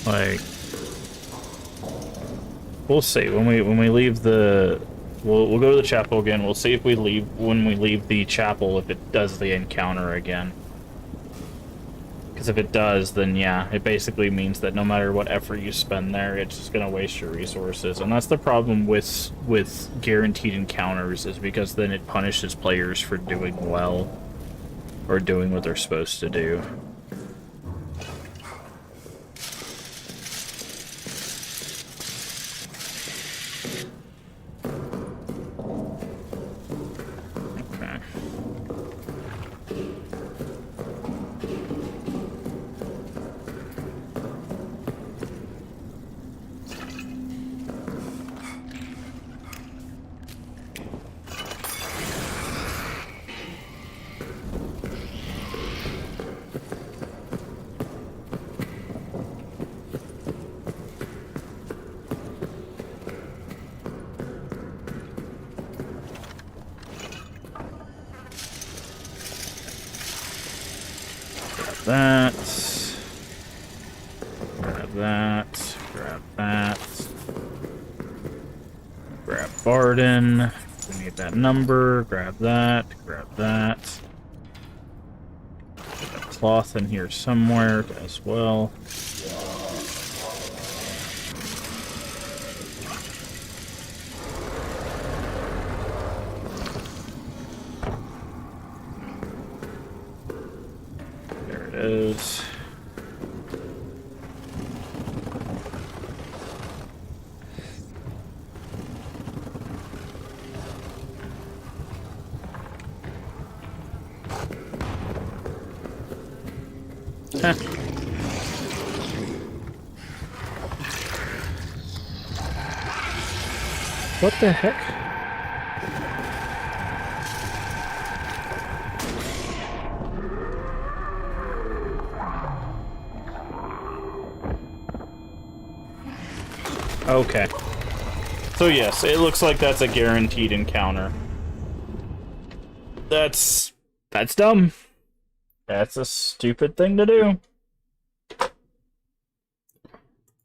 S1: Like, we'll see when we leave the. We'll go to the chapel again. We'll see if we leave when we leave the chapel if it does the encounter again. Because if it does, then yeah, it basically means that no matter what effort you spend there, it's just gonna waste your resources. And that's the problem with guaranteed encounters, is because then it punishes players for doing well or doing what they're supposed to do. That. Grab that. Grab that. Grab Barden. We need that number. Grab that. Grab that. Put a cloth in here somewhere as well. Is What the heck? Okay. So yes, it looks like that's a guaranteed encounter. That's dumb. That's a stupid thing to do.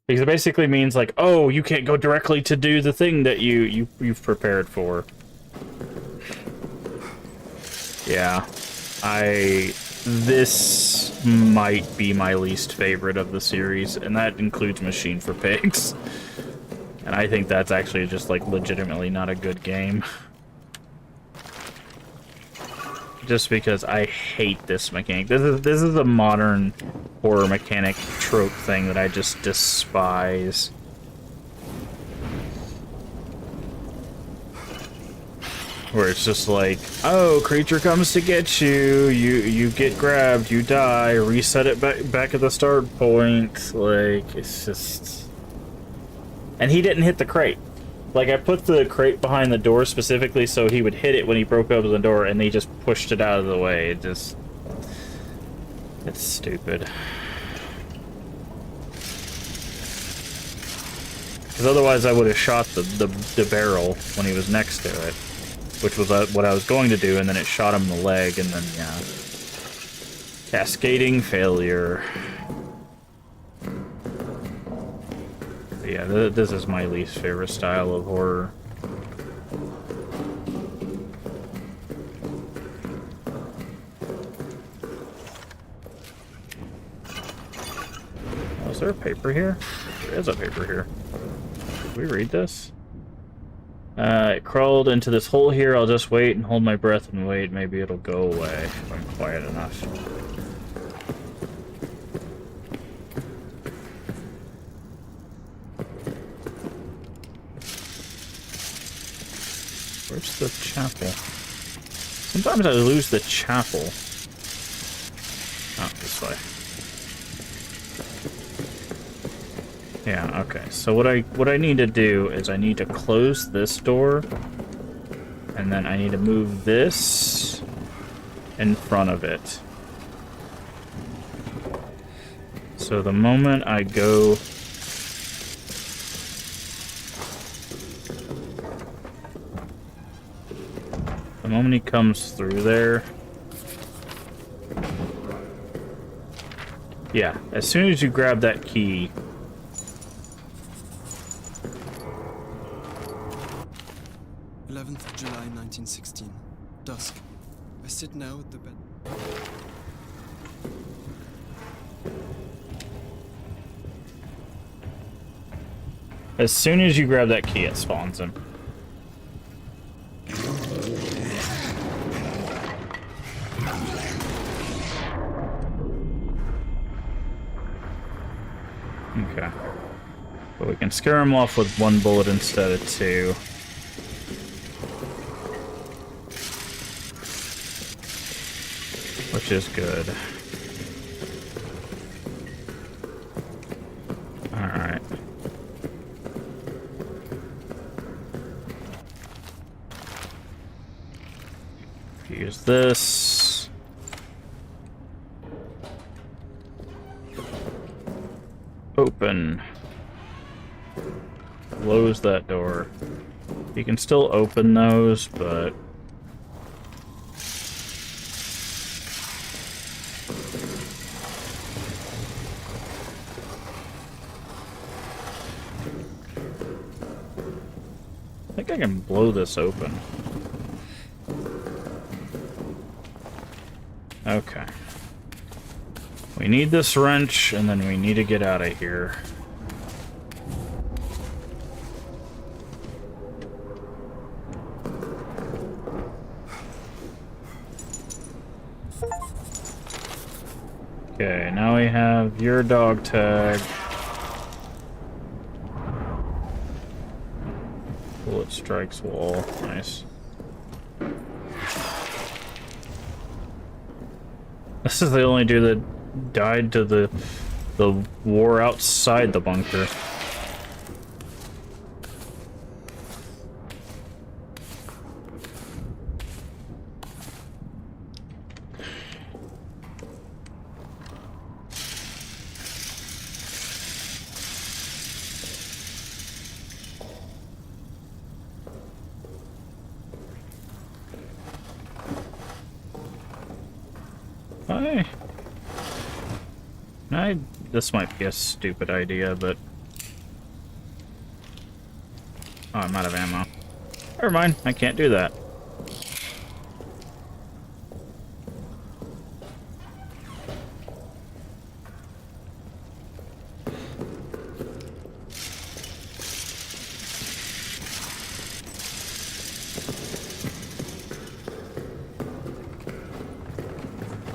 S1: Because it basically means like, oh, you can't go directly to do the thing that you've prepared for. Yeah. This might be my least favorite of the series, and that includes Machine for Pigs. And I think that's actually just like legitimately not a good game. Just because I hate this mechanic. This is a modern horror mechanic trope thing that I just despise. Where it's just like, oh, creature comes to get you, you get grabbed, you die, reset it back at the start point. Like, it's just... And he didn't hit the crate. Like, I put the crate behind the door specifically so he would hit it when he broke open the door, and he just pushed it out of the way. It just... It's stupid. Because otherwise I would have shot the barrel when he was next to it. Which was what I was going to do, and then it shot him in the leg, and then, yeah. Cascading failure. Yeah, this is my least favorite style of horror. Oh, is there a paper here? There is a paper here. Did we read this? It crawled into this hole here. I'll just wait and hold my breath and wait. Maybe it'll go away if I'm quiet enough. Where's the chapel? Sometimes I lose the chapel. Oh, this way. Yeah, okay. So what I need to do is I need to close this door, and then I need to move this in front of it. So the moment I go... The moment he comes through there... Yeah, as soon as you grab that key...
S2: 11th of July 1916. Dusk. I sit now at the bed.
S1: As soon as you grab that key, it spawns him. Okay. But we can scare him off with one bullet instead of two. Which is good. Alright. Use this. Open. Close that door. You can still open those, but... I think I can blow this open. Okay. We need this wrench, and then we need to get out of here. Okay, now we have your dog tag. Bullet strikes wall. Nice. This is the only dude died to the war outside the bunker. This might be a stupid idea, but... Oh, I'm out of ammo. Never mind, I can't do that.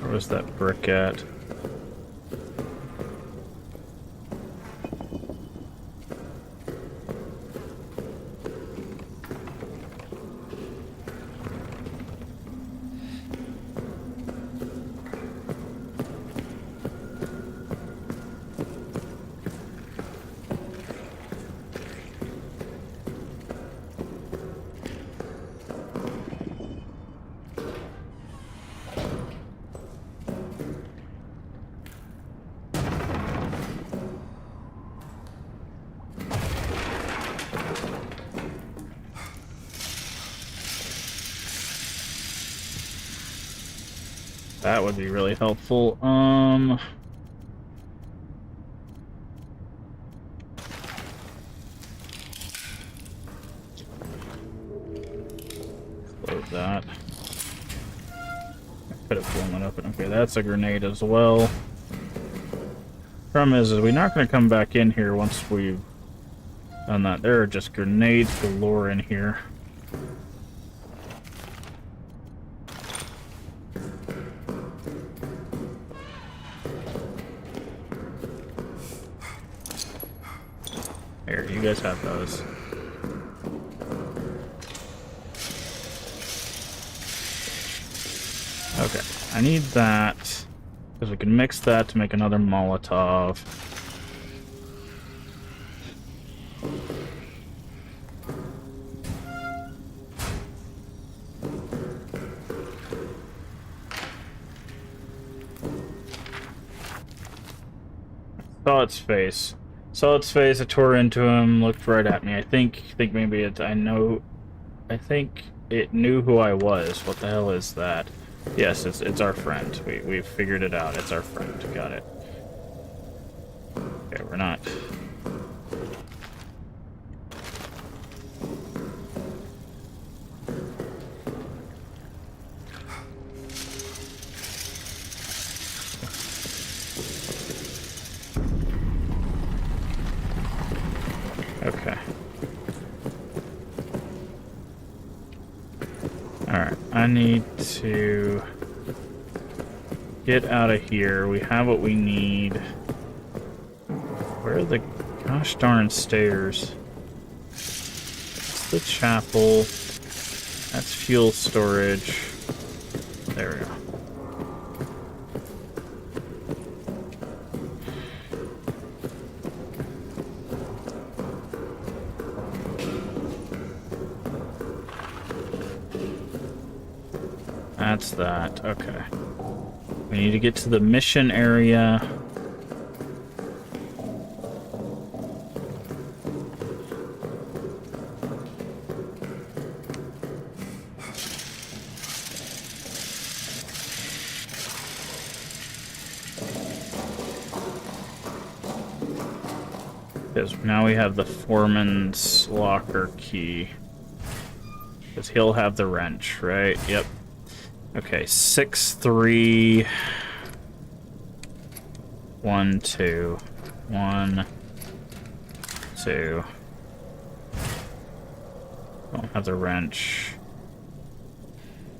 S1: Where was that brick at? That would be really helpful. Close that. I could have blown it open. Okay, that's a grenade as well. Problem is we're not going to come back in here once we've done that. There are just grenades galore in here. Here, you guys have those. Okay, I need that, because we can mix that to make another Molotov. Saw its face. Saw its face, I tore into him, looked right at me. I think maybe it, I think it knew who I was. What the hell is that? Yes, it's our friend. We've figured it out. It's our friend. Got it. Okay, we're not. Okay. Alright, I need to get out of here. We have what we need. Where are the gosh darn stairs? It's the chapel. That's fuel storage. There we go. That's that. Okay. We need to get to the mission area. Because now we have the foreman's locker key. Because he'll have the wrench, right? Yep. Okay, 6, 3, 1, 2, 1, 2. Don't have the wrench.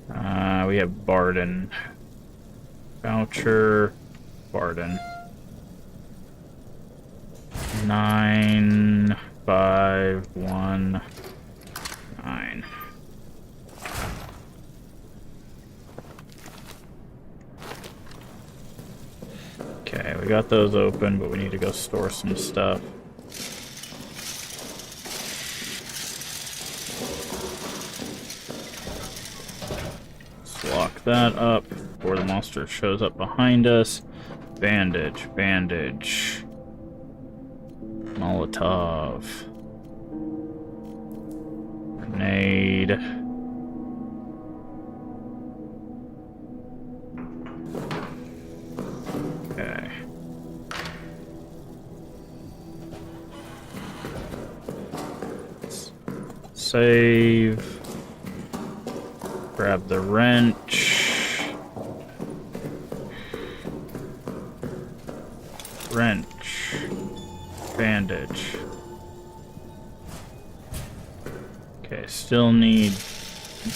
S1: We have Barden. Voucher, Barden. 9, 5, 1, 9. we got those open, but we need to go store some stuff. Let's lock that up before the monster shows up behind us. Bandage, bandage. Molotov. Grenade. Okay. Save. Grab the wrench. Wrench. Bandage. Okay, still need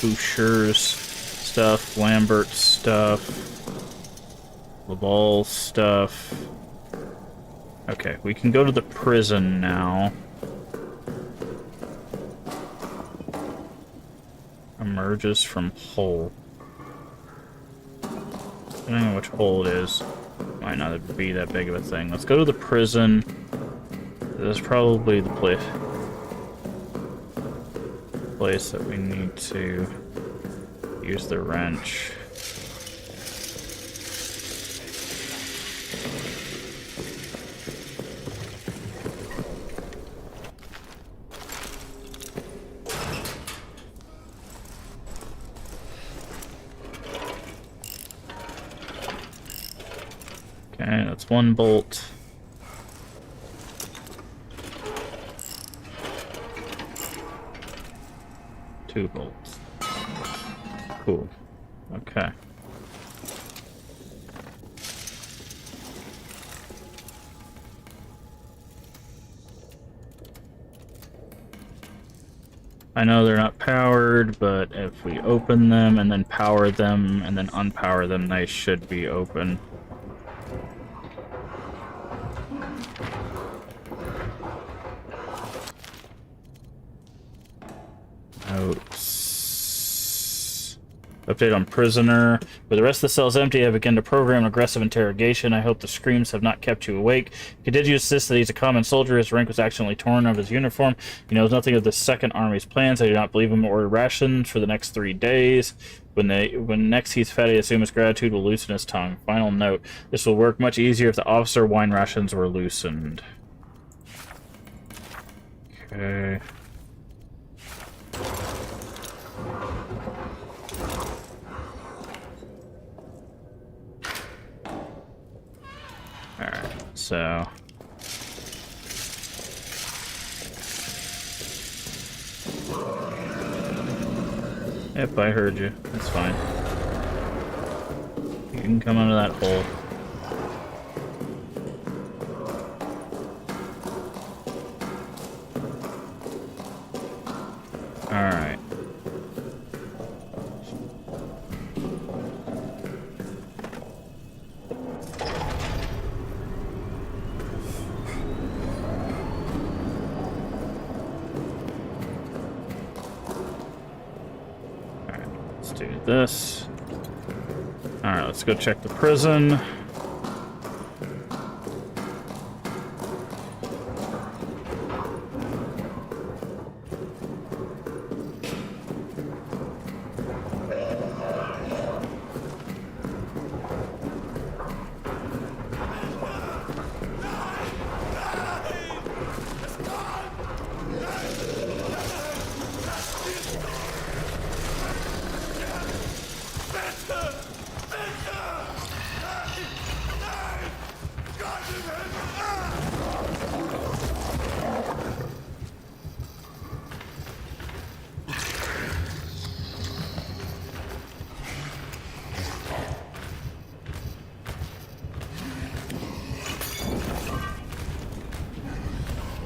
S1: Boucher's stuff, Lambert's stuff, Laval's stuff. Okay, we can go to the prison now. Emerges from hole. Depending on which hole it is, might not be that big of a thing. Let's go to the prison. This is probably the place that we need to use the wrench. Okay, that's one bolt. Two bolts. Cool. Okay. I know they're not powered, but if we open them and then power them and then unpower them, they should be open. Notes. Update on prisoner. With the rest of the cells empty, I begin to program aggressive interrogation. I hope the screams have not kept you awake. Continue to insist that he's a common soldier. His rank was accidentally torn of his uniform. He knows nothing of the Second Army's plans. I do not believe him or order rations for the next 3 days. When next he's fed, I assume his gratitude will loosen his tongue. Final note. This will work much easier if the officer wine rations were loosened. Okay. Alright, so... Yep, I heard you. That's fine. You can come out of that hole. Alright. Let's do this. Alright, let's go check the prison.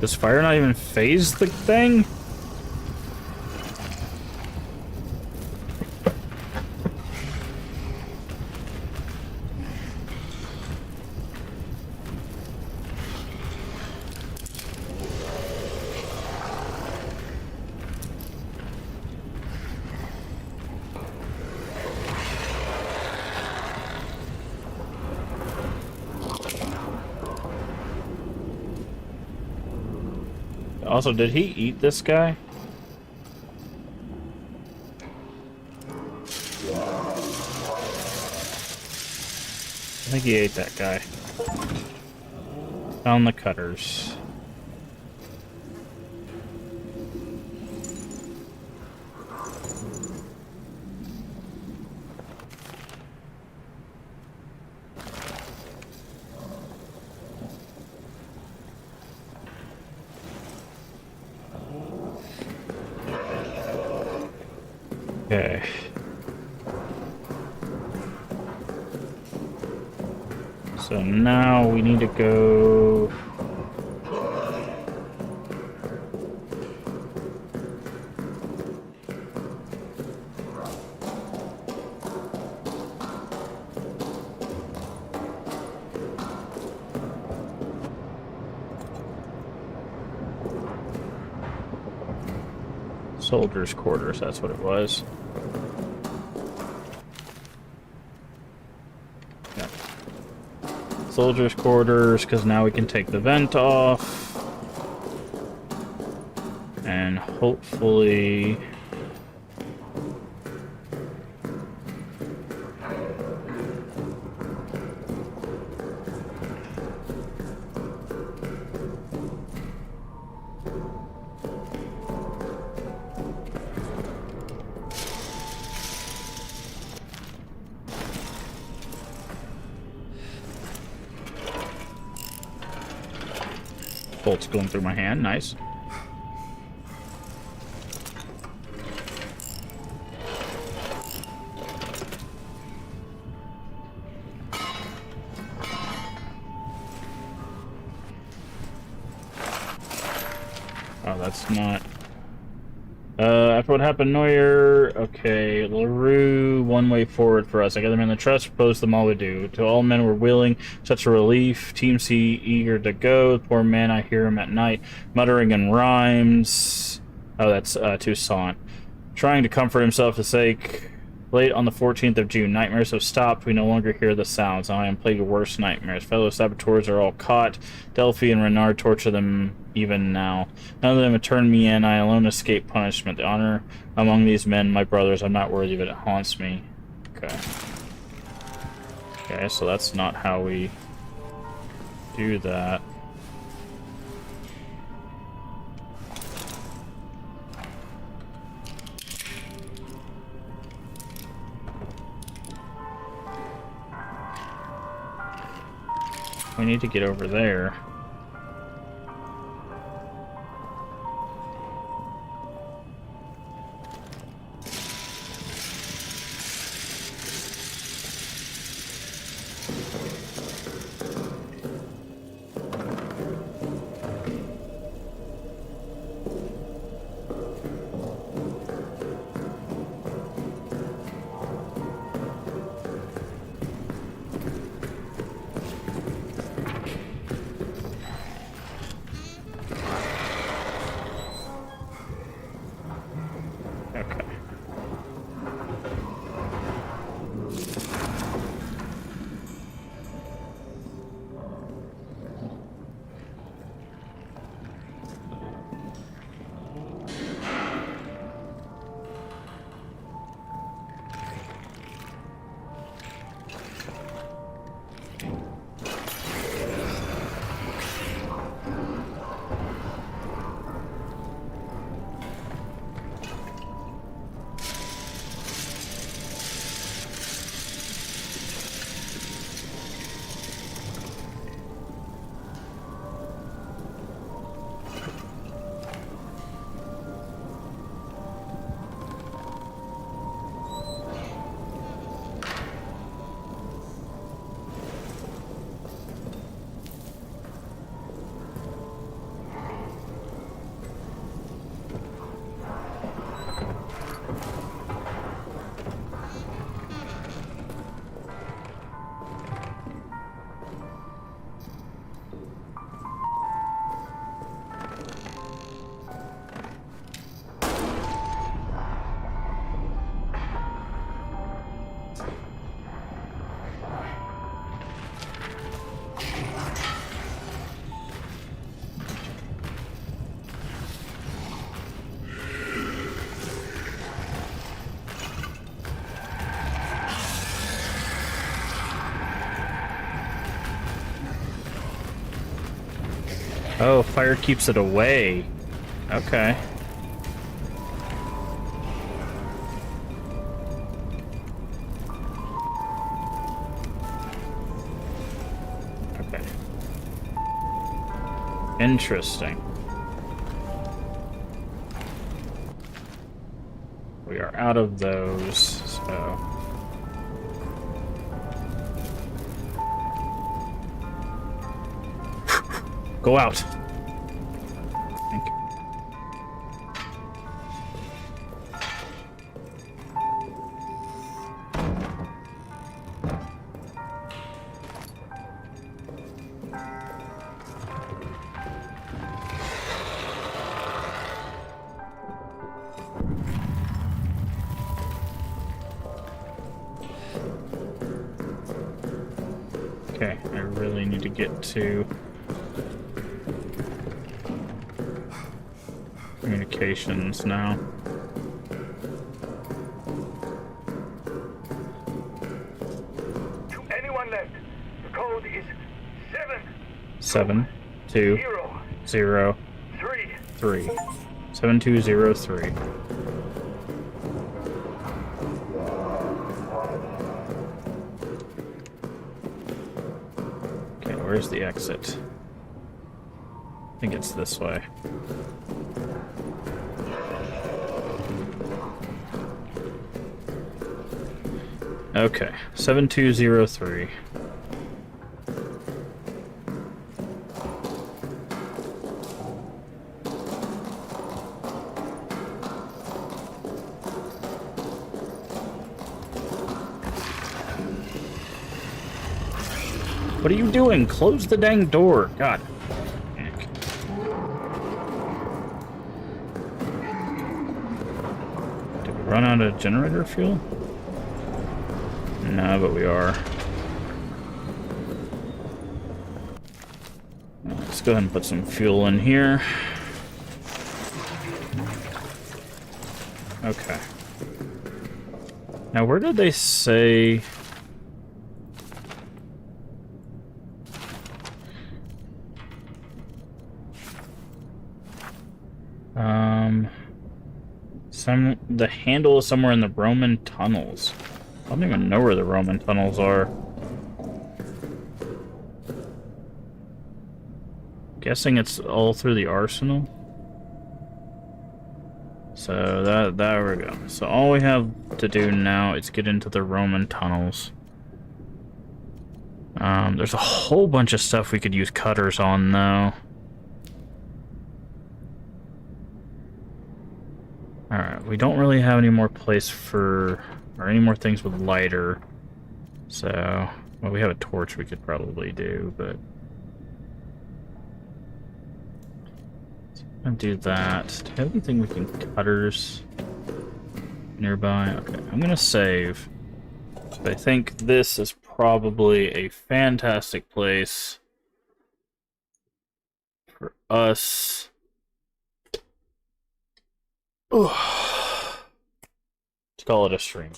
S1: Does fire not even phase the thing? Also, did he eat this guy? I think he ate that guy. Found the cutters. Okay. So now we need to go... Soldiers' quarters, that's what it was. Yeah. Soldiers' quarters, because now we can take the vent off. And hopefully... bolts going through my hand, nice. Oh, that's not... after what happened, Neuer... Okay, LaRue, one way forward for us. I got them in the trust, proposed them all would do. To all men were willing, such a relief. Team C eager to go. Poor man, I hear him at night, muttering in rhymes. Oh, that's Toussaint. Trying to comfort himself to sake... Late on the 14th of June, nightmares have stopped. We no longer hear the sounds. I am plagued with worse nightmares. Fellow saboteurs are all caught. Delphi and Renard torture them even now. None of them have turned me in. I alone escape punishment. The honor among these men, my brothers, I'm not worthy, but it haunts me. Okay. Okay, so that's not how we do that. We need to get over there. Oh, fire keeps it away. Okay. Okay. Interesting. We are out of those, so... Go out! Thank you. Okay, I really need to get to communications now.
S6: To anyone left, the code is
S1: 7203. 7203. Okay, where's the exit? I think it's this way. Okay, 7203. What are you doing? Close the dang door. God. Heck. Did we run out of generator fuel? No, but we are. Let's go ahead and put some fuel in here. Okay. Now, where did they say... the handle is somewhere in the Roman tunnels. I don't even know where the Roman tunnels are. Guessing it's all through the arsenal. So there we go. So all we have to do now is get into the Roman tunnels. There's a whole bunch of stuff we could use cutters on though. Alright, we don't really have any more place for, or any more things with lighter. So, well, we have a torch we could probably do, but... I'll do that. Do you have anything we can cutters nearby? Okay, I'm gonna save. But I think this is probably a fantastic place for us. To call it a stream.